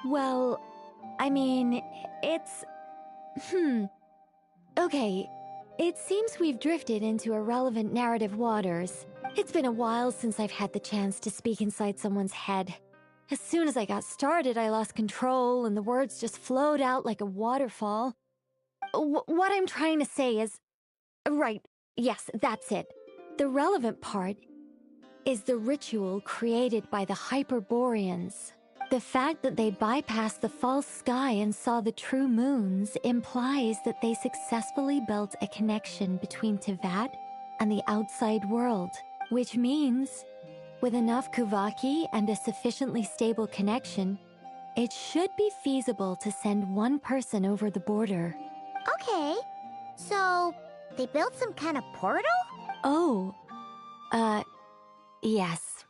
Well, I mean, it's... Okay, it seems we've drifted into irrelevant narrative waters. It's been a while since I've had the chance to speak inside someone's head. As soon as I got started, I lost control and the words just flowed out like a waterfall. What I'm trying to say is... Right, yes, that's it. The relevant part is the ritual created by the Hyperboreans. The fact that they bypassed the false sky and saw the true moons implies that they successfully built a connection between Tevat and the outside world, which means, with enough Kuvaki and a sufficiently stable connection, it should be feasible to send one person over the border. Okay, so they built some kind of portal? Oh, yes.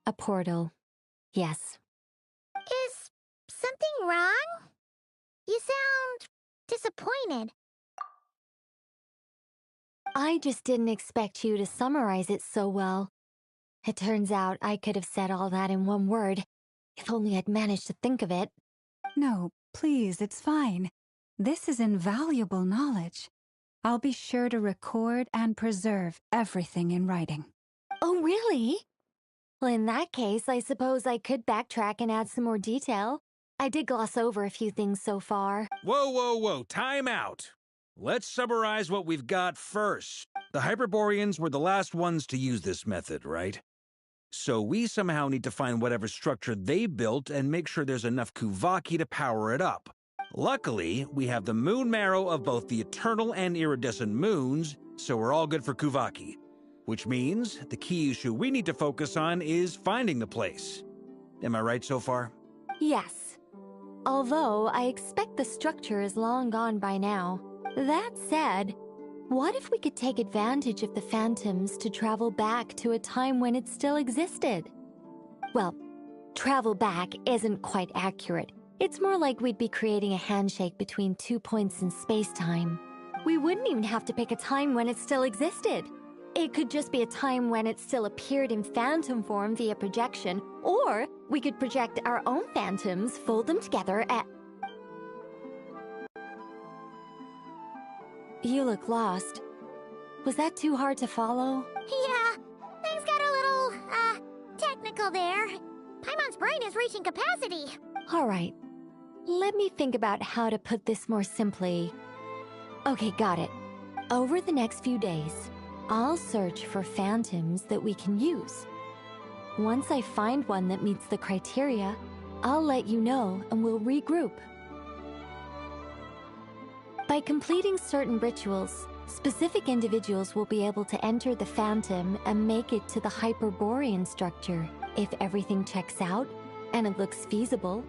A portal. Yes. Is something wrong? You sound disappointed. I just didn't expect you to summarize it so well. It turns out I could have said all that in one word, if only I'd managed to think of it. No, please, it's fine. This is invaluable knowledge. I'll be sure to record and preserve everything in writing. Oh, really? Well, in that case, I suppose I could backtrack and add some more detail. I did gloss over a few things so far. Whoa, time out. Let's summarize what we've got first. The Hyperboreans were the last ones to use this method, right? So we somehow need to find whatever structure they built and make sure there's enough Kuvaki to power it up. Luckily, we have the moon marrow of both the eternal and iridescent moons, so we're all good for Kuvaki. Which means the key issue we need to focus on is finding the place. Am I right so far? Yes. Although I expect the structure is long gone by now. That said, what if we could take advantage of the phantoms to travel back to a time when it still existed? Well, travel back isn't quite accurate. It's more like we'd be creating a handshake between 2 points in space-time. We wouldn't even have to pick a time when it still existed. It could just be a time when it still appeared in phantom form via projection, or we could project our own phantoms, fold them together, You look lost. Was that too hard to follow? Yeah, things got a little, technical there. Paimon's brain is reaching capacity. Alright. Let me think about how to put this more simply. Okay, got it. Over the next few days, I'll search for phantoms that we can use. Once I find one that meets the criteria, I'll let you know and we'll regroup. By completing certain rituals, specific individuals will be able to enter the phantom and make it to the Hyperborean structure. If everything checks out and it looks feasible,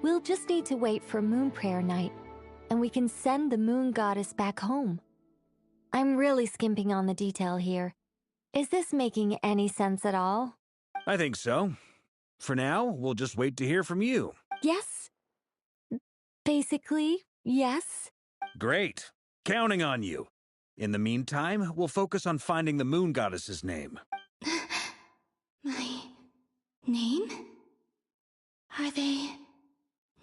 we'll just need to wait for Moon Prayer Night, and we can send the Moon Goddess back home. I'm really skimping on the detail here. Is this making any sense at all? I think so. For now, we'll just wait to hear from you. Yes. Basically, yes. Great. Counting on you. In the meantime, we'll focus on finding the Moon Goddess's name. My name? Are they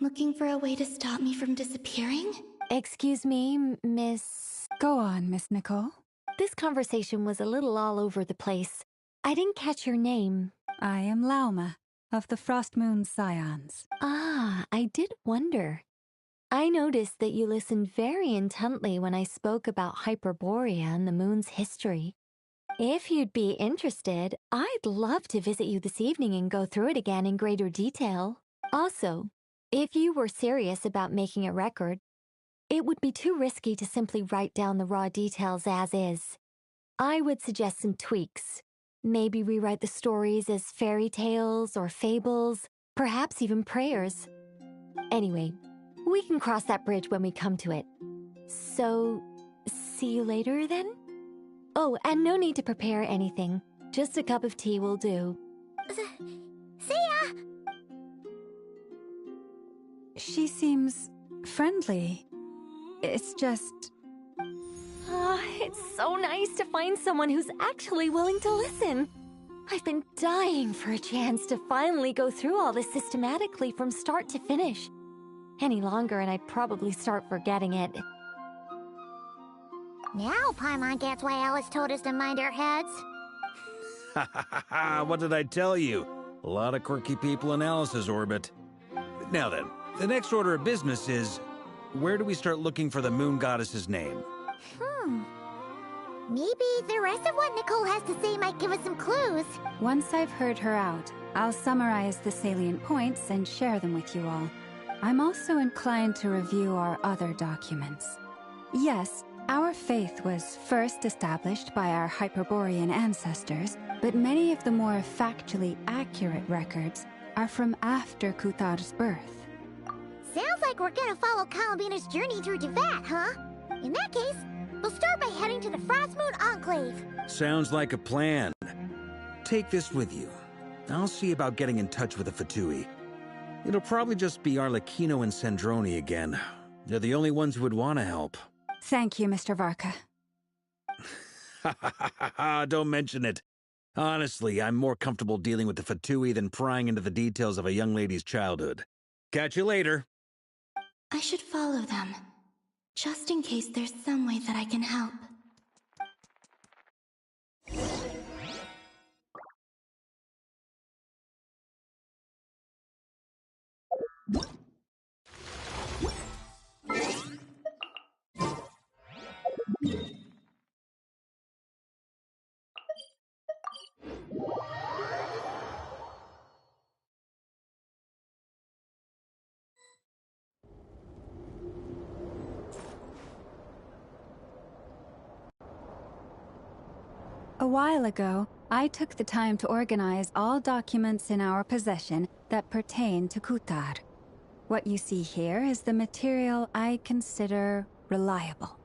looking for a way to stop me from disappearing? Excuse me, Miss... Go on, Miss Nicole. This conversation was a little all over the place. I didn't catch your name. I am Lauma, of the Frost Moon Scions. Ah, I did wonder. I noticed that you listened very intently when I spoke about Hyperborea and the moon's history. If you'd be interested, I'd love to visit you this evening and go through it again in greater detail. Also, if you were serious about making a record, it would be too risky to simply write down the raw details as is. I would suggest some tweaks. Maybe rewrite the stories as fairy tales or fables, perhaps even prayers. Anyway, we can cross that bridge when we come to it. So, see you later then? Oh, and no need to prepare anything. Just a cup of tea will do. See ya! She seems friendly. It's just... It's so nice to find someone who's actually willing to listen. I've been dying for a chance to finally go through all this systematically from start to finish. Any longer and I'd probably start forgetting it. Now Paimon gets why Alice told us to mind our heads. Ha ha ha ha! What did I tell you? A lot of quirky people in Alice's orbit. Now then, the next order of business is... where do we start looking for the Moon Goddess's name? Maybe the rest of what Nicole has to say might give us some clues. Once I've heard her out, I'll summarize the salient points and share them with you all. I'm also inclined to review our other documents. Yes, our faith was first established by our Hyperborean ancestors, but many of the more factually accurate records are from after Kutar's birth. Sounds like we're gonna follow Columbina's journey through Teyvat, huh? In that case, we'll start by heading to the Frostmoon Enclave. Sounds like a plan. Take this with you. I'll see about getting in touch with the Fatui. It'll probably just be Arlecchino and Sandroni again. They're the only ones who would want to help. Thank you, Mr. Varka. Ha ha ha ha ha! Don't mention it. Honestly, I'm more comfortable dealing with the Fatui than prying into the details of a young lady's childhood. Catch you later. I should follow them, just in case there's some way that I can help. A while ago, I took the time to organize all documents in our possession that pertain to Kutar. What you see here is the material I consider reliable.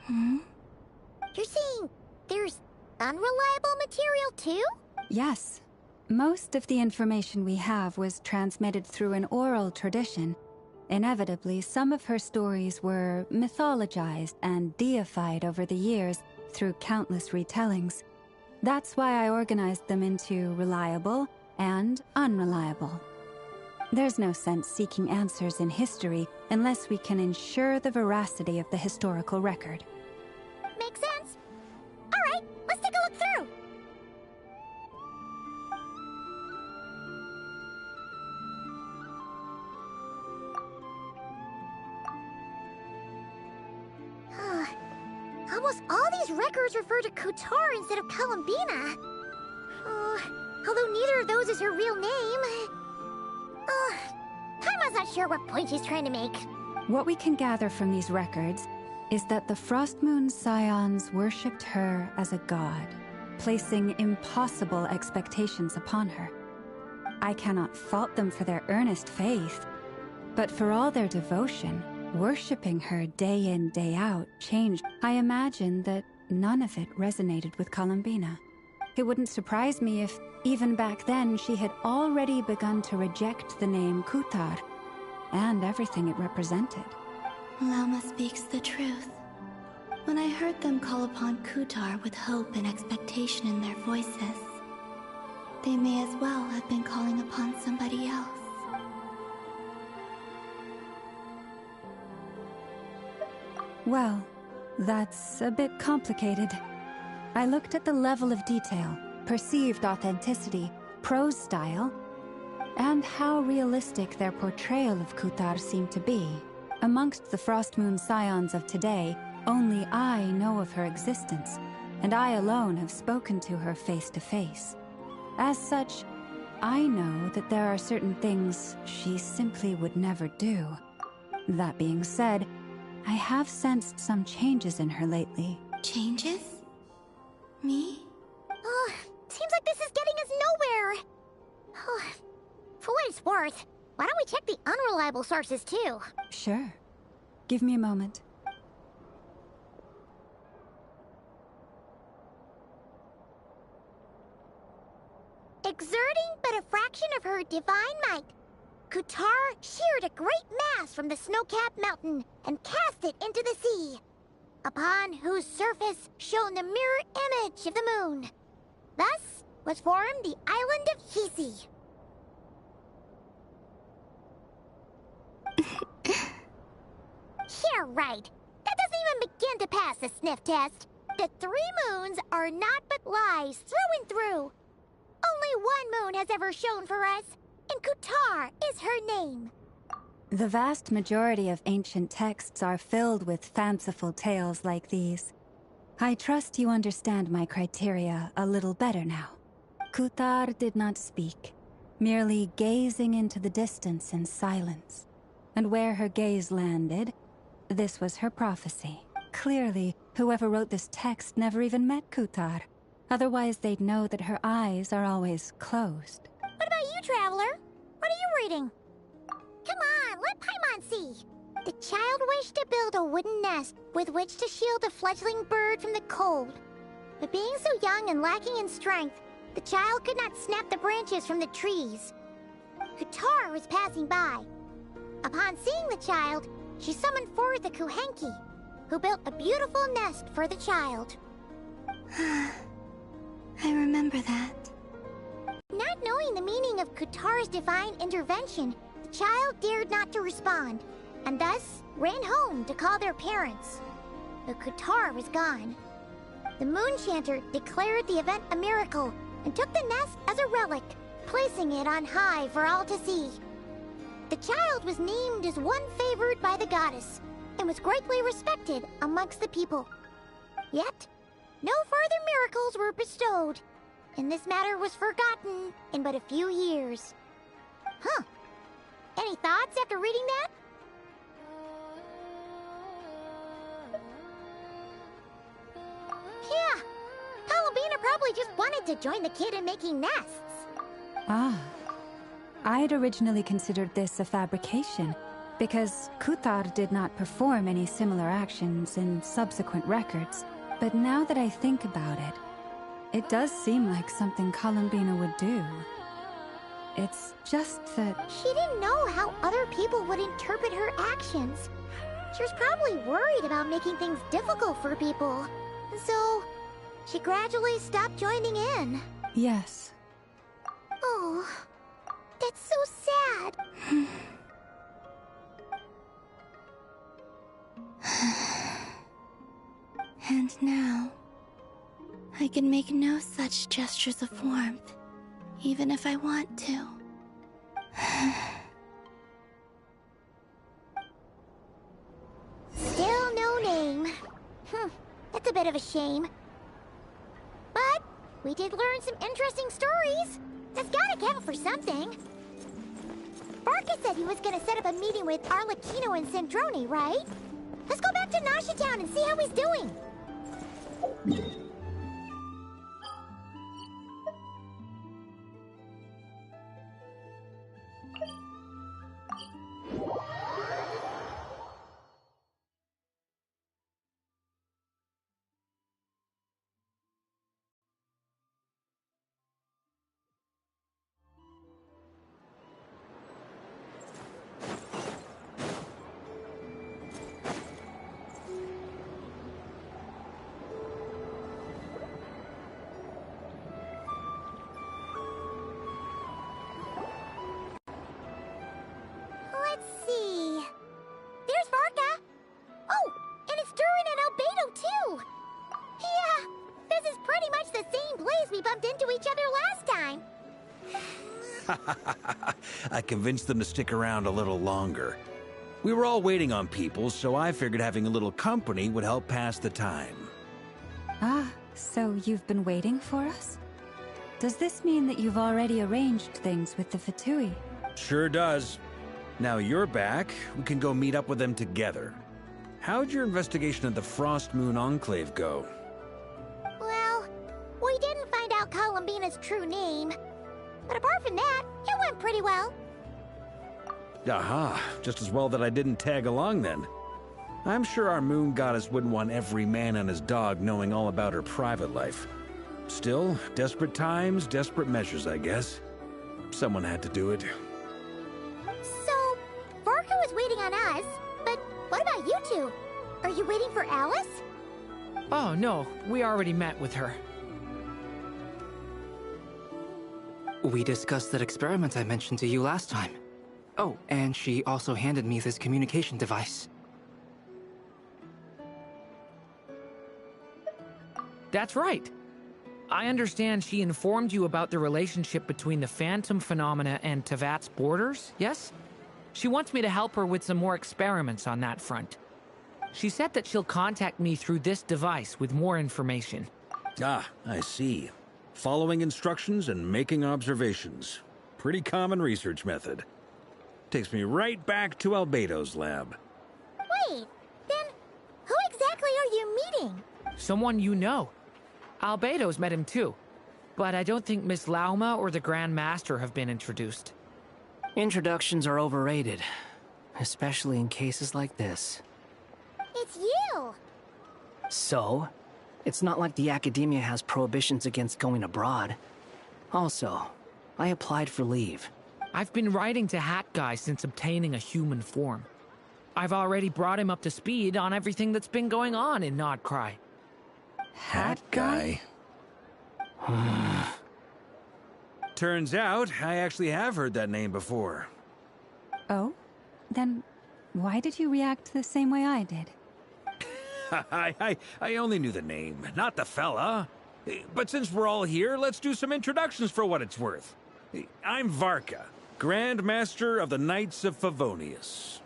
You're saying there's unreliable material too? Yes. Most of the information we have was transmitted through an oral tradition. Inevitably, some of her stories were mythologized and deified over the years through countless retellings. That's why I organized them into reliable and unreliable. There's no sense seeking answers in history unless we can ensure the veracity of the historical record. make sense? Alright, let's take a look through. Almost all these records refer to Kutar instead of Columbina. Although neither of those is her real name. Paimon's not sure what point she's trying to make. What we can gather from these records is that the Frostmoon Scions worshipped her as a god, placing impossible expectations upon her. I cannot fault them for their earnest faith, but for all their devotion, worshipping her day in, day out changed. I imagine that none of it resonated with Columbina. It wouldn't surprise me if, even back then, she had already begun to reject the name Kutar and everything it represented. Lauma speaks the truth. When I heard them call upon Kutar with hope and expectation in their voices, they may as well have been calling upon somebody else. Well, that's a bit complicated. I looked at the level of detail, perceived authenticity, prose style, and how realistic their portrayal of Kutar seemed to be. Amongst the Frostmoon Scions of today, only I know of her existence, and I alone have spoken to her face to face. As such, I know that there are certain things she simply would never do. That being said, I have sensed some changes in her lately. Changes? Me? Seems like this is getting us nowhere. For what it's worth, why don't we check the unreliable sources too? Sure. Give me a moment. Exerting but a fraction of her divine might, Kutar sheared a great mass from the snow-capped mountain and cast it into the sea, upon whose surface shone the mirror image of the moon. Thus was formed the island of Hisi. Yeah, right. That doesn't even begin to pass the sniff test. The 3 moons are not but lies through and through. Only one moon has ever shone for us, and Kutar is her name. The vast majority of ancient texts are filled with fanciful tales like these. I trust you understand my criteria a little better now. Kutar did not speak, merely gazing into the distance in silence. And where her gaze landed, this was her prophecy. Clearly, whoever wrote this text never even met Kutar. Otherwise, they'd know that her eyes are always closed. What about you, Traveler? What are you reading? Come on, let Paimon see. The child wished to build a wooden nest with which to shield a fledgling bird from the cold. But being so young and lacking in strength, the child could not snap the branches from the trees. Kutar was passing by. Upon seeing the child, she summoned forth the Kuhenki, who built a beautiful nest for the child. I remember that. Not knowing the meaning of Kutar's divine intervention, the child dared not to respond, and thus ran home to call their parents. But Kutar was gone. The Moon Chanter declared the event a miracle and took the nest as a relic, placing it on high for all to see. The child was named as one favored by the goddess, and was greatly respected amongst the people. Yet, no further miracles were bestowed, and this matter was forgotten in but a few years. Huh. Any thoughts after reading that? Yeah. Columbina probably just wanted to join the kid in making nests. Ah. I'd originally considered this a fabrication, because Kutar did not perform any similar actions in subsequent records. But now that I think about it, it does seem like something Columbina would do. It's just that... She didn't know how other people would interpret her actions. She was probably worried about making things difficult for people. So, she gradually stopped joining in. Yes. Oh, that's so sad. And now, I can make no such gestures of warmth, even if I want to. Still no name. That's a bit of a shame. But we did learn some interesting stories. That's gotta count for something. Barca said he was gonna set up a meeting with Arlecchino and Sandrone, right? Let's go back to Nasha Town and see how he's doing. Let's see. There's Varka. Oh, and it's Durin and Albedo too. Yeah, this is pretty much the same place we bumped into each other last time. I convinced them to stick around a little longer. We were all waiting on people, so I figured having a little company would help pass the time. Ah, so you've been waiting for us? Does this mean that you've already arranged things with the Fatui? Sure does. Now you're back, we can go meet up with them together. How'd your investigation of the Frost Moon Enclave go? Well, we didn't find out Columbina's true name. But apart from that, it went pretty well. Aha, just as well that I didn't tag along then. I'm sure our moon goddess wouldn't want every man and his dog knowing all about her private life. Still, desperate times, desperate measures, I guess. Someone had to do it. So, Varka was waiting on us, but what about you two? Are you waiting for Alice? Oh, no. We already met with her. We discussed that experiment I mentioned to you last time. Oh, and she also handed me this communication device. That's right. I understand she informed you about the relationship between the Phantom phenomena and Tevat's borders, yes? She wants me to help her with some more experiments on that front. She said that she'll contact me through this device with more information. Ah, I see. Following instructions and making observations. Pretty common research method. Takes me right back to Albedo's lab. Wait, then who exactly are you meeting? Someone you know. Albedo's met him too. But I don't think Miss Lauma or the Grand Master have been introduced. Introductions are overrated, especially in cases like this. It's you! So? It's not like the Academia has prohibitions against going abroad. Also, I applied for leave. I've been writing to Hat Guy since obtaining a human form. I've already brought him up to speed on everything that's been going on in Nodcry. Hat Guy? Turns out, I actually have heard that name before. Oh? Then why did you react the same way I did? I only knew the name, not the fella. But since we're all here, let's do some introductions for what it's worth. I'm Varka, Grand Master of the Knights of Favonius.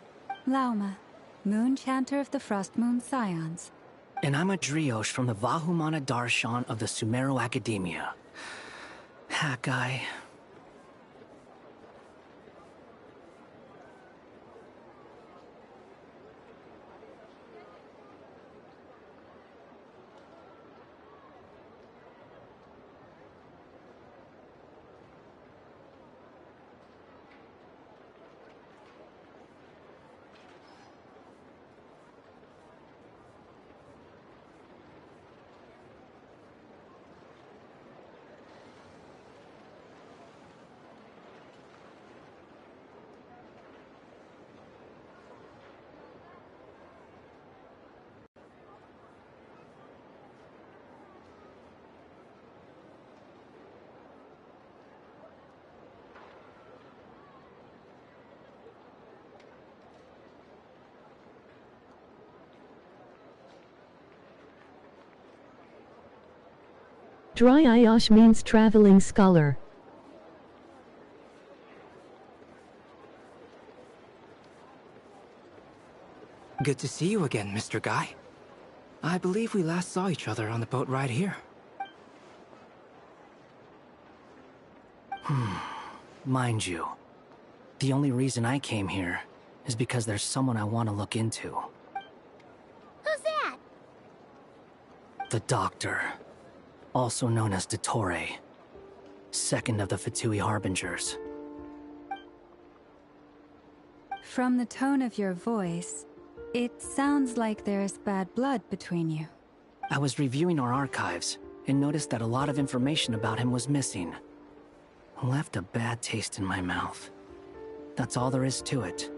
Lauma, Moon Chanter of the Frost Moon Scions. And I'm a Driosh from the Vahumana Darshan of the Sumero Academia. Hat Guy. Dry Ayosh means traveling scholar. Good to see you again, Mr. Guy. I believe we last saw each other on the boat ride here. Mind you, the only reason I came here is because there's someone I want to look into. Who's that? The Doctor, also known as Dottore, second of the Fatui Harbingers. From the tone of your voice, it sounds like there's bad blood between you. I was reviewing our archives and noticed that a lot of information about him was missing. Left a bad taste in my mouth. That's all there is to it.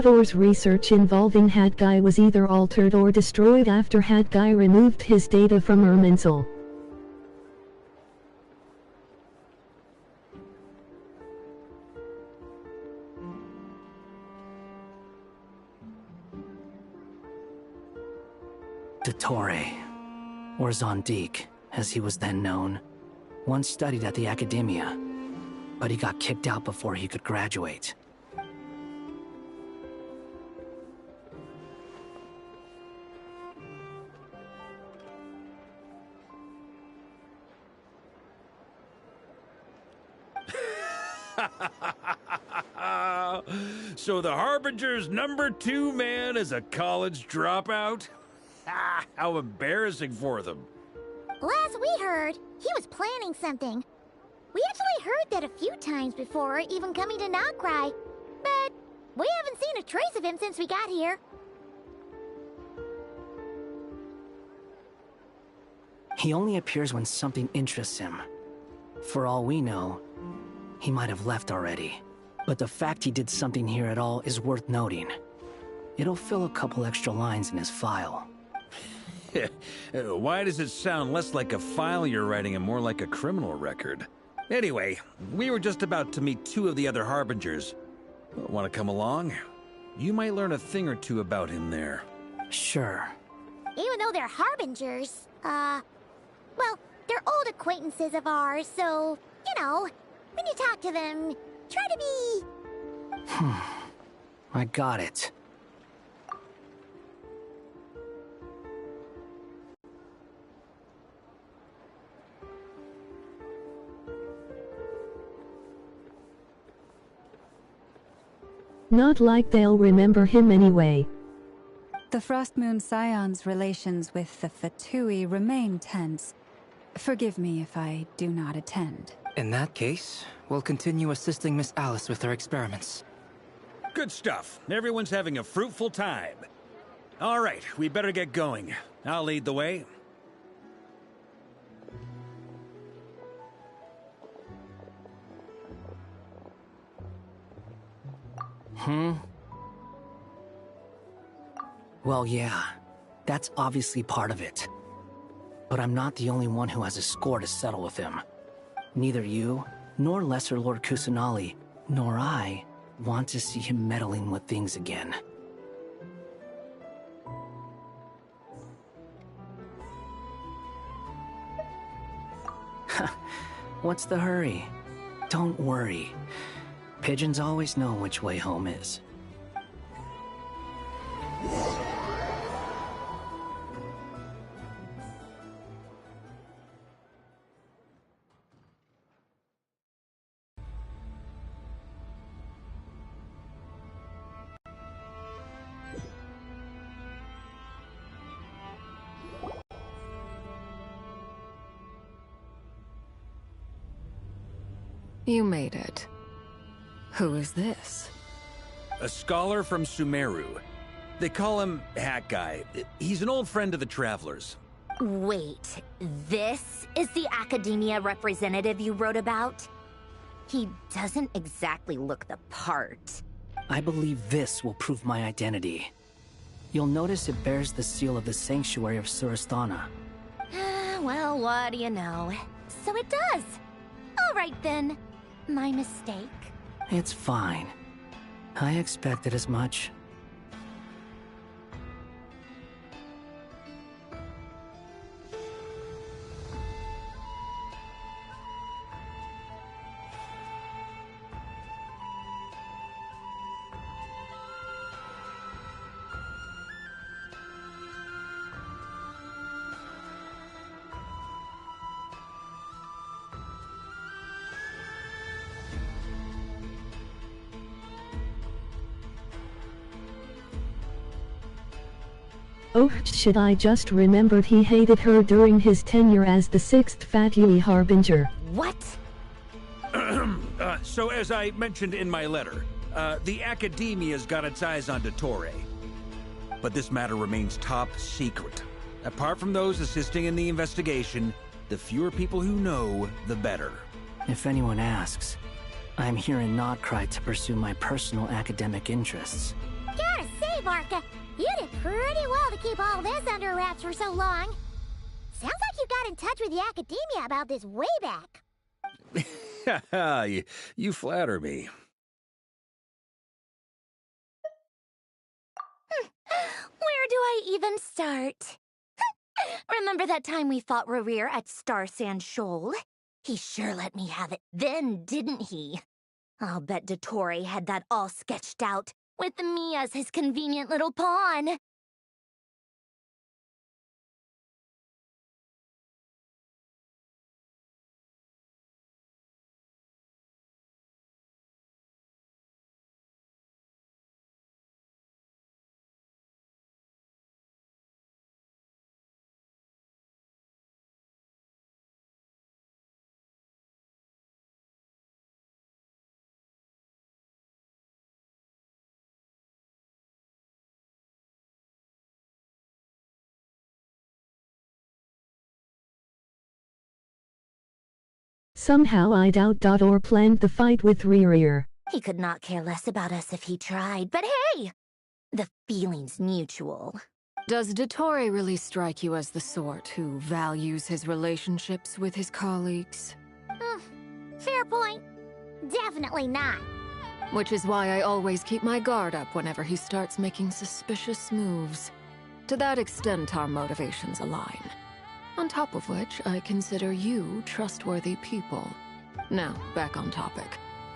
Or's research involving Hadguy was either altered or destroyed after Hadguy removed his data from Irminsul. Dottore, or Zondique, as he was then known, once studied at the Academia, but he got kicked out before he could graduate. So the Harbinger's #2 man is a college dropout? How embarrassing for them. Last we heard, he was planning something. We actually heard that a few times before, even coming to Nocry. But we haven't seen a trace of him since we got here. He only appears when something interests him. For all we know, he might have left already. But the fact he did something here at all is worth noting. It'll fill a couple extra lines in his file. Why does it sound less like a file you're writing and more like a criminal record? Anyway, we were just about to meet 2 of the other Harbingers. Want to come along? You might learn a thing or two about him there. Sure. Even though they're Harbingers, well, they're old acquaintances of ours, so, you know, when you talk to them, try to be... I got it. Not like they'll remember him anyway. The Frostmoon Scion's relations with the Fatui remain tense. Forgive me if I do not attend. In that case, we'll continue assisting Miss Alice with her experiments. Good stuff. Everyone's having a fruitful time. All right, we better get going. I'll lead the way. Well, yeah, that's obviously part of it. But I'm not the only one who has a score to settle with him. Neither you, nor Lesser Lord Kusanali, nor I want to see him meddling with things again. What's the hurry? Don't worry. Pigeons always know which way home is. You made it. Who is this? A scholar from Sumeru. They call him Hat Guy. He's an old friend of the Travelers. Wait, this is the academia representative you wrote about? He doesn't exactly look the part. I believe this will prove my identity. You'll notice it bears the seal of the Sanctuary of Surasthana. Well, what do you know? So it does. All right then. My mistake. It's fine. I expected as much. Oh shit, I just remembered he hated her during his tenure as the 6th Fat Yui Harbinger. What? So as I mentioned in my letter, the Academia's got its eyes on Dottore. But this matter remains top secret. Apart from those assisting in the investigation, the fewer people who know, the better. If anyone asks, I'm here in Notcry to pursue my personal academic interests. Gotta say, Varka, you did pretty well to keep all this under wraps for so long. Sounds like you got in touch with the academia about this way back. You flatter me. Where do I even start? Remember that time we fought Rerir at Star Sand Shoal? He sure let me have it then, didn't he? I'll bet Dottore had that all sketched out, with me as his convenient little pawn. Somehow I doubt Dottor planned the fight with Rerir. He could not care less about us if he tried, but hey! The feeling's mutual. Does Dottore really strike you as the sort who values his relationships with his colleagues? Fair point. Definitely not. Which is why I always keep my guard up whenever he starts making suspicious moves. To that extent, our motivations align. On top of which, I consider you trustworthy people. Now, back on topic.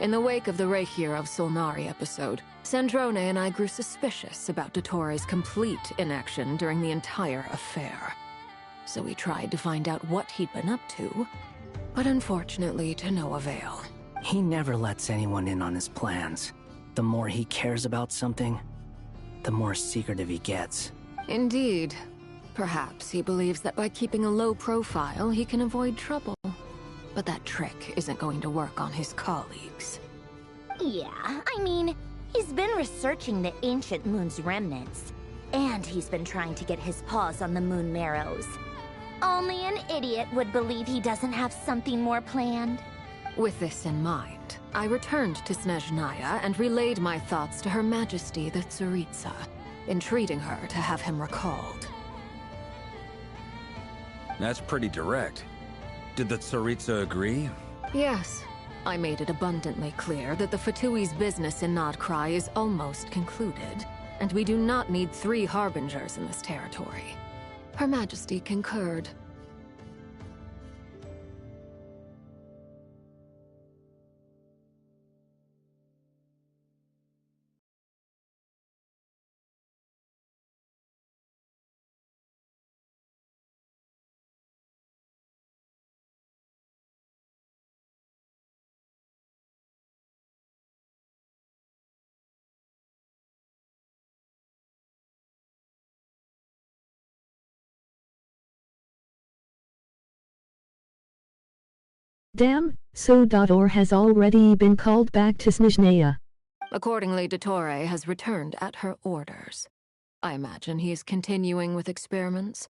In the wake of the Reikir of Solnari episode, Sandrone and I grew suspicious about Dottore's complete inaction during the entire affair. So we tried to find out what he'd been up to, but unfortunately to no avail. He never lets anyone in on his plans. The more he cares about something, the more secretive he gets. Indeed. Perhaps he believes that by keeping a low profile, he can avoid trouble. But that trick isn't going to work on his colleagues. Yeah, I mean, he's been researching the ancient moon's remnants. And he's been trying to get his paws on the moon marrows. Only an idiot would believe he doesn't have something more planned. With this in mind, I returned to Snezhnaya and relayed my thoughts to Her Majesty the Tsaritsa, entreating her to have him recalled. That's pretty direct. Did the Tsaritsa agree? Yes. I made it abundantly clear that the Fatui's business in Notcry is almost concluded, and we do not need 3 harbingers in this territory. Her Majesty concurred. Damn, So Or has already been called back to Snezhnaya. Accordingly, Dottore has returned at her orders. I imagine he's continuing with experiments,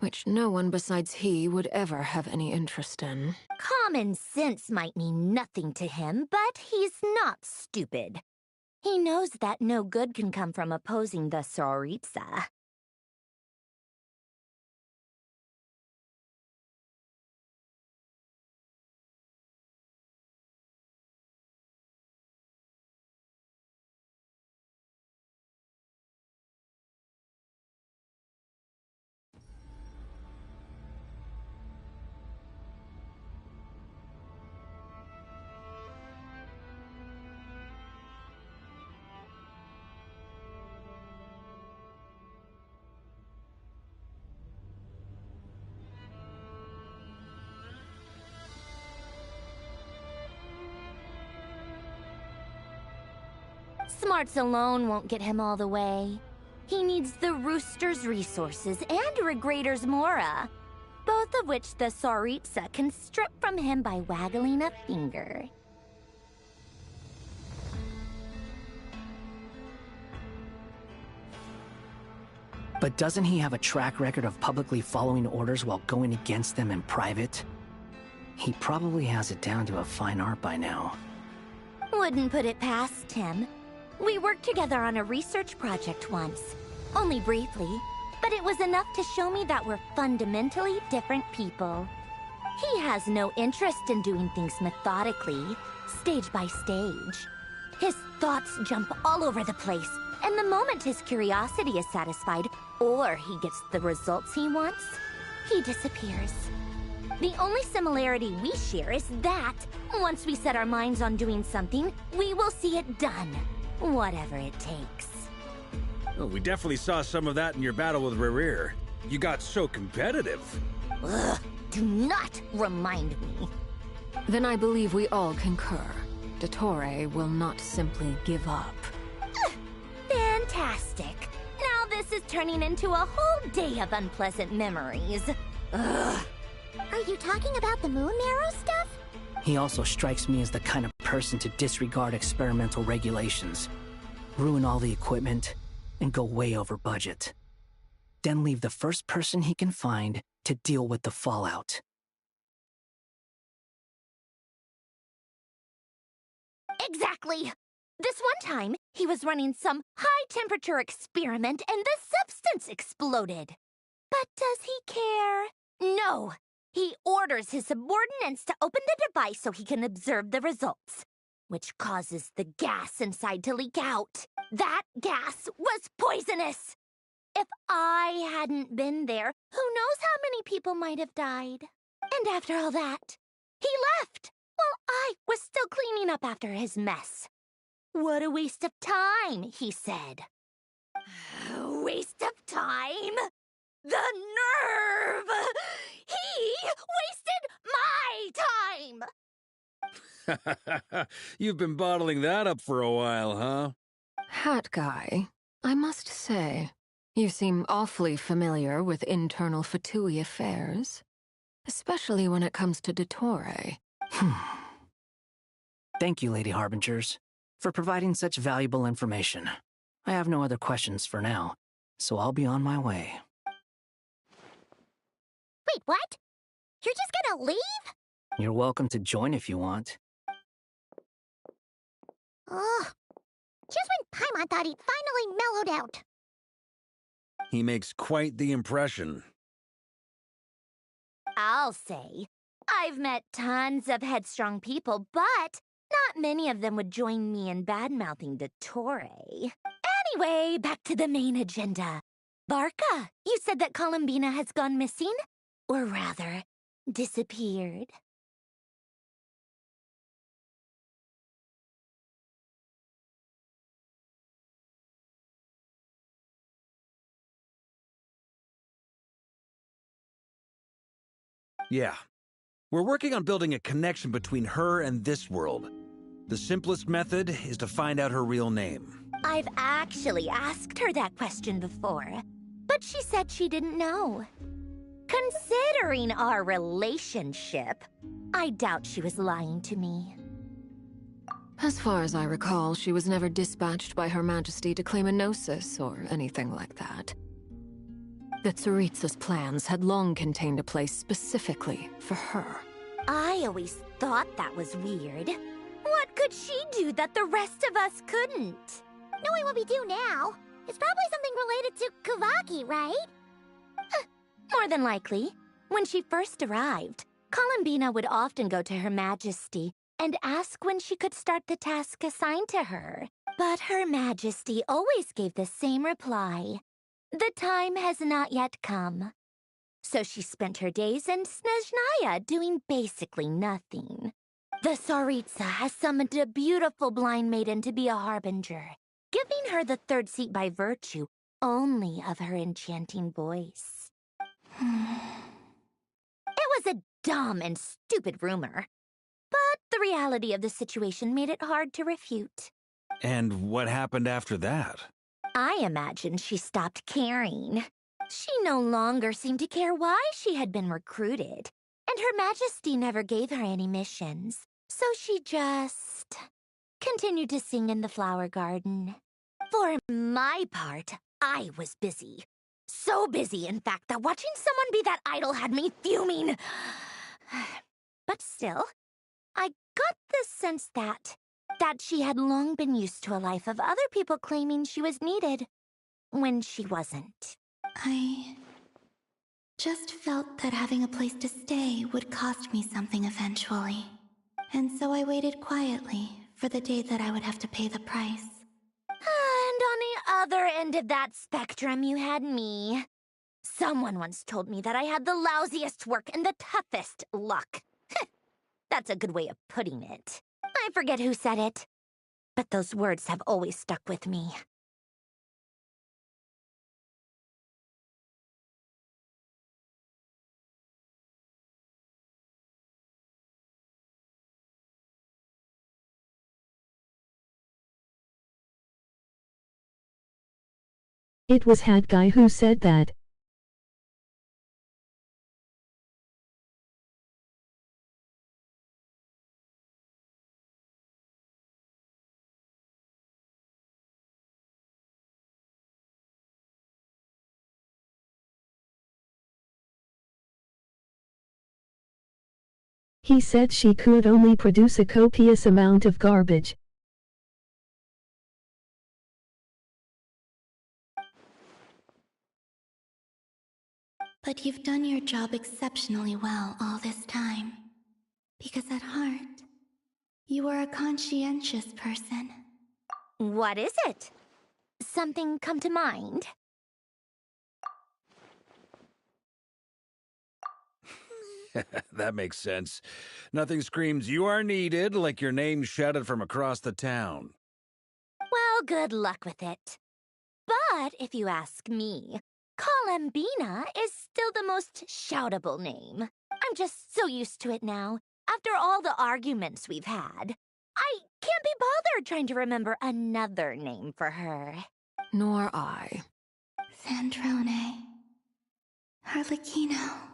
which no one besides he would ever have any interest in. Common sense might mean nothing to him, but he's not stupid. He knows that no good can come from opposing the Tsaritsa. Smarts alone won't get him all the way. He needs the Rooster's resources and Regrator's Mora, both of which the Tsaritsa can strip from him by waggling a finger. But doesn't he have a track record of publicly following orders while going against them in private? He probably has it down to a fine art by now. Wouldn't put it past him. We worked together on a research project once. Only briefly, but it was enough to show me that we're fundamentally different people. He has no interest in doing things methodically, stage by stage. His thoughts jump all over the place, and the moment his curiosity is satisfied, or he gets the results he wants, he disappears. The only similarity we share is that, once we set our minds on doing something, we will see it done. Whatever it takes. Oh, we definitely saw some of that in your battle with Rerir. You got so competitive. Ugh, do not remind me. Then I believe we all concur. Dottore will not simply give up. Fantastic. Now this is turning into a whole day of unpleasant memories. Ugh. Are you talking about the moon marrow stuff? He also strikes me as the kind of person to disregard experimental regulations, ruin all the equipment, and go way over budget. Then leave the first person he can find to deal with the fallout. Exactly. This one time, he was running some high-temperature experiment and the substance exploded. But does he care? No. He orders his subordinates to open the device so he can observe the results, which causes the gas inside to leak out. That gas was poisonous! If I hadn't been there, who knows how many people might have died? And after all that, he left, while I was still cleaning up after his mess. What a waste of time, he said. Waste of time? The nerve! He wasted my time! You've been bottling that up for a while, huh? Hat guy, I must say, you seem awfully familiar with internal Fatui affairs. Especially when it comes to Dottore. Thank you, Lady Harbingers, for providing such valuable information. I have no other questions for now, so I'll be on my way. Wait, what? You're just gonna leave? You're welcome to join if you want. Ugh. Just when Paimon thought he'd finally mellowed out. He makes quite the impression. I'll say. I've met tons of headstrong people, but not many of them would join me in bad-mouthing Dottore. Anyway, back to the main agenda. Barca, you said that Columbina has gone missing? Or rather, disappeared. Yeah. We're working on building a connection between her and this world. The simplest method is to find out her real name. I've actually asked her that question before, but she said she didn't know. Considering our relationship, I doubt she was lying to me. As far as I recall, she was never dispatched by Her Majesty to claim a gnosis or anything like that. The Tsaritsa's plans had long contained a place specifically for her. I always thought that was weird. What could she do that the rest of us couldn't? Knowing what we do now, it's probably something related to Kavaki, right? More than likely. When she first arrived, Columbina would often go to Her Majesty and ask when she could start the task assigned to her. But Her Majesty always gave the same reply. The time has not yet come. So she spent her days in Snezhnaya doing basically nothing. The Tsaritsa has summoned a beautiful blind maiden to be a harbinger, giving her the third seat by virtue only of her enchanting voice. It was a dumb and stupid rumor, but the reality of the situation made it hard to refute. And what happened after that? I imagine she stopped caring. She no longer seemed to care why she had been recruited, and Her Majesty never gave her any missions, so she just continued to sing in the flower garden. For my part, I was busy. So busy, in fact, that watching someone be that idol had me fuming. But still, I got the sense that she had long been used to a life of other people claiming she was needed when she wasn't. I just felt that having a place to stay would cost me something eventually. And so I waited quietly for the day that I would have to pay the price. And on the other end of that spectrum, you had me. Someone once told me that I had the lousiest work and the toughest luck. That's a good way of putting it. I forget who said it, but those words have always stuck with me. It was Hat Guy who said that. He said she could only produce a copious amount of garbage. But you've done your job exceptionally well all this time. Because at heart, you are a conscientious person. What is it? Something come to mind? That makes sense. Nothing screams "you are needed" like your name shouted from across the town. Well, good luck with it. But if you ask me, Columbina is still the most shoutable name. I'm just so used to it now, after all the arguments we've had. I can't be bothered trying to remember another name for her. Nor I. Sandrone. Harlequino.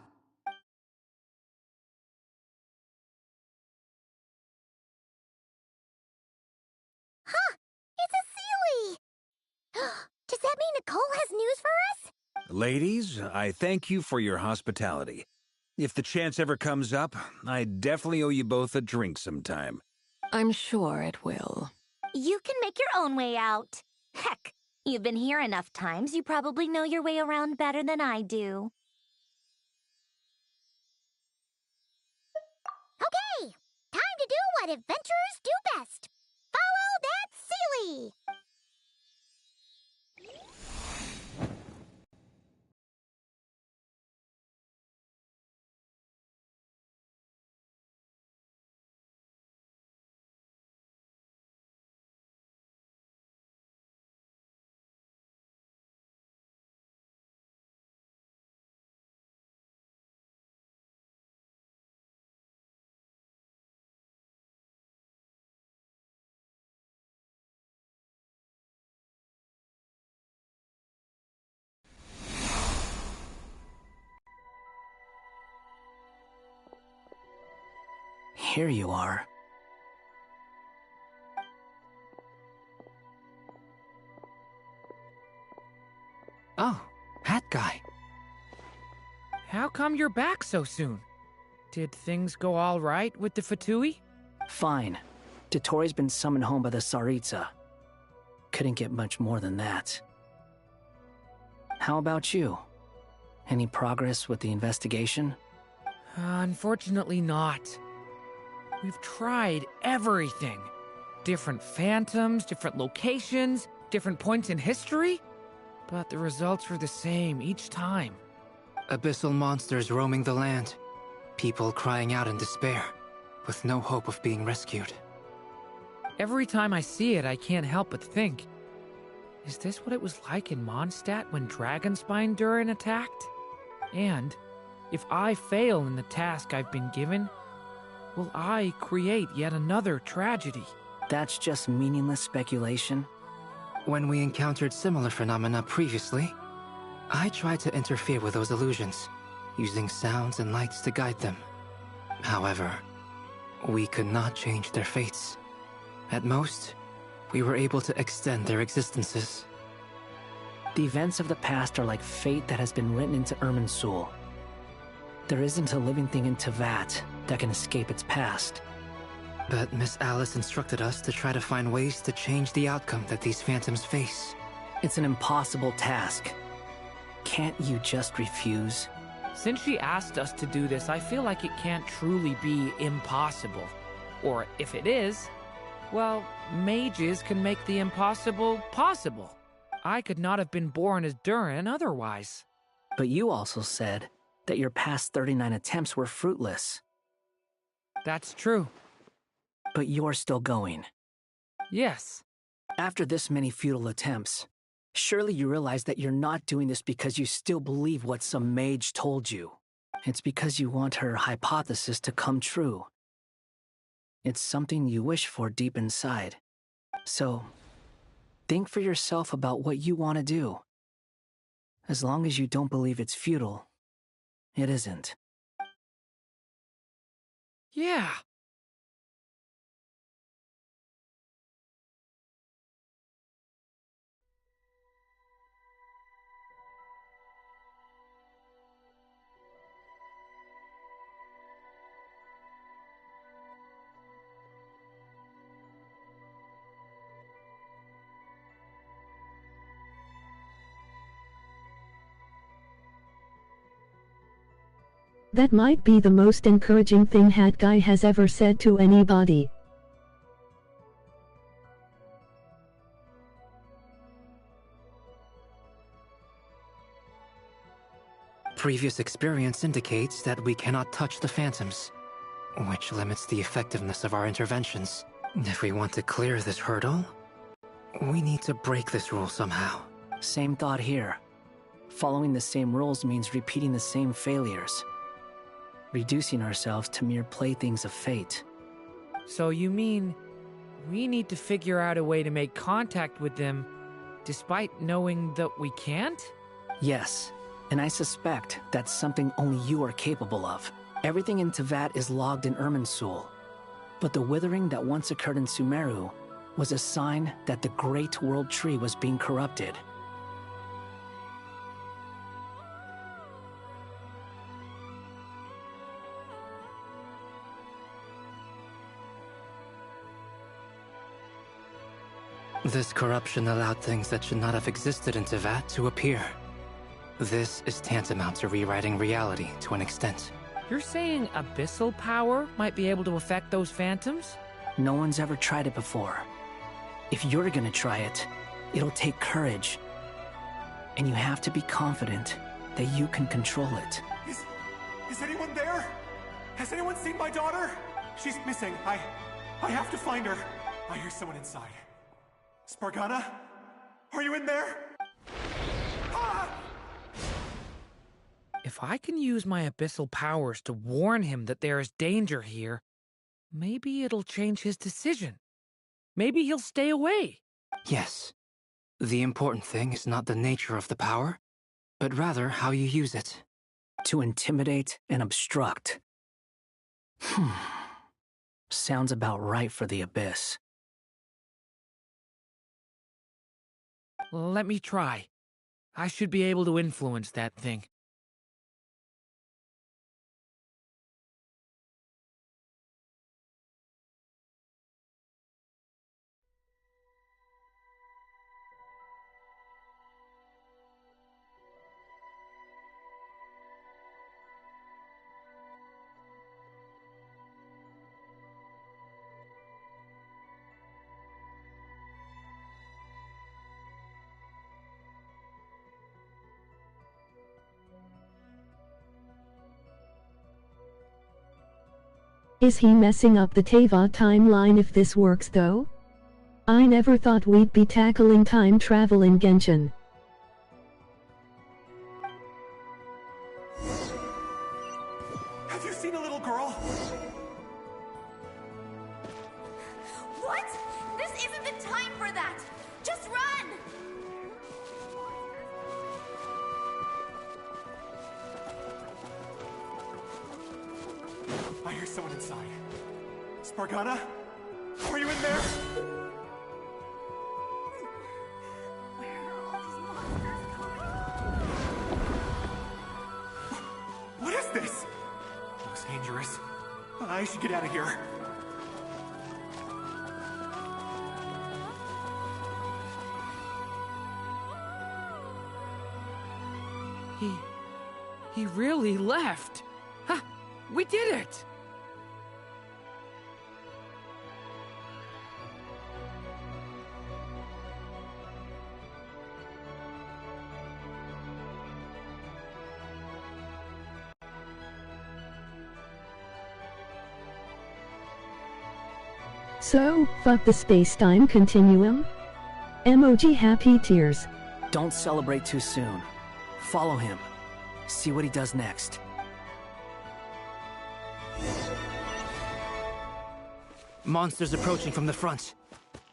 Huh! It's a Sealy! Does that mean Nicole has news for us? Ladies, I thank you for your hospitality. If the chance ever comes up, I definitely owe you both a drink sometime. I'm sure it will. You can make your own way out. Heck, you've been here enough times, you probably know your way around better than I do. Okay! Time to do what adventurers do best. Follow that Sealy! here you are. Oh, Hat Guy. How come you're back so soon? Did things go all right with the Fatui? Fine. Dotori's been summoned home by the Tsaritsa. Couldn't get much more than that. How about you? Any progress with the investigation? Unfortunately not. We've tried everything. Different phantoms, different locations, different points in history. But the results were the same each time. Abyssal monsters roaming the land. People crying out in despair, with no hope of being rescued. Every time I see it, I can't help but think, is this what it was like in Mondstadt when Dragonspine Durin attacked? And if I fail in the task I've been given, will I create yet another tragedy? That's just meaningless speculation. When we encountered similar phenomena previously, I tried to interfere with those illusions, using sounds and lights to guide them. However, we could not change their fates. At most, we were able to extend their existences. The events of the past are like fate that has been written into Irminsul. There isn't a living thing in Teyvat that can escape its past. But Miss Alice instructed us to try to find ways to change the outcome that these phantoms face. It's an impossible task. Can't you just refuse? Since she asked us to do this, I feel like it can't truly be impossible. Or if it is, well, mages can make the impossible possible. I could not have been born as Durin otherwise. But you also said that your past 39 attempts were fruitless. That's true. But you're still going. Yes. After this many futile attempts, surely you realize that you're not doing this because you still believe what some mage told you. It's because you want her hypothesis to come true. It's something you wish for deep inside. So, think for yourself about what you want to do. As long as you don't believe it's futile, it isn't. Yeah. That might be the most encouraging thing Hat Guy has ever said to anybody. Previous experience indicates that we cannot touch the phantoms, which limits the effectiveness of our interventions. If we want to clear this hurdle, we need to break this rule somehow. Same thought here. Following the same rules means repeating the same failures. Reducing ourselves to mere playthings of fate. So you mean we need to figure out a way to make contact with them despite knowing that we can't? Yes, and I suspect that's something only you are capable of. Everything in Teyvat is logged in Irminsul, but the withering that once occurred in Sumeru was a sign that the Great World Tree was being corrupted. This corruption allowed things that should not have existed in Teyvat to appear. This is tantamount to rewriting reality to an extent. You're saying abyssal power might be able to affect those phantoms? No one's ever tried it before. If you're gonna try it, it'll take courage. And you have to be confident that you can control it. Is anyone there? Has anyone seen my daughter? She's missing. I have to find her. I hear someone inside. Spargana? Are you in there? Ah! If I can use my abyssal powers to warn him that there is danger here, maybe it'll change his decision. Maybe he'll stay away. Yes. The important thing is not the nature of the power, but rather how you use it. To intimidate and obstruct. Sounds about right for the Abyss. Let me try. I should be able to influence that thing. Is he messing up the Teva timeline if this works though? I never thought we'd be tackling time travel in Genshin. Have you seen a little girl? What? This isn't the time for that! Just run! I hear someone inside. Spargana? Are you in there? What is this? Looks dangerous. I should get out of here. He really left. Ha! We did it! So, fuck the space-time continuum? Emoji happy tears. Don't celebrate too soon. Follow him. See what he does next. Monsters approaching from the front.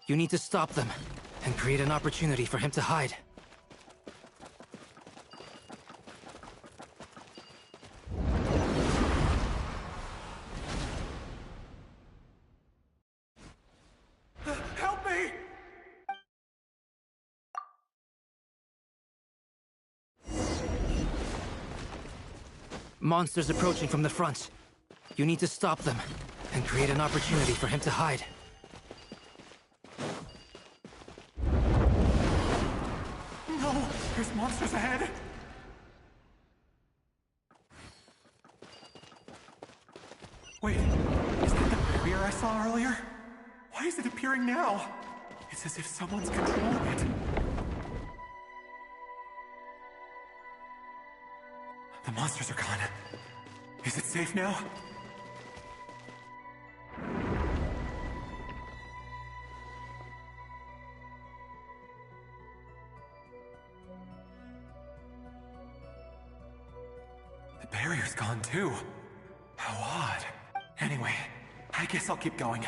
You need to stop them and create an opportunity for him to hide. Help me! Monsters approaching from the front. You need to stop them and create an opportunity for him to hide. No! There's monsters ahead! Wait, is that the barrier I saw earlier? Why is it appearing now? It's as if someone's controlling it. The monsters are gone. Is it safe now? The barrier's gone too. How odd. Anyway, I guess I'll keep going.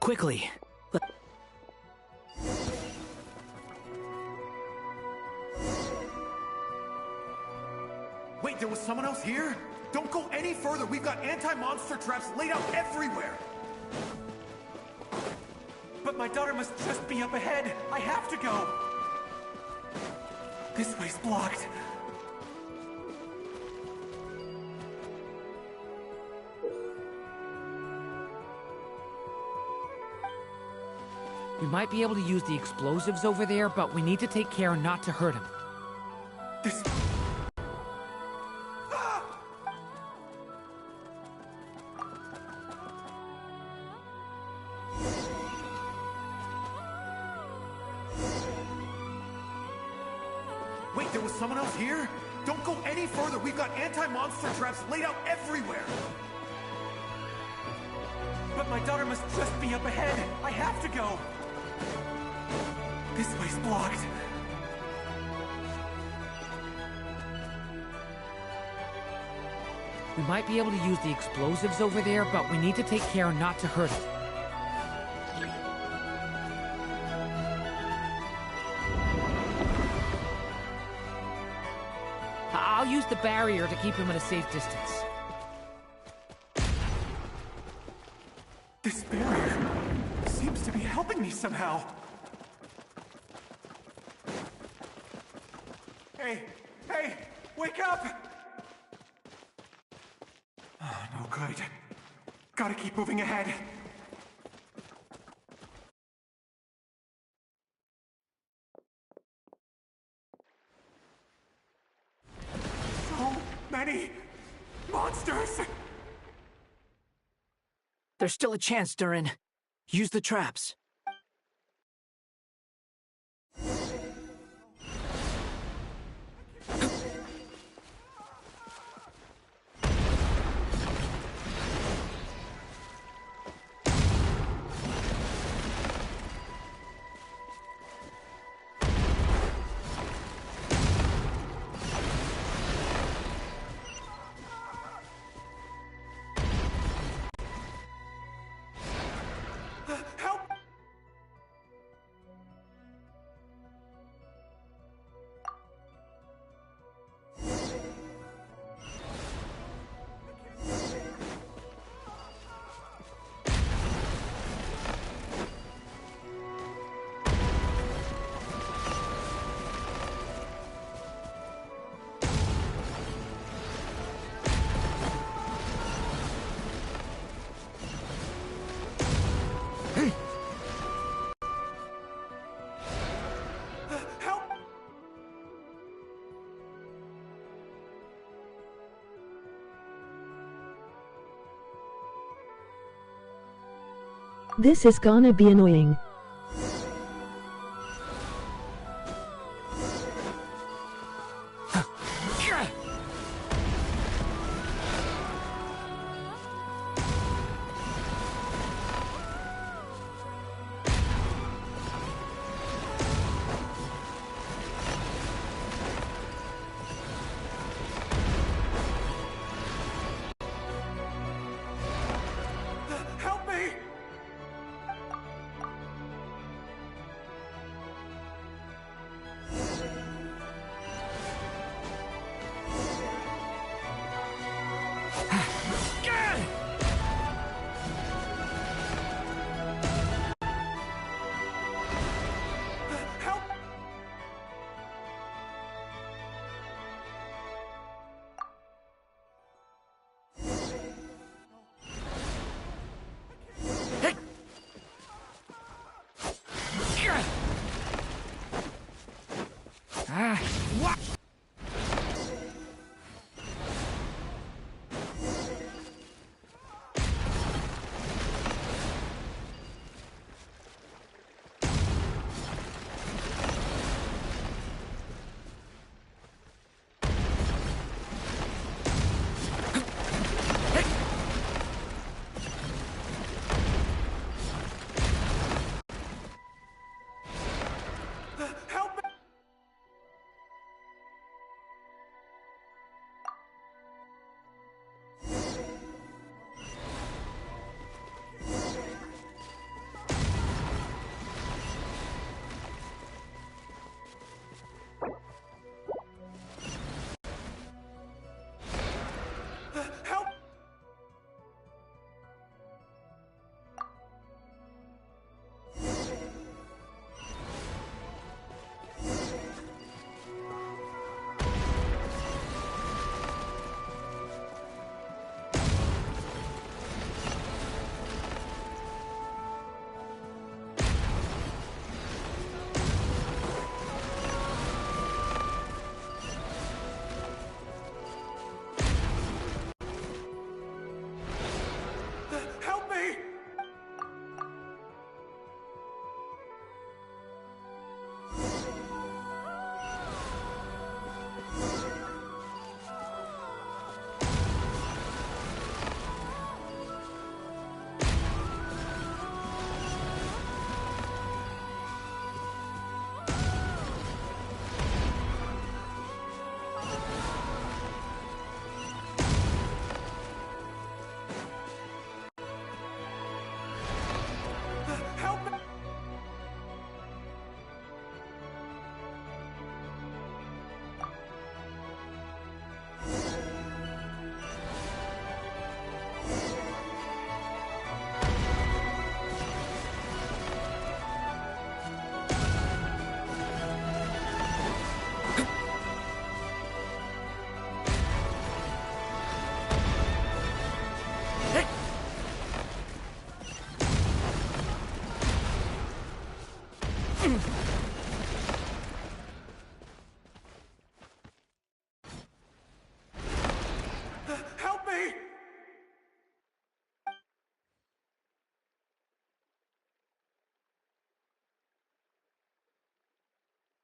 Quickly! Wait, there was someone else here? Don't go any further. We've got anti-monster traps laid out everywhere. But my daughter must just be up ahead. I have to go. This way's blocked. We might be able to use the explosives over there, but we need to take care not to hurt him. This... Wait, there was someone else here? Don't go any further. We've got anti-monster traps laid out everywhere. But my daughter must just be up ahead. I have to go. This way's blocked. We might be able to use the explosives over there, but we need to take care not to hurt him. I'll use the barrier to keep him at a safe distance. me somehow. Hey! Hey! Wake up! Oh, no good. Gotta keep moving ahead. So many monsters! There's still a chance, Durin. Use the traps. This is gonna be annoying.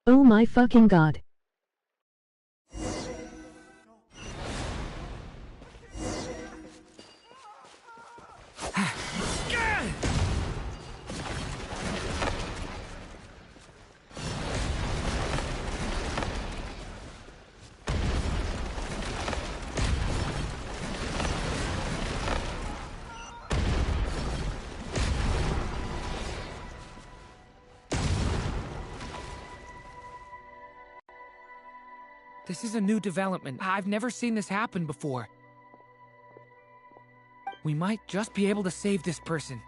Oh my fucking god. This is a new development. I've never seen this happen before. We might just be able to save this person.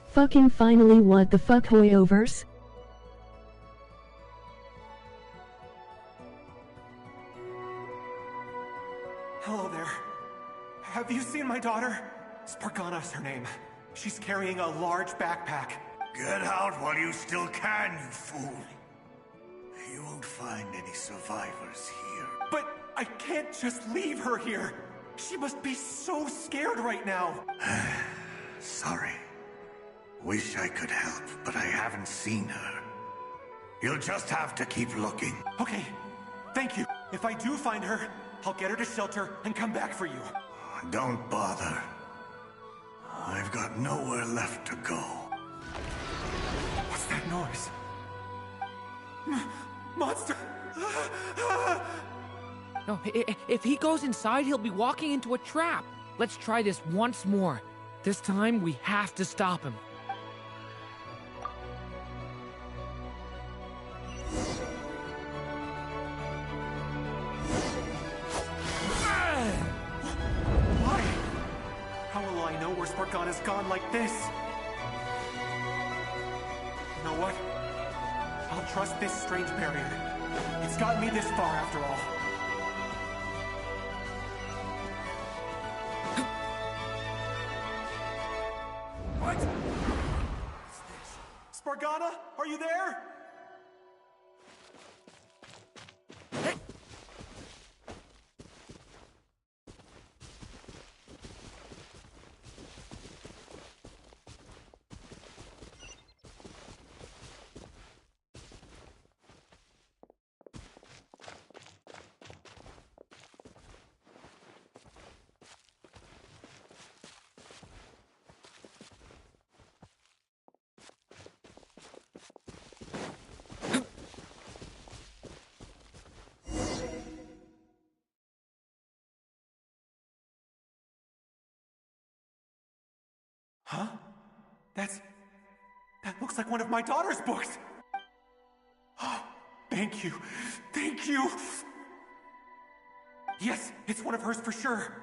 Fucking finally, what the fuck, hoyovers? Hello there. Have you seen my daughter? Spargana's her name. She's carrying a large backpack. Get out while you still can, you fool. You won't find any survivors here. But I can't just leave her here. She must be so scared right now. Sorry. Wish I could help, but I haven't seen her. You'll just have to keep looking. Okay, thank you. If I do find her, I'll get her to shelter and come back for you. Don't bother. I've got nowhere left to go. What's that noise? Monster! No, if he goes inside, he'll be walking into a trap. Let's try this once more. This time, we have to stop him. Why? How will I know where Spargana's gone like this? You know what? I'll trust this strange barrier. It's gotten me this far after all. What? What's this? Spargana, are you there? Huh? That looks like one of my daughter's books! Oh, thank you. Thank you! Yes, it's one of hers for sure.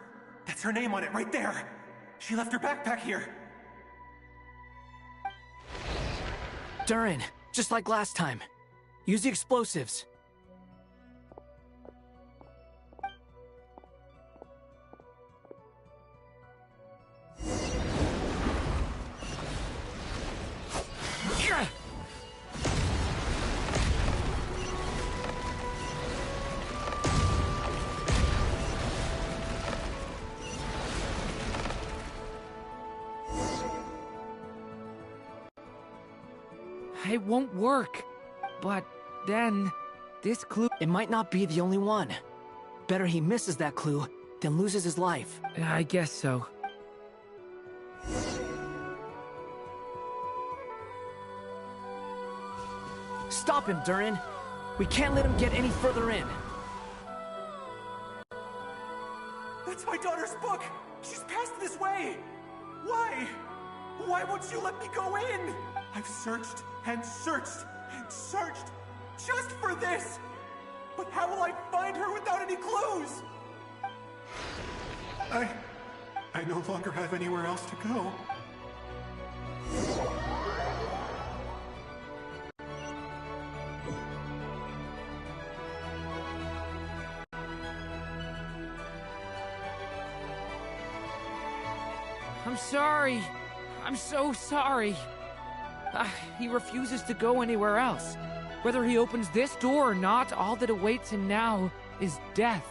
That's her name on it right there. She left her backpack here. Durin, just like last time. Use the explosives. It won't work. But then, this clue... It might not be the only one. Better he misses that clue than loses his life. I guess so. Stop him, Durin. We can't let him get any further in. That's my daughter's book! She's passed this way! Why? Why won't you let me go in? I've searched and searched and searched just for this! But how will I find her without any clues? I no longer have anywhere else to go. I'm sorry. I'm so sorry. He refuses to go anywhere else. Whether he opens this door or not, all that awaits him now is death.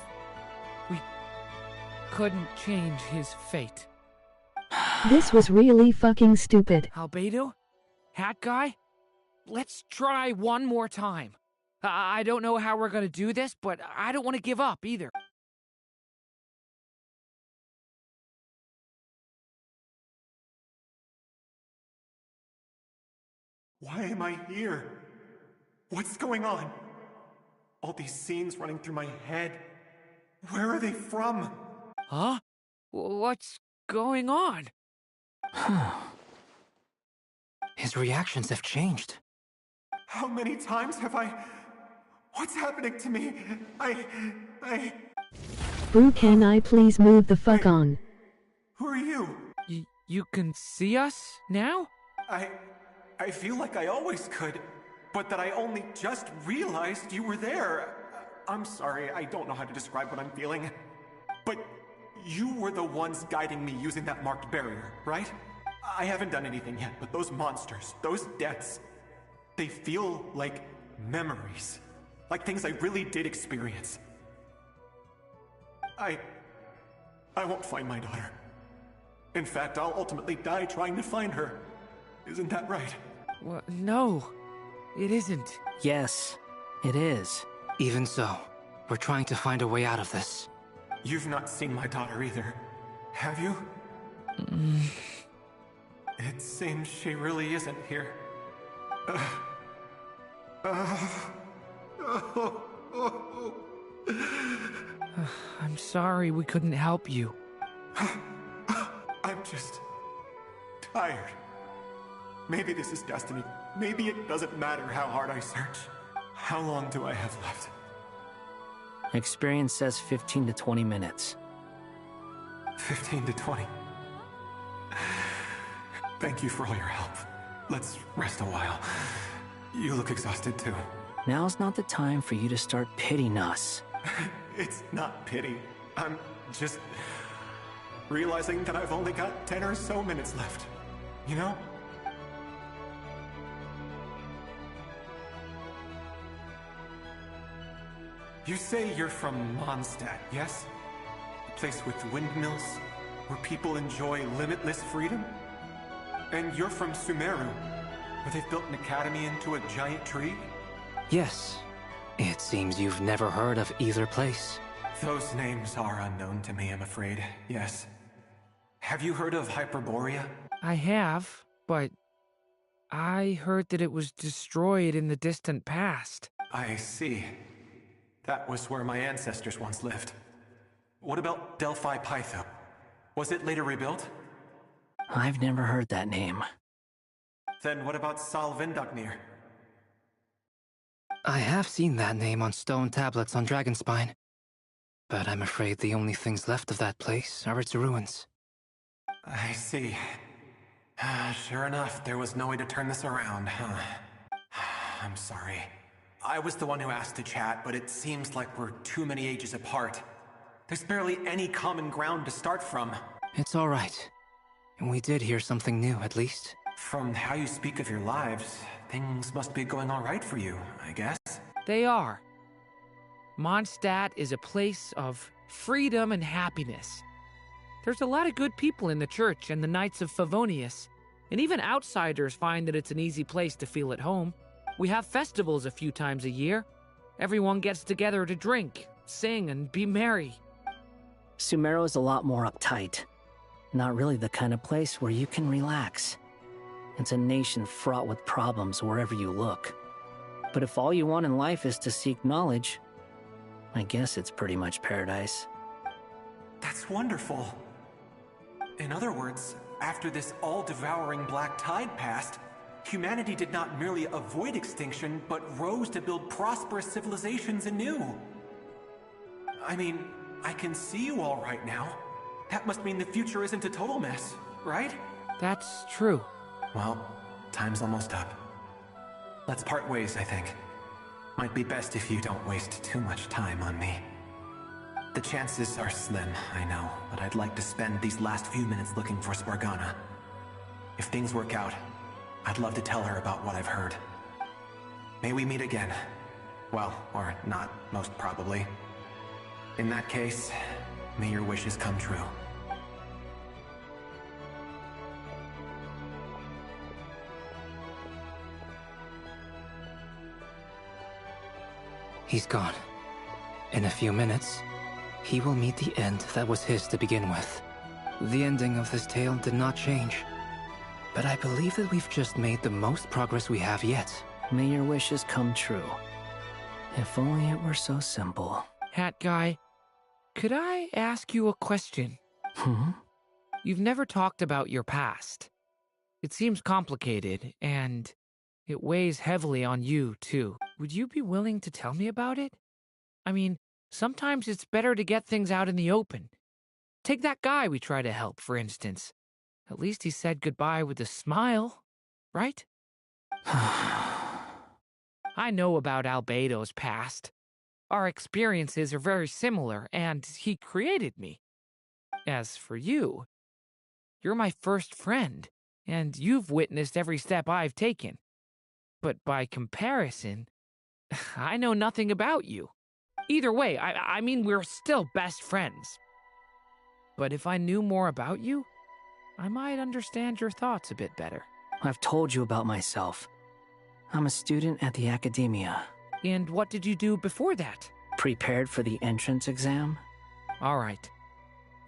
couldn't change his fate. This was really fucking stupid. Albedo? Hat guy? Let's try one more time. I don't know how we're gonna do this, but I don't want to give up either. Why am I here? What's going on? All these scenes running through my head. Where are they from? Huh? What's going on? His reactions have changed. How many times have I... What's happening to me? Boo, can I please move the fuck on? Who are you? You can see us now? I feel like I always could, but that I only just realized you were there. I'm sorry, I don't know how to describe what I'm feeling. But you were the ones guiding me using that marked barrier, right? I haven't done anything yet, but those monsters, those deaths, they feel like memories. Like things I really did experience. I won't find my daughter. In fact, I'll ultimately die trying to find her. Isn't that right? Well, no, it isn't. Yes, it is. Even so, we're trying to find a way out of this. You've not seen my daughter either, have you? It seems she really isn't here. I'm sorry we couldn't help you. I'm just tired. Maybe this is destiny. Maybe it doesn't matter how hard I search. How long do I have left? Experience says 15 to 20 minutes. 15 to 20. Thank you for all your help. Let's rest a while. You look exhausted too. Now's not the time for you to start pitying us. It's not pity. I'm just realizing that I've only got 10 or so minutes left. You know? You say you're from Mondstadt, yes? A place with windmills, where people enjoy limitless freedom? And you're from Sumeru, where they've built an academy into a giant tree? Yes. It seems you've never heard of either place. Those names are unknown to me, I'm afraid, yes. Have you heard of Hyperborea? I have, but I heard that it was destroyed in the distant past. I see. That was where my ancestors once lived. What about Delphi Pytho? Was it later rebuilt? I've never heard that name. Then what about Sal Vindagnir? I have seen that name on stone tablets on Dragonspine. But I'm afraid the only things left of that place are its ruins. I see. Sure enough, there was no way to turn this around, huh? I'm sorry. I was the one who asked to chat, but it seems like we're too many ages apart. There's barely any common ground to start from. It's all right. We did hear something new, at least. From how you speak of your lives, things must be going all right for you, I guess. They are. Mondstadt is a place of freedom and happiness. There's a lot of good people in the church and the Knights of Favonius, and even outsiders find that it's an easy place to feel at home. We have festivals a few times a year. Everyone gets together to drink, sing, and be merry. Sumeru is a lot more uptight. Not really the kind of place where you can relax. It's a nation fraught with problems wherever you look. But if all you want in life is to seek knowledge, I guess it's pretty much paradise. That's wonderful. In other words, after this all-devouring black tide passed, humanity did not merely avoid extinction, but rose to build prosperous civilizations anew. I mean, I can see you all right now. That must mean the future isn't a total mess, right? That's true. Well, time's almost up. Let's part ways, I think. Might be best if you don't waste too much time on me. The chances are slim, I know, but I'd like to spend these last few minutes looking for Spargana. If things work out, I'd love to tell her about what I've heard. May we meet again. Well, or not, most probably. In that case, May your wishes come true. He's gone. In a few minutes, he will meet the end that was his to begin with. The ending of this tale did not change, but I believe that we've just made the most progress we have yet. May your wishes come true. If only it were so simple. Hat guy, could I ask you a question? You've never talked about your past. It seems complicated, and it weighs heavily on you, too. Would you be willing to tell me about it? I mean, sometimes it's better to get things out in the open. Take that guy we try to help, for instance. At least he said goodbye with a smile, right? I know about Albedo's past. Our experiences are very similar, and he created me. As for you, you're my first friend, and you've witnessed every step I've taken. But by comparison, I know nothing about you. Either way, I mean, we're still best friends. But if I knew more about you, I might understand your thoughts a bit better. I've told you about myself. I'm a student at the academia. And what did you do before that? Prepared for the entrance exam? All right.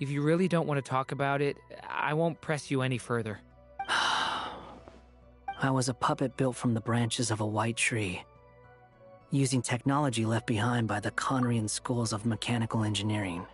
If you really don't want to talk about it, I won't press you any further. I was a puppet built from the branches of a white tree, using technology left behind by the Conrian schools of mechanical engineering.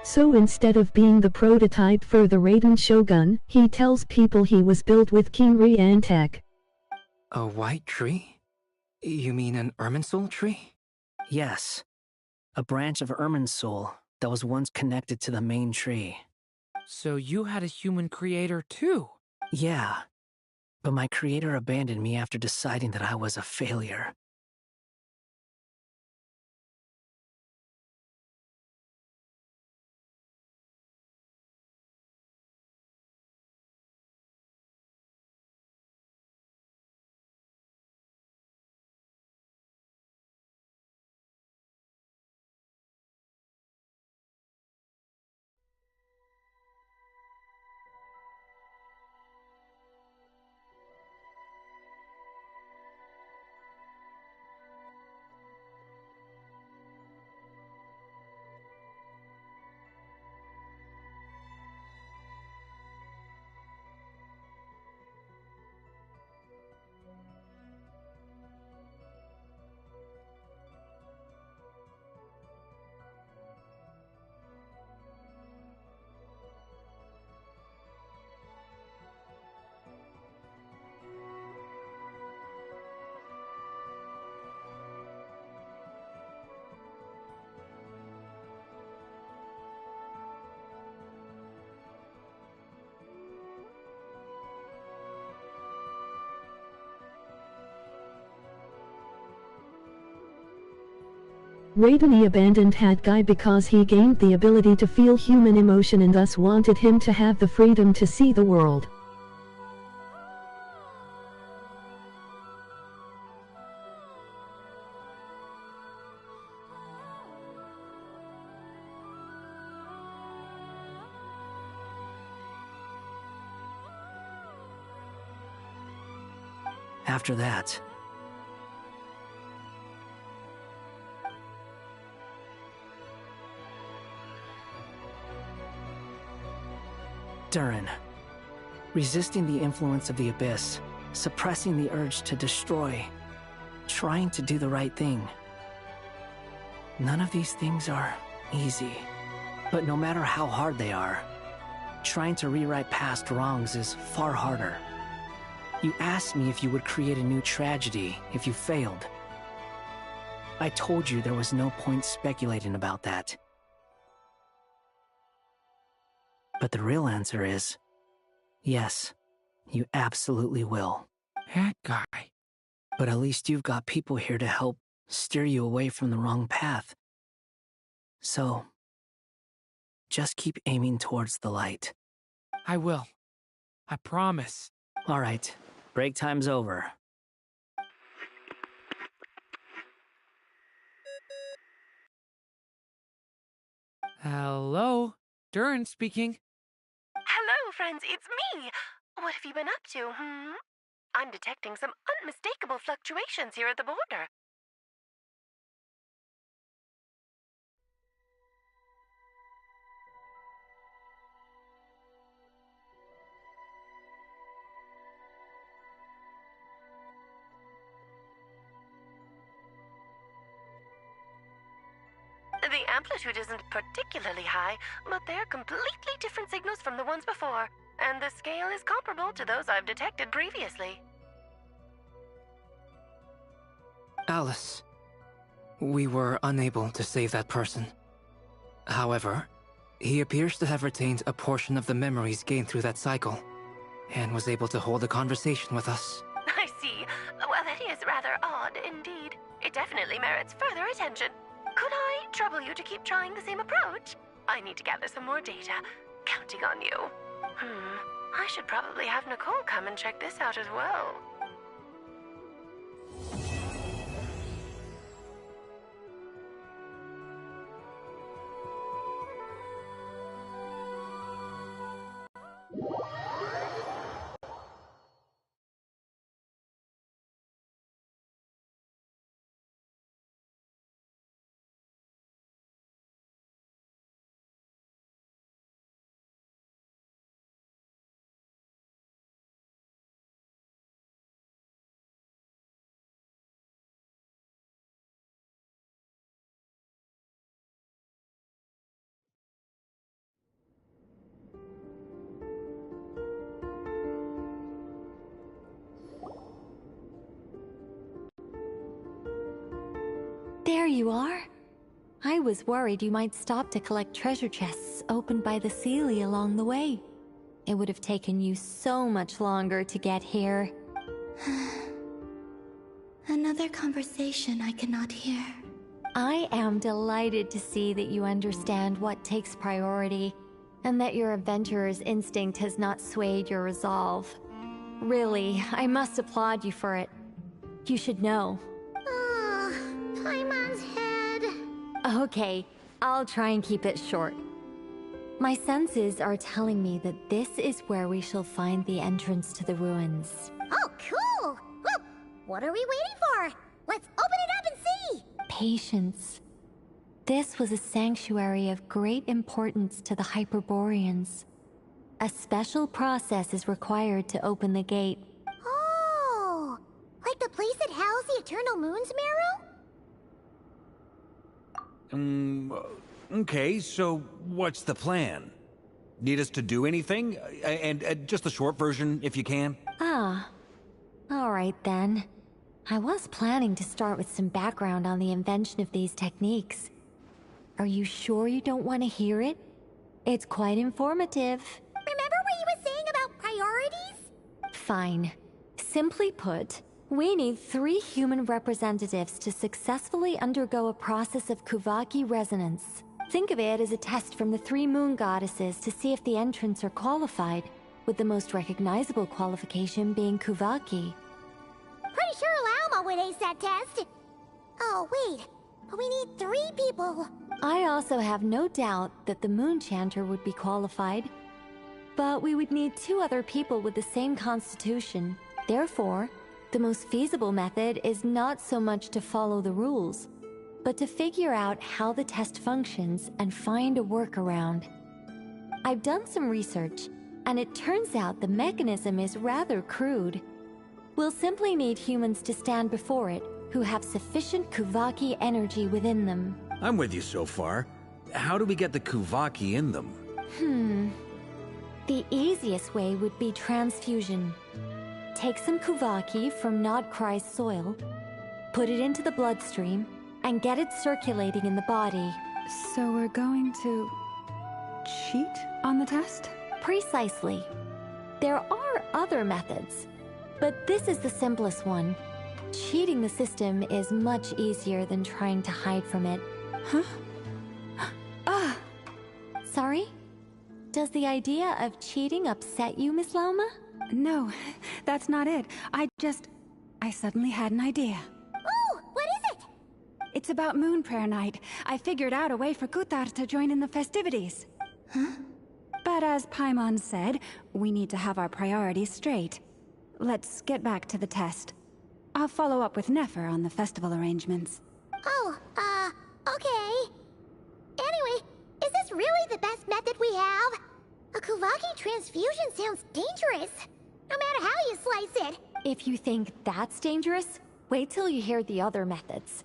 So instead of being the prototype for the Raiden Shogun, he tells people he was built with King Riantek. A white tree? You mean an Irminsul tree? Yes. A branch of Irminsul that was once connected to the main tree. So you had a human creator too? Yeah. But my creator abandoned me after deciding that I was a failure. Raiden abandoned Hat Guy because he gained the ability to feel human emotion and thus wanted him to have the freedom to see the world. After that... Durin. Resisting the influence of the Abyss, suppressing the urge to destroy, trying to do the right thing. None of these things are easy. But no matter how hard they are, trying to rewrite past wrongs is far harder. You asked me if you would create a new tragedy if you failed. I told you there was no point speculating about that. But the real answer is, yes, you absolutely will. That guy. But at least you've got people here to help steer you away from the wrong path. So, just keep aiming towards the light. I will. I promise. All right, break time's over. Hello? Durin speaking. Hello, friends, it's me! What have you been up to, I'm detecting some unmistakable fluctuations here at the border. The amplitude isn't particularly high, but they're completely different signals from the ones before, and the scale is comparable to those I've detected previously. Alice, we were unable to save that person. However, he appears to have retained a portion of the memories gained through that cycle, and was able to hold a conversation with us. I see. Well, that is rather odd indeed. It definitely merits further attention. Could I trouble you to keep trying the same approach? I need to gather some more data. Counting on you. I should probably have Nicole come and check this out as well. There you are. I was worried you might stop to collect treasure chests opened by the Seelie along the way. It would have taken you so much longer to get here. Another conversation I cannot hear. I am delighted to see that you understand what takes priority, and that your adventurer's instinct has not swayed your resolve. Really, I must applaud you for it. You should know. Paimon's head. Okay, I'll try and keep it short. My senses are telling me that this is where we shall find the entrance to the ruins. Oh, cool! Well, what are we waiting for? Let's open it up and see! Patience. This was a sanctuary of great importance to the Hyperboreans. A special process is required to open the gate. Oh! Like the place that housed the Eternal Moon's Marrow? Okay, so what's the plan? Need us to do anything? And just the short version, if you can. Ah. Alright then. I was planning to start with some background on the invention of these techniques. Are you sure you don't want to hear it? It's quite informative. Remember what you were saying about priorities? Fine. Simply put, we need 3 human representatives to successfully undergo a process of Kuvaki resonance. Think of it as a test from the 3 moon goddesses to see if the entrants are qualified, with the most recognizable qualification being Kuvaki. Pretty sure Lauma would ace that test. Oh, wait. But we need 3 people. I also have no doubt that the Moon Chanter would be qualified. But we would need 2 other people with the same constitution. Therefore, The most feasible method is not so much to follow the rules, but to figure out how the test functions and find a workaround. I've done some research, and it turns out the mechanism is rather crude. We'll simply need humans to stand before it who have sufficient Kuvaki energy within them. I'm with you so far. How do we get the Kuvaki in them? The easiest way would be transfusion. Take some Kuvaki from Nodcry's soil, put it into the bloodstream, and get it circulating in the body. So we're going to cheat on the test? Precisely. There are other methods, but this is the simplest one. Cheating the system is much easier than trying to hide from it. Huh? Sorry? Does the idea of cheating upset you, Miss Lauma? No, that's not it. I suddenly had an idea. Oh, what is it? It's about Moon Prayer Night. I figured out a way for Kutar to join in the festivities. Huh? But as Paimon said, we need to have our priorities straight. Let's get back to the test. I'll follow up with Nefer on the festival arrangements. Oh, okay. Anyway, is this really the best method we have? A Kuvaki transfusion sounds dangerous, no matter how you slice it. If you think that's dangerous, wait till you hear the other methods.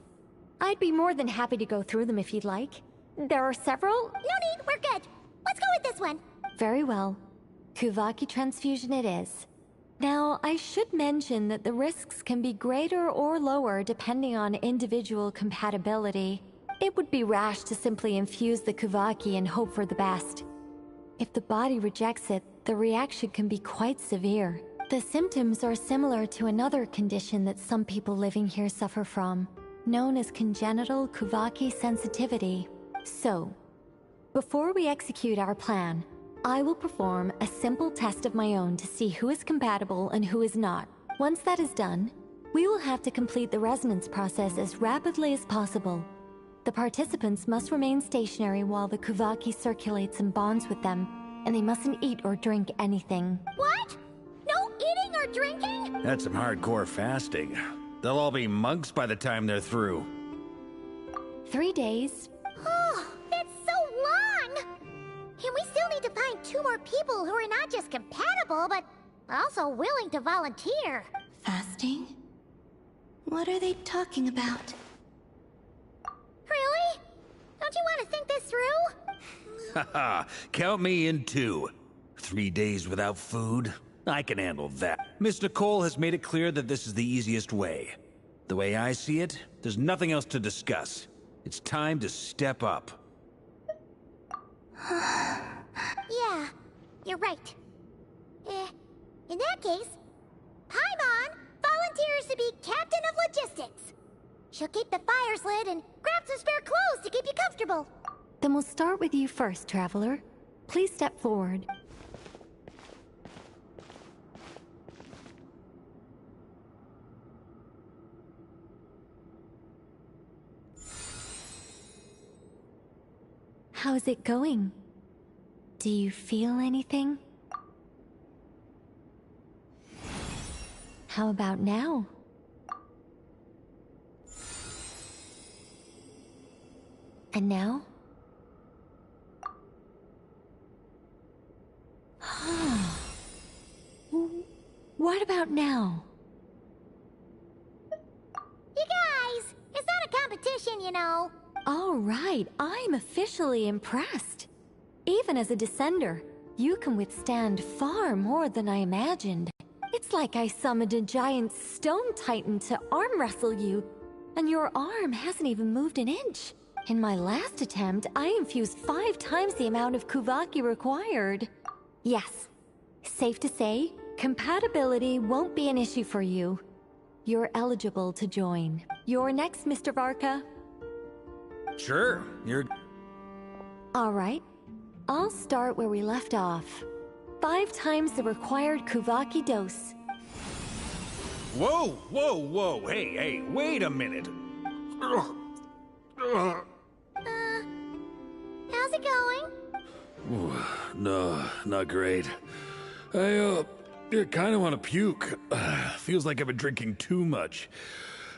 I'd be more than happy to go through them if you'd like. There are several. No need, we're good. Let's go with this one. Very well. Kuvaki transfusion it is. Now, I should mention that the risks can be greater or lower depending on individual compatibility. It would be rash to simply infuse the Kuvaki and hope for the best. If the body rejects it, the reaction can be quite severe. The symptoms are similar to another condition that some people living here suffer from, known as congenital Kuvaki sensitivity. So, before we execute our plan, I will perform a simple test of my own to see who is compatible and who is not. Once that is done, we will have to complete the resonance process as rapidly as possible. The participants must remain stationary while the Kuvaki circulates and bonds with them, and they mustn't eat or drink anything. What? No eating or drinking? That's some hardcore fasting. They'll all be monks by the time they're through. 3 days. Oh, that's so long! And we still need to find 2 more people who are not just compatible, but also willing to volunteer. Fasting? What are they talking about? Really? Don't you want to think this through? Haha, count me in too. 3 days without food? I can handle that. Miss Nicole has made it clear that this is the easiest way. The way I see it, there's nothing else to discuss. It's time to step up. Yeah, you're right. In that case, Paimon volunteers to be Captain of Logistics. She'll keep the fires lit and grab some spare clothes to keep you comfortable. Then we'll start with you first, Traveler. Please step forward. How's it going? Do you feel anything? How about now? And now? What about now? You guys, it's not a competition, you know. All right, I'm officially impressed. Even as a descender, you can withstand far more than I imagined. It's like I summoned a giant stone titan to arm wrestle you, and your arm hasn't even moved an inch. In my last attempt, I infused 5 times the amount of Kuvaki required. Yes, safe to say, compatibility won't be an issue for you. You're eligible to join. You're next, Mr. Varka. Sure, you're... All right. I'll start where we left off. 5 times the required Kuvaki dose. Whoa, whoa, whoa, hey, wait a minute. How's it going? No, not great. I kinda wanna puke. Feels like I've been drinking too much.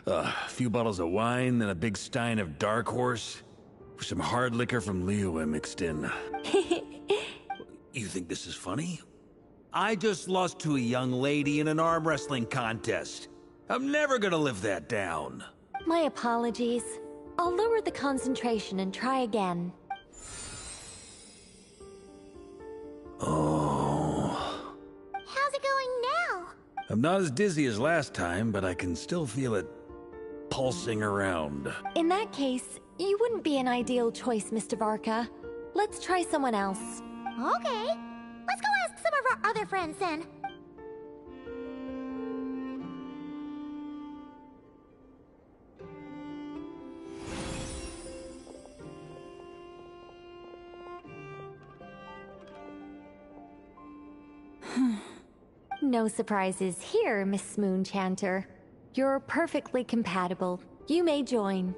A few bottles of wine, then a big stein of Dark Horse. Some hard liquor from Liyue mixed in. You think this is funny? I just lost to a young lady in an arm wrestling contest. I'm never gonna live that down. My apologies. I'll lower the concentration and try again. Oh. How's it going now? I'm not as dizzy as last time, but I can still feel it pulsing around. In that case, you wouldn't be an ideal choice, Mr. Varka. Let's try someone else. Okay. Let's go ask some of our other friends then. No surprises here, Miss Moonchanter. You're perfectly compatible. You may join.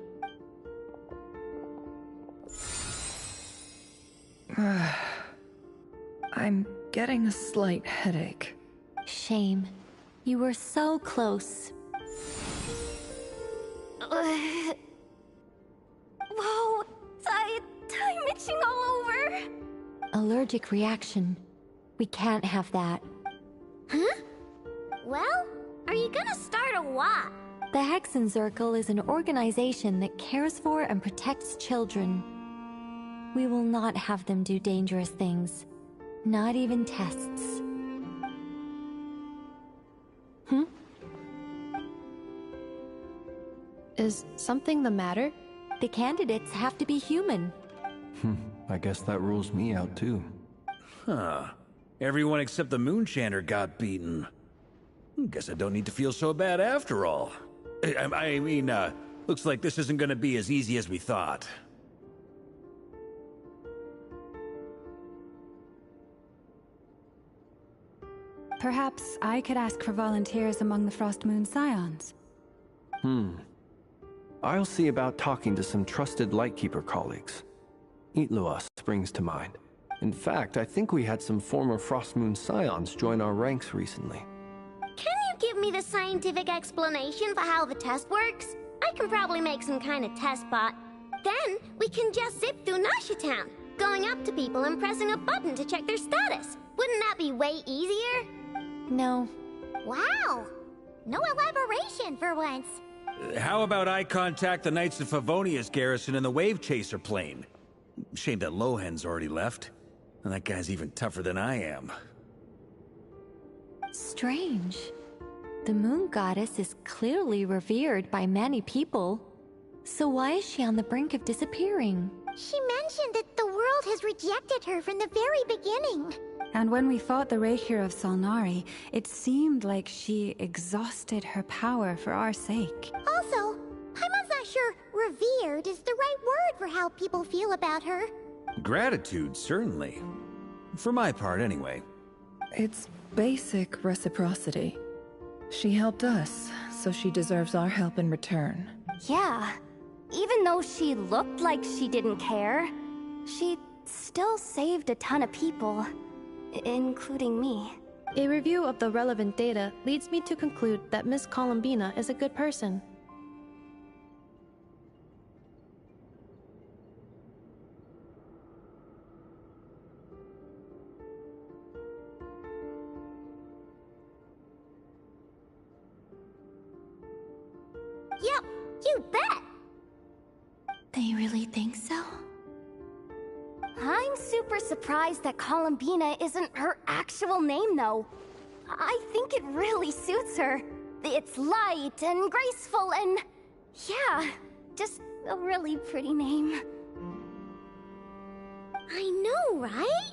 I'm getting a slight headache. Shame. You were so close. Whoa! I'm itching all over! Allergic reaction. We can't have that. Huh? Well, are you gonna start a what? The Hexenzirkel is an organization that cares for and protects children. We will not have them do dangerous things. Not even tests. Is something the matter? The candidates have to be human. I guess that rules me out too. Huh. Everyone except the Moonchanter got beaten. Guess I don't need to feel so bad after all. I mean, looks like this isn't gonna be as easy as we thought. Perhaps I could ask for volunteers among the Frost Moon Scions. I'll see about talking to some trusted Lightkeeper colleagues. Itlua springs to mind. In fact, I think we had some former Frost Moon Scions join our ranks recently. Can you give me the scientific explanation for how the test works? I can probably make some kind of test bot. Then we can just zip through Nasha Town, going up to people and pressing a button to check their status. Wouldn't that be way easier? No. Wow! No elaboration for once. How about I contact the Knights of Favonia's garrison in the Wave Chaser plane? Shame that Lohan's already left. And that guy's even tougher than I am. Strange. The moon goddess is clearly revered by many people. So why is she on the brink of disappearing? She mentioned that the world has rejected her from the very beginning. And when we fought the Reikir of Solnari, it seemed like she exhausted her power for our sake. Also, I'm not sure revered is the right word for how people feel about her. Gratitude, certainly. For my part, anyway. It's basic reciprocity. She helped us, so she deserves our help in return. Yeah. Even though she looked like she didn't care, she still saved a ton of people, including me. A review of the relevant data leads me to conclude that Miss Columbina is a good person. Yep, you bet! They really think so? I'm super surprised that Columbina isn't her actual name, though. I think it really suits her. It's light and graceful and... yeah, just a really pretty name. I know, right?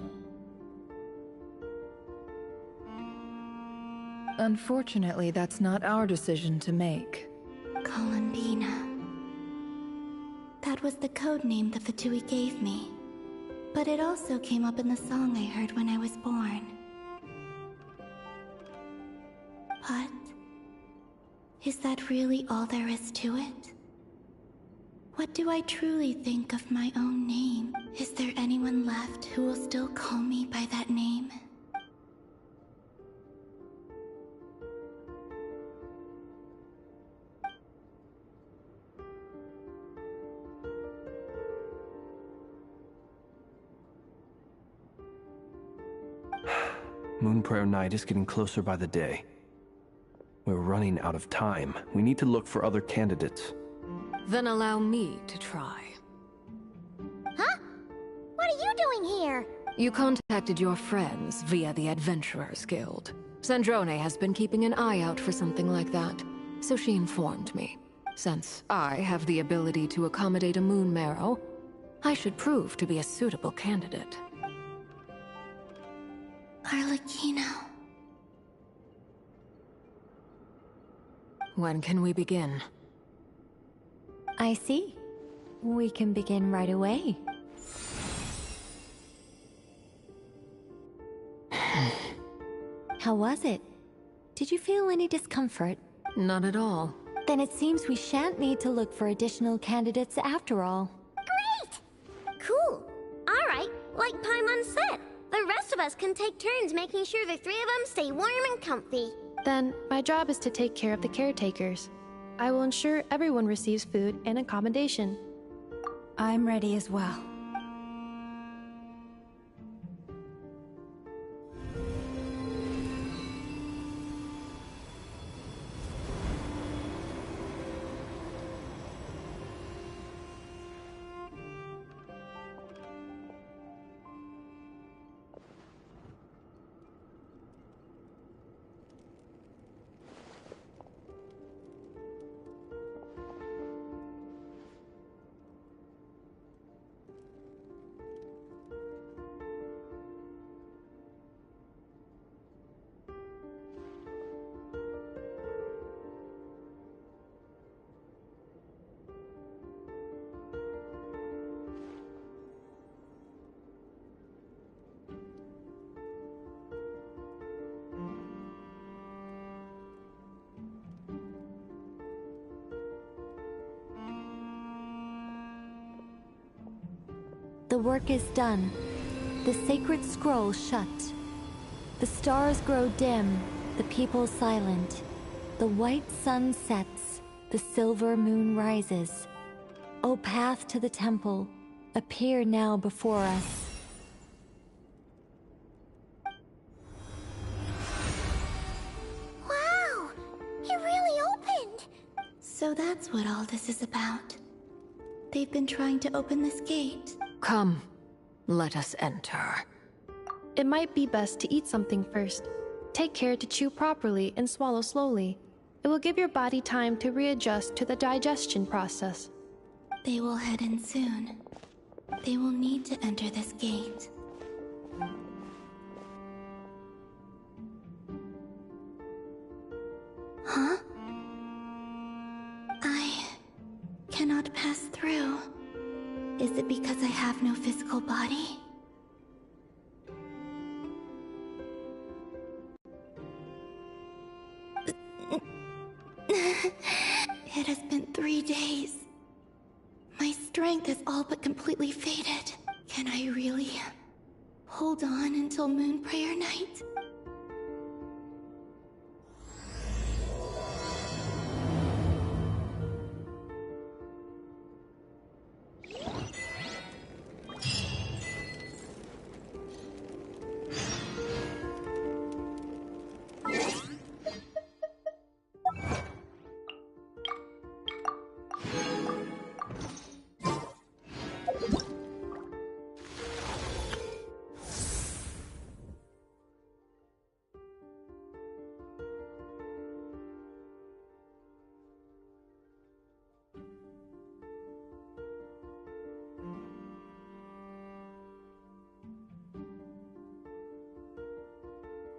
Unfortunately, that's not our decision to make. Columbina. That was the code name the Fatui gave me. But it also came up in the song I heard when I was born. But... is that really all there is to it? What do I truly think of my own name? Is there anyone left who will still call me by that name? Moonprayer Night is getting closer by the day. We're running out of time. We need to look for other candidates. Then allow me to try. Huh? What are you doing here? You contacted your friends via the Adventurers Guild. Sandrone has been keeping an eye out for something like that, so she informed me. Since I have the ability to accommodate a moon marrow, I should prove to be a suitable candidate. Arlecchino. When can we begin? I see. We can begin right away. How was it? Did you feel any discomfort? Not at all. Then it seems we shan't need to look for additional candidates after all. Great! Cool. Alright, like Paimon said, the rest of us can take turns making sure the three of them stay warm and comfy. Then, my job is to take care of the caretakers. I will ensure everyone receives food and accommodation. I'm ready as well. The work is done. The sacred scroll shut. The stars grow dim, the people silent. The white sun sets, the silver moon rises. O path to the temple, appear now before us. Wow! It really opened! So that's what all this is about. They've been trying to open this gate. Come, let us enter. It might be best to eat something first. Take care to chew properly and swallow slowly. It will give your body time to readjust to the digestion process. They will head in soon. They will need to enter this gate. Huh? I cannot pass through. Is it because I have no physical body? It has been 3 days. My strength is all but completely faded. Can I really hold on until Moonprayer Night?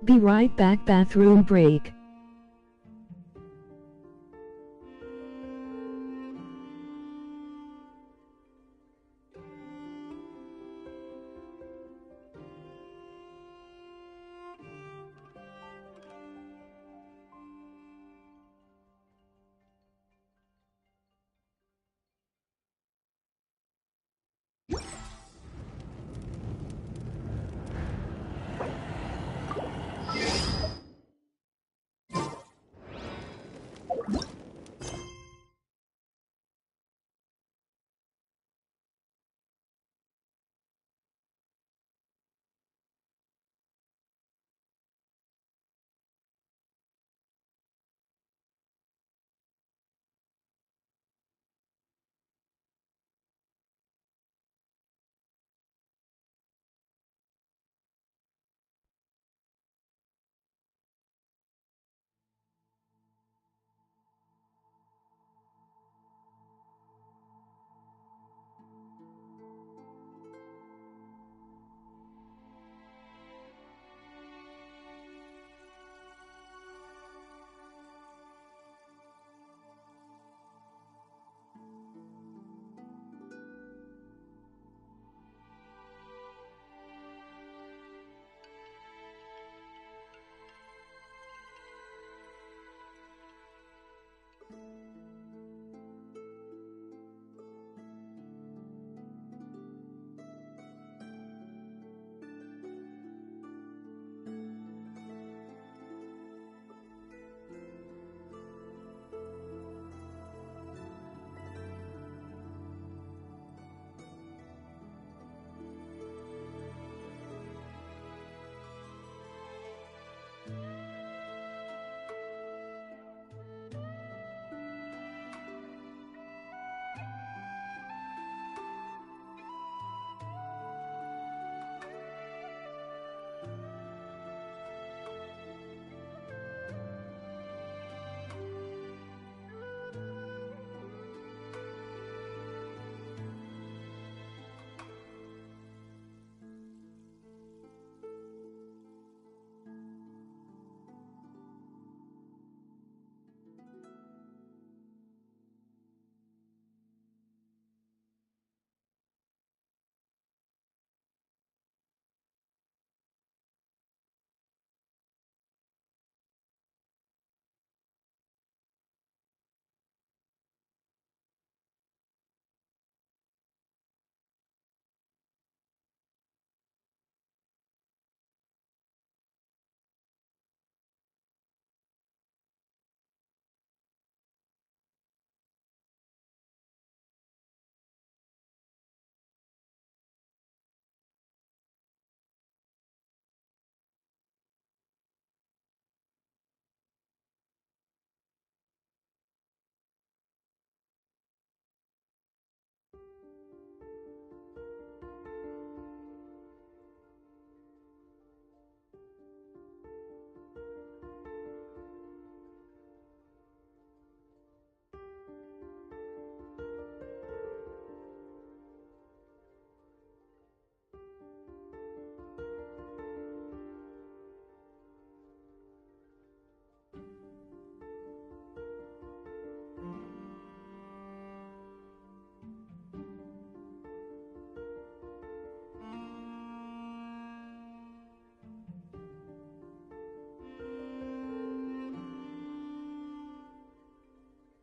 Be right back. Bathroom break.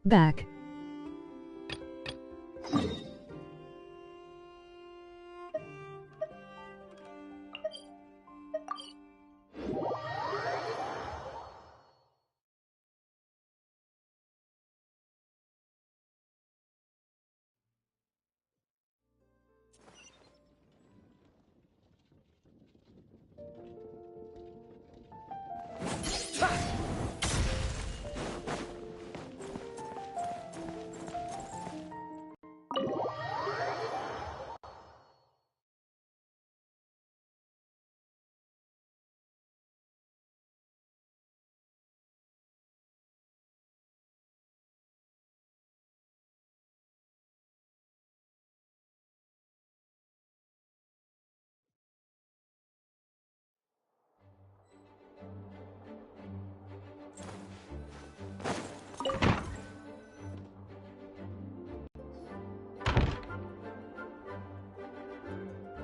Back.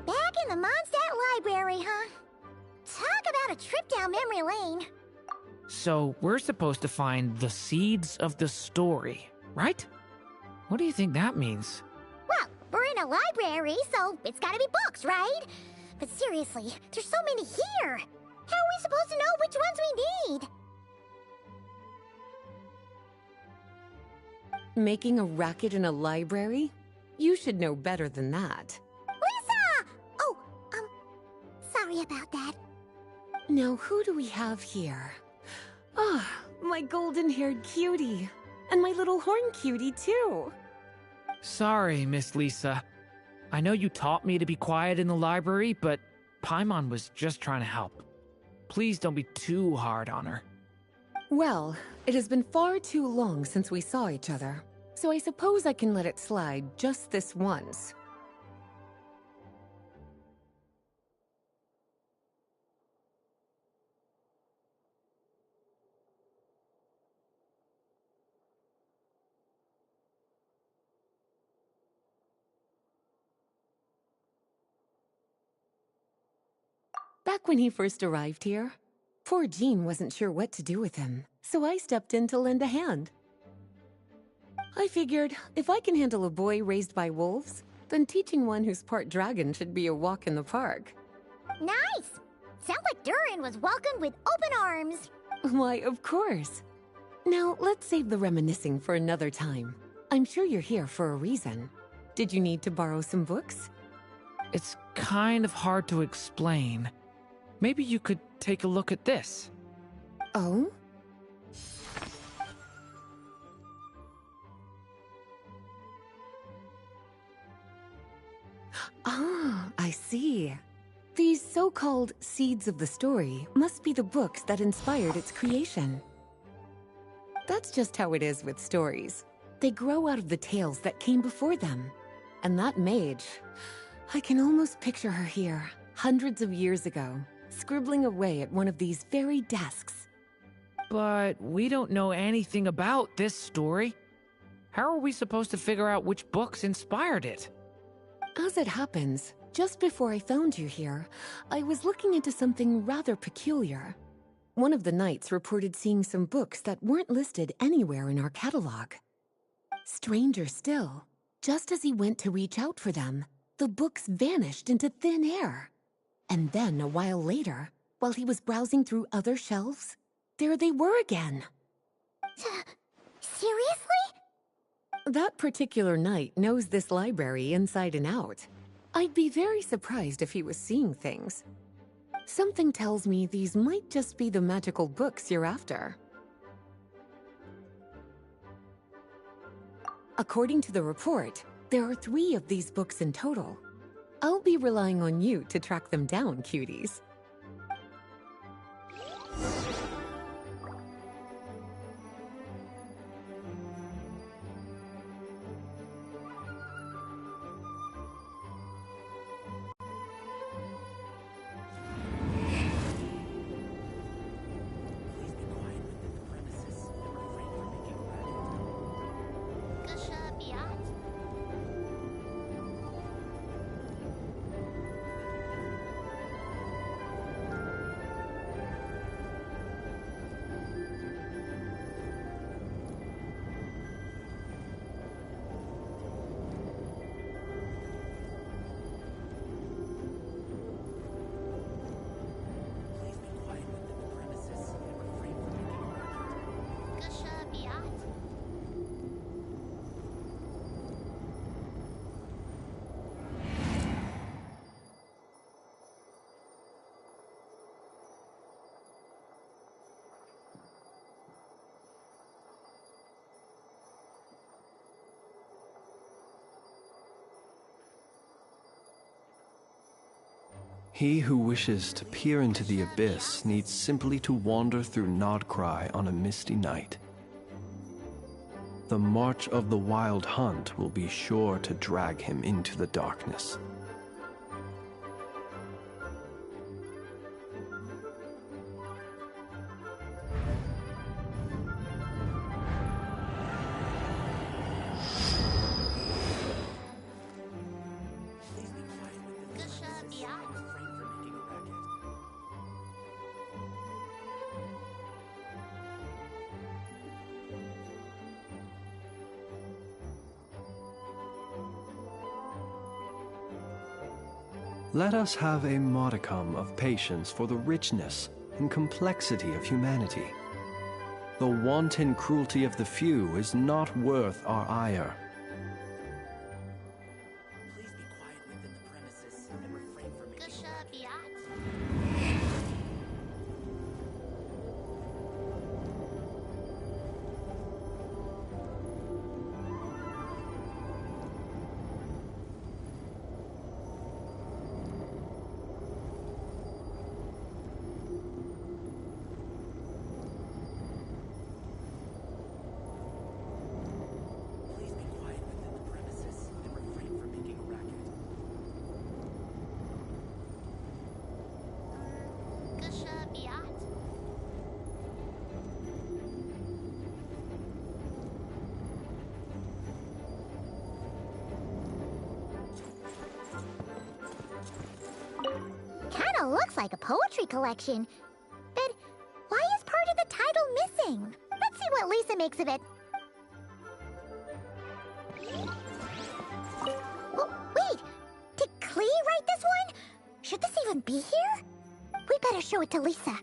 Back in the Mondstadt Library, huh? Talk about a trip down memory lane. So we're supposed to find the seeds of the story, right? What do you think that means? Well, we're in a library, so it's gotta be books, right? But seriously, there's so many here. How are we supposed to know which ones we need? Making a racket in a library? You should know better than that. Lisa! Oh, sorry about that. Now, who do we have here? Ah, my golden-haired cutie. And my little horn cutie, too. Sorry, Miss Lisa. I know you taught me to be quiet in the library, but Paimon was just trying to help. Please don't be too hard on her. Well, it has been far too long since we saw each other, so I suppose I can let it slide just this once. Back when he first arrived here, poor Jean wasn't sure what to do with him, so I stepped in to lend a hand. I figured, if I can handle a boy raised by wolves, then teaching one who's part dragon should be a walk in the park. Nice! Sounds like Durin was welcomed with open arms. Why, of course. Now, let's save the reminiscing for another time. I'm sure you're here for a reason. Did you need to borrow some books? It's kind of hard to explain. Maybe you could take a look at this. Oh? Ah, I see. These so-called seeds of the story must be the books that inspired its creation. That's just how it is with stories. They grow out of the tales that came before them. And that mage, I can almost picture her here, hundreds of years ago, scribbling away at one of these very desks. But we don't know anything about this story. How are we supposed to figure out which books inspired it? As it happens, just before I found you here, I was looking into something rather peculiar. One of the knights reported seeing some books that weren't listed anywhere in our catalog. Stranger still, just as he went to reach out for them, the books vanished into thin air. And then, a while later, while he was browsing through other shelves, there they were again. Seriously? That particular knight knows this library inside and out. I'd be very surprised if he was seeing things. Something tells me these might just be the magical books you're after. According to the report, there are 3 of these books in total. I'll be relying on you to track them down, cuties. He who wishes to peer into the abyss needs simply to wander through Nodcry on a misty night. The march of the Wild Hunt will be sure to drag him into the darkness. Let us have a modicum of patience for the richness and complexity of humanity. The wanton cruelty of the few is not worth our ire. Kinda looks like a poetry collection. But why is part of the title missing? Let's see what Lisa makes of it. Oh, wait! Did Klee write this one? Should this even be here? We better show it to Lisa.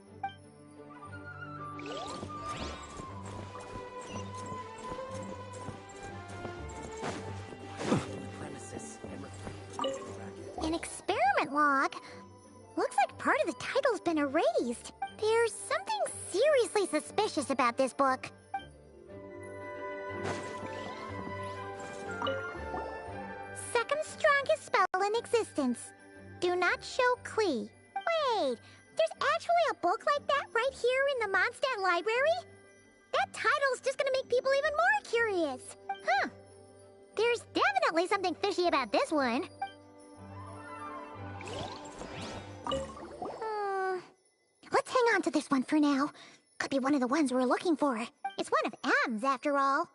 An experiment log? Looks like part of the title's been erased. There's something seriously suspicious about this book. Second strongest spell in existence. Do not show Klee. Wait, there's actually a book like that right here in the Mondstadt library? That title's just gonna make people even more curious. Huh. There's definitely something fishy about this one. Let's hang on to this one for now. Could be one of the ones we're looking for. It's one of M's, after all.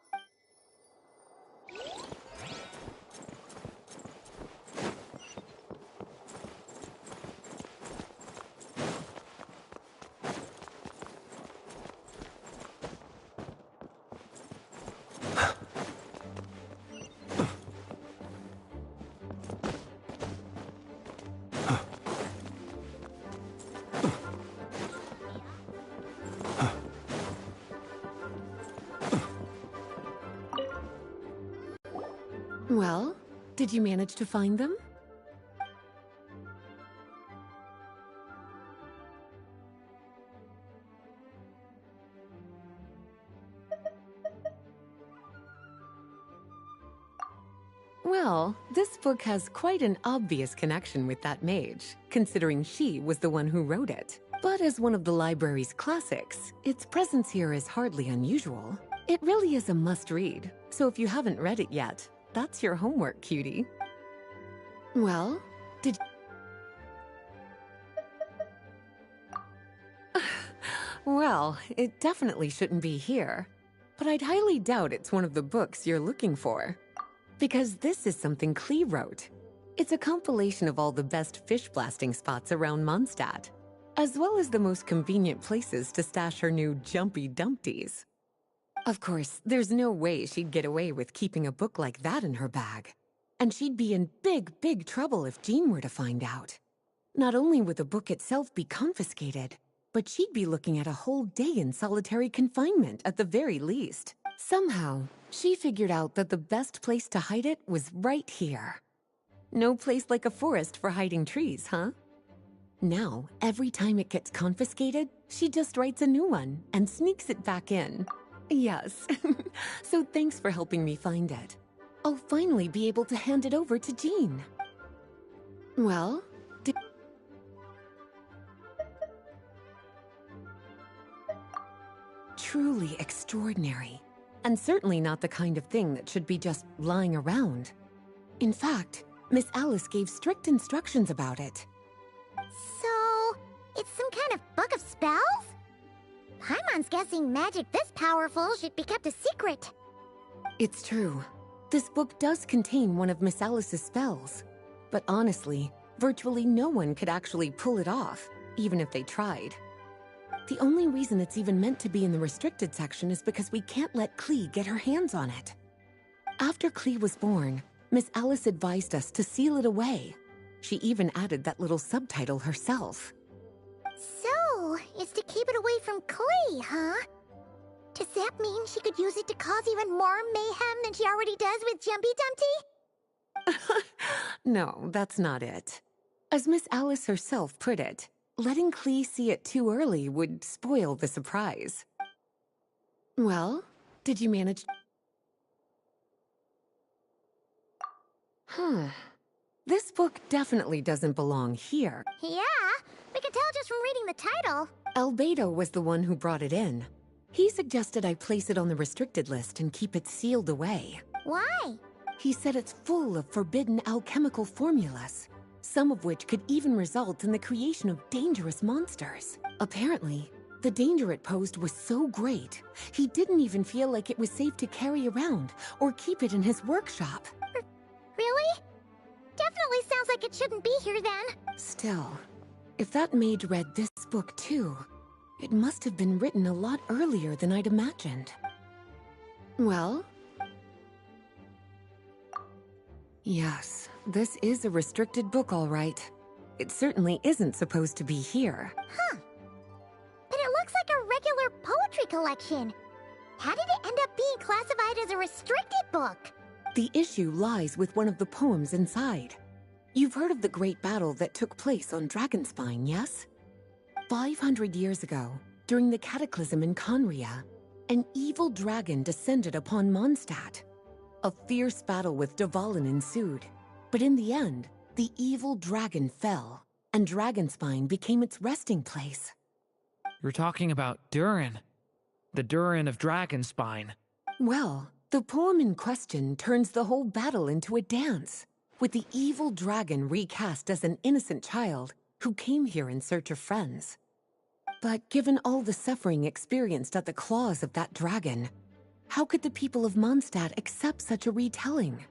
Well, did you manage to find them? Well, this book has quite an obvious connection with that mage, considering she was the one who wrote it. But as one of the library's classics, its presence here is hardly unusual. It really is a must-read, so if you haven't read it yet, that's your homework, cutie. Well, did... Well, it definitely shouldn't be here. But I'd highly doubt it's one of the books you're looking for. Because this is something Klee wrote. It's a compilation of all the best fish blasting spots around Mondstadt, as well as the most convenient places to stash her new jumpy dumpties. Of course, there's no way she'd get away with keeping a book like that in her bag. And she'd be in big, big trouble if Jean were to find out. Not only would the book itself be confiscated, but she'd be looking at a whole day in solitary confinement at the very least. Somehow, she figured out that the best place to hide it was right here. No place like a forest for hiding trees, huh? Now, every time it gets confiscated, she just writes a new one and sneaks it back in. Yes, so thanks for helping me find it. I'll finally be able to hand it over to Jean. Well, truly extraordinary, and certainly not the kind of thing that should be just lying around. In fact, Miss Alice gave strict instructions about it. So, it's some kind of book of spells? Paimon's guessing magic this powerful should be kept a secret. It's true. This book does contain one of Miss Alice's spells. But honestly, virtually no one could actually pull it off, even if they tried. The only reason it's even meant to be in the restricted section is because we can't let Klee get her hands on it. After Klee was born, Miss Alice advised us to seal it away. She even added that little subtitle herself. So, it's to keep it away from Klee, huh? Does that mean she could use it to cause even more mayhem than she already does with Jumpy Dumpty? No, that's not it. As Miss Alice herself put it, letting Klee see it too early would spoil the surprise. Well, did you manage? This book definitely doesn't belong here. Yeah, we could tell just from reading the title. Albedo was the one who brought it in. He suggested I place it on the restricted list and keep it sealed away. Why? He said it's full of forbidden alchemical formulas, some of which could even result in the creation of dangerous monsters. Apparently, the danger it posed was so great, he didn't even feel like it was safe to carry around or keep it in his workshop. Really? Definitely sounds like it shouldn't be here then. Still, if that maid read this book too, it must have been written a lot earlier than I'd imagined. Well? Yes, this is a restricted book, all right. It certainly isn't supposed to be here. Huh. But it looks like a regular poetry collection. How did it end up being classified as a restricted book? The issue lies with one of the poems inside. You've heard of the great battle that took place on Dragonspine, yes? 500 years ago, during the cataclysm in Conria, an evil dragon descended upon Mondstadt. A fierce battle with Dvalin ensued, but in the end, the evil dragon fell, and Dragonspine became its resting place. You're talking about Durin, the Durin of Dragonspine. Well, the poem in question turns the whole battle into a dance, with the evil dragon recast as an innocent child who came here in search of friends. But given all the suffering experienced at the claws of that dragon, how could the people of Mondstadt accept such a retelling?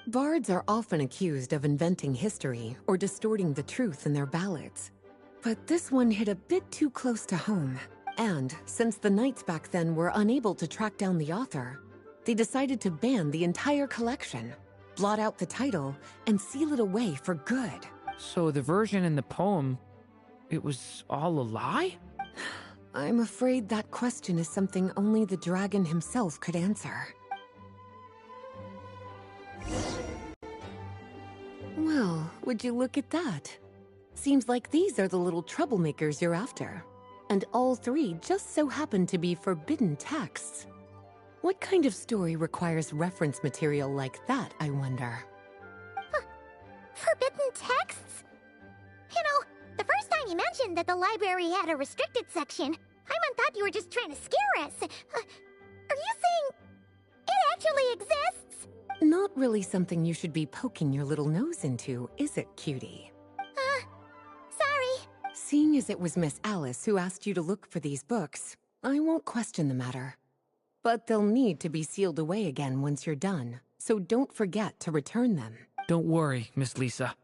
Bards are often accused of inventing history or distorting the truth in their ballads. But this one hit a bit too close to home. And since the knights back then were unable to track down the author, they decided to ban the entire collection, blot out the title, and seal it away for good. So the version in the poem, it was all a lie? I'm afraid that question is something only the dragon himself could answer. Well, would you look at that? Seems like these are the little troublemakers you're after. And all three just so happen to be forbidden texts. What kind of story requires reference material like that, I wonder? Forbidden texts? You know, the first time you mentioned that the library had a restricted section, Paimon thought you were just trying to scare us. Are you saying it actually exists? Not really something you should be poking your little nose into, is it, cutie? Sorry. Seeing as it was Miss Alice who asked you to look for these books, I won't question the matter. But they'll need to be sealed away again once you're done, so don't forget to return them. Don't worry, Miss Lisa.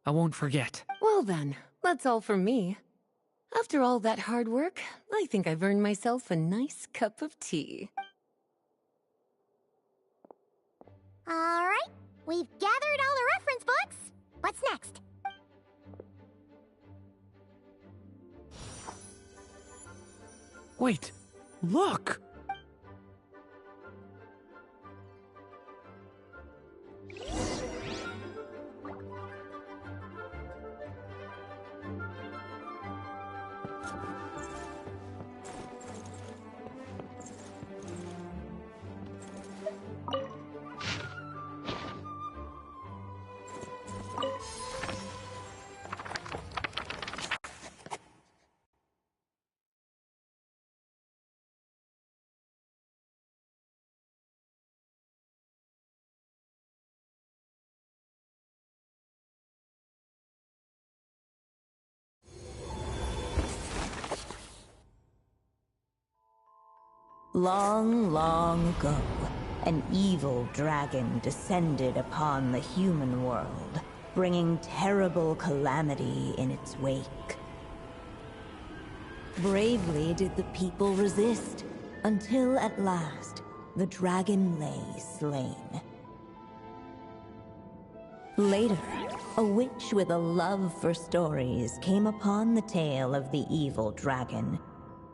I won't forget. Well then, that's all from me. After all that hard work, I think I've earned myself a nice cup of tea. Alright, we've gathered all the reference books. What's next? Wait, look! Long, long ago, an evil dragon descended upon the human world, bringing terrible calamity in its wake. Bravely did the people resist, until at last, the dragon lay slain. Later, a witch with a love for stories came upon the tale of the evil dragon,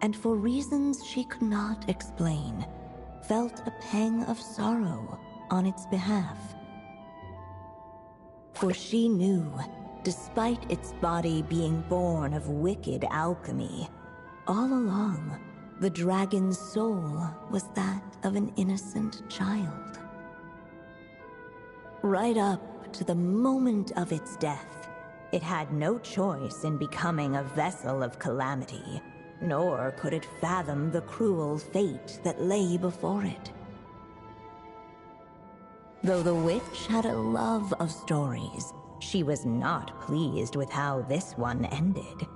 and for reasons she could not explain, felt a pang of sorrow on its behalf. For she knew, despite its body being born of wicked alchemy, all along, the dragon's soul was that of an innocent child. Right up to the moment of its death, it had no choice in becoming a vessel of calamity, nor could it fathom the cruel fate that lay before it. Though the witch had a love of stories, she was not pleased with how this one ended.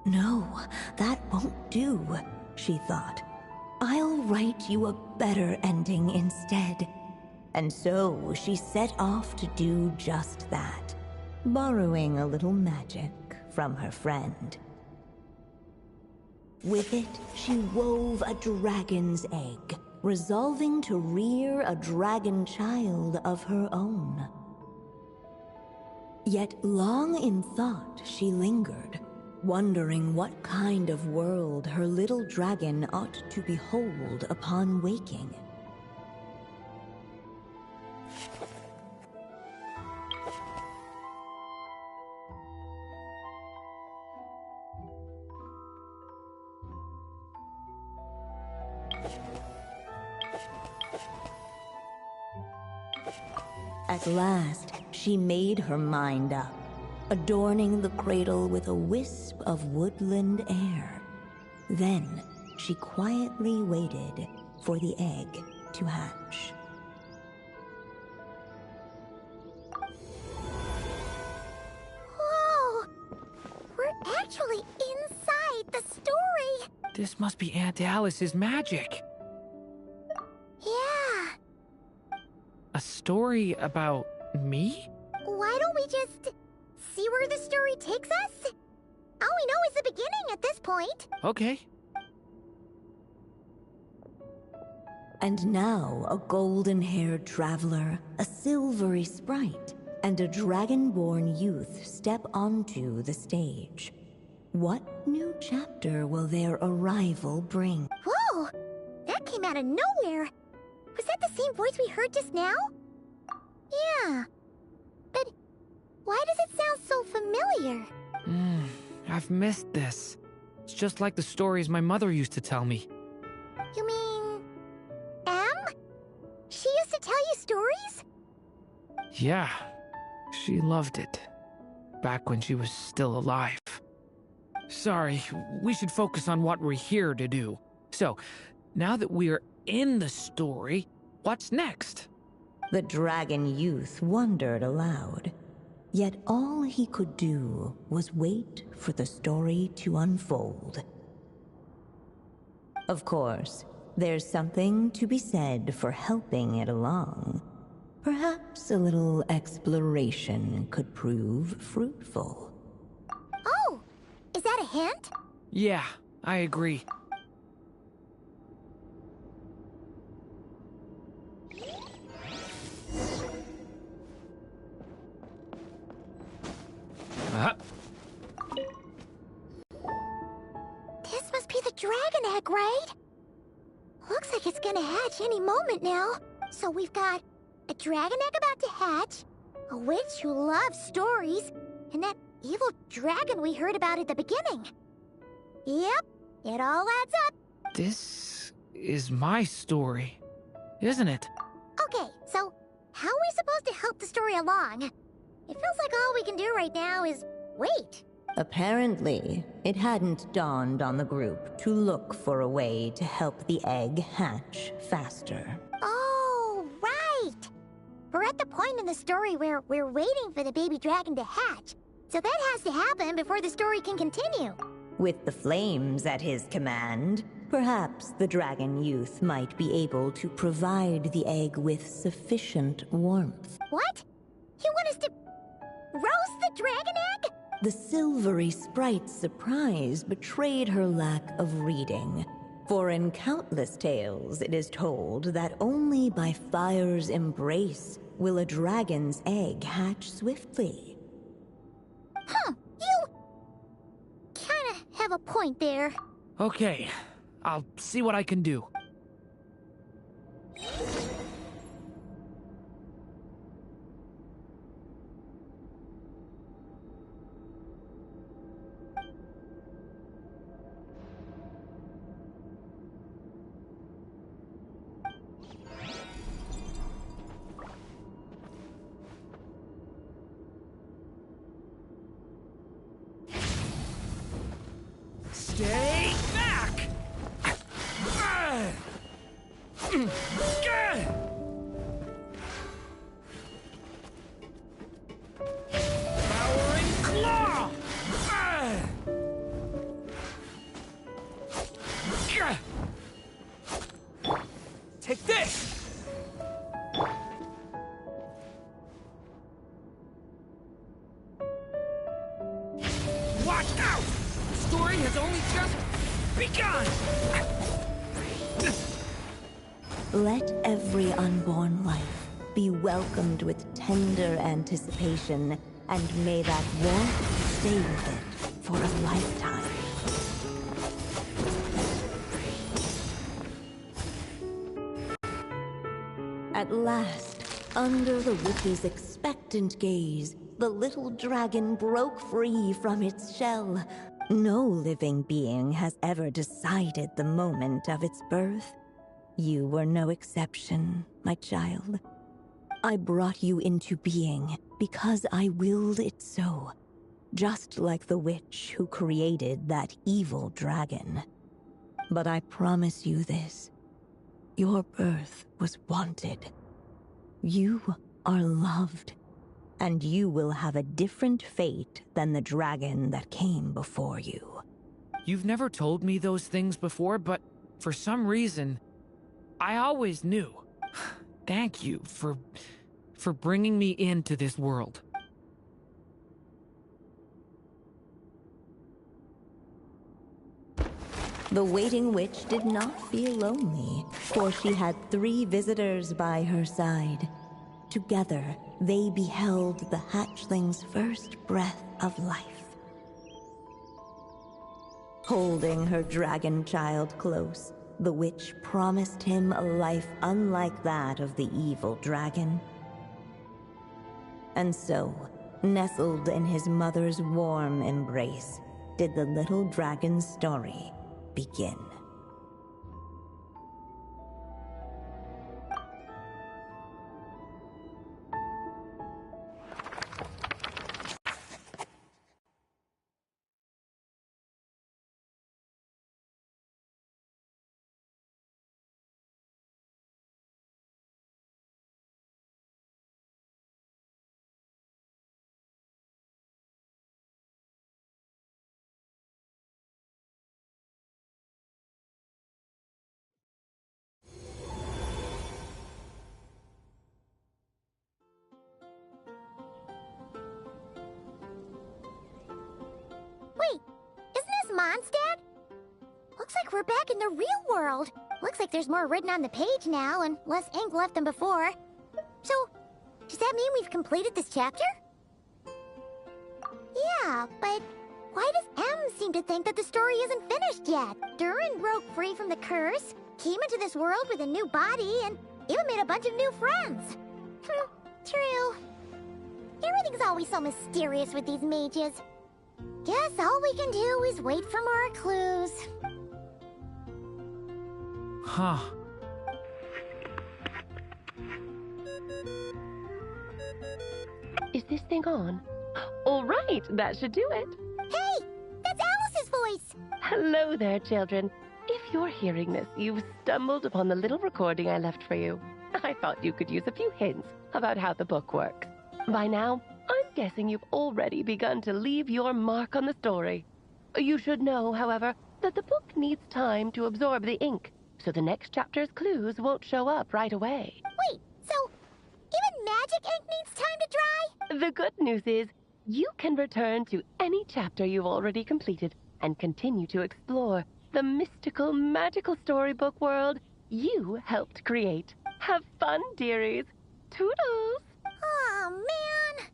No, that won't do, she thought. I'll write you a better ending instead. And so she set off to do just that, borrowing a little magic from her friend. With it, she wove a dragon's egg, resolving to rear a dragon child of her own. Yet long in thought she lingered, wondering what kind of world her little dragon ought to behold upon waking. At last, she made her mind up, adorning the cradle with a wisp of woodland air. Then, she quietly waited for the egg to hatch. Whoa! We're actually inside the story! This must be Aunt Alice's magic. Yeah. A story about me? Why don't we just see where the story takes us? All we know is the beginning at this point. Okay. And now a golden-haired traveler, a silvery sprite, and a dragon-born youth step onto the stage. What new chapter will their arrival bring? Whoa! That came out of nowhere! Was that the same voice we heard just now? Yeah. But why does it sound so familiar? I've missed this. It's just like the stories my mother used to tell me. You mean... Em? She used to tell you stories? Yeah, she loved it. Back when she was still alive. Sorry, we should focus on what we're here to do. So, now that we're in the story, what's next? The dragon youth wondered aloud. Yet all he could do was wait for the story to unfold. Of course, there's something to be said for helping it along. Perhaps a little exploration could prove fruitful. Oh! Is that a hint? Yeah, I agree. This must be the dragon egg, right? Looks like it's gonna hatch any moment now. So we've got a dragon egg about to hatch, a witch who loves stories, and that evil dragon we heard about at the beginning. Yep, it all adds up. This is my story, isn't it? Okay, so how are we supposed to help the story along? It feels like all we can do right now is wait. Apparently, it hadn't dawned on the group to look for a way to help the egg hatch faster. Oh, right! We're at the point in the story where we're waiting for the baby dragon to hatch, so that has to happen before the story can continue. With the flames at his command, perhaps the dragon youth might be able to provide the egg with sufficient warmth. What? You want us to roast the dragon egg? The silvery sprite's surprise betrayed her lack of reading. For in countless tales, it is told that only by fire's embrace will a dragon's egg hatch swiftly. Huh, you kinda have a point there. Okay, I'll see what I can do. Stay back! Powering claw! Take this! Watch out! The story has only just begun! Let every unborn life be welcomed with tender anticipation, and may that warmth stay with it for a lifetime. At last, under the witch's expectant gaze, the little dragon broke free from its shell. No living being has ever decided the moment of its birth. You were no exception, my child. I brought you into being because I willed it so, just like the witch who created that evil dragon. But I promise you this, your birth was wanted. You are loved, and you will have a different fate than the dragon that came before you. You've never told me those things before, but for some reason, I always knew. Thank you for bringing me into this world. The waiting witch did not feel lonely, for she had 3 visitors by her side. Together, they beheld the hatchling's first breath of life. Holding her dragon child close, the witch promised him a life unlike that of the evil dragon. And so, nestled in his mother's warm embrace, did the little dragon's story begin. Wait, isn't this Mondstadt? Looks like we're back in the real world. Looks like there's more written on the page now and less ink left than before. So, does that mean we've completed this chapter? Yeah, but why does M seem to think that the story isn't finished yet? Durin broke free from the curse, came into this world with a new body, and even made a bunch of new friends. True. Everything's always so mysterious with these mages. Guess all we can do is wait for more clues. Huh. Is this thing on? All right, that should do it. Hey, that's Alice's voice. Hello there, children. If you're hearing this, you've stumbled upon the little recording I left for you. I thought you could use a few hints about how the book works. By now, I'm guessing you've already begun to leave your mark on the story. You should know, however, that the book needs time to absorb the ink, so the next chapter's clues won't show up right away. Wait, so even magic ink needs time to dry? The good news is, you can return to any chapter you've already completed and continue to explore the mystical, magical storybook world you helped create. Have fun, dearies. Toodles! Oh, man!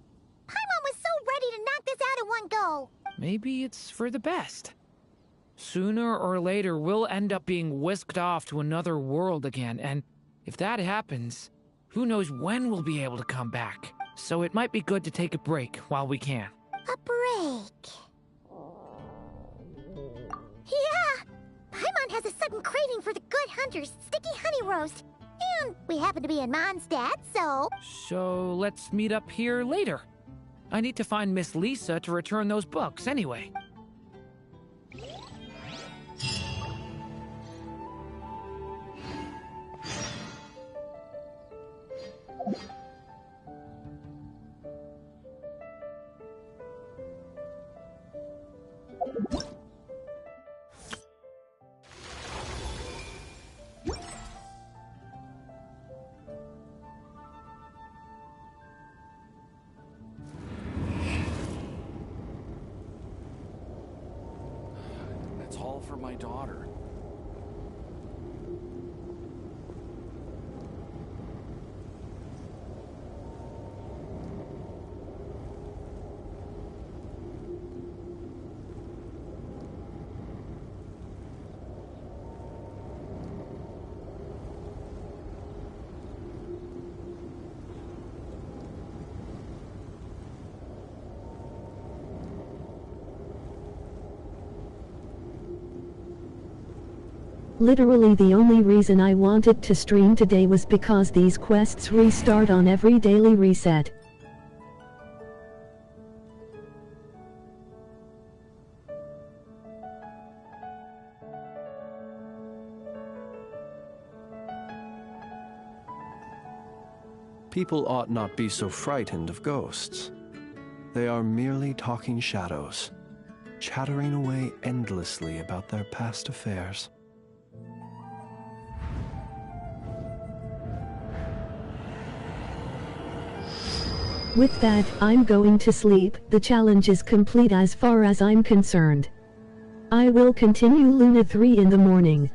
Paimon was so ready to knock this out in one go! Maybe it's for the best. Sooner or later, we'll end up being whisked off to another world again, and if that happens, who knows when we'll be able to come back. So it might be good to take a break while we can. A break? Yeah! Paimon has a sudden craving for the Good Hunter's sticky honey roast. And we happen to be in Mondstadt, so... So let's meet up here later. I need to find Miss Lisa to return those books anyway. That's all for my daughter. Literally the only reason I wanted to stream today was because these quests restart on every daily reset. People ought not be so frightened of ghosts. They are merely talking shadows, chattering away endlessly about their past affairs. With that, I'm going to sleep. The challenge is complete as far as I'm concerned. I will continue Luna 3 in the morning.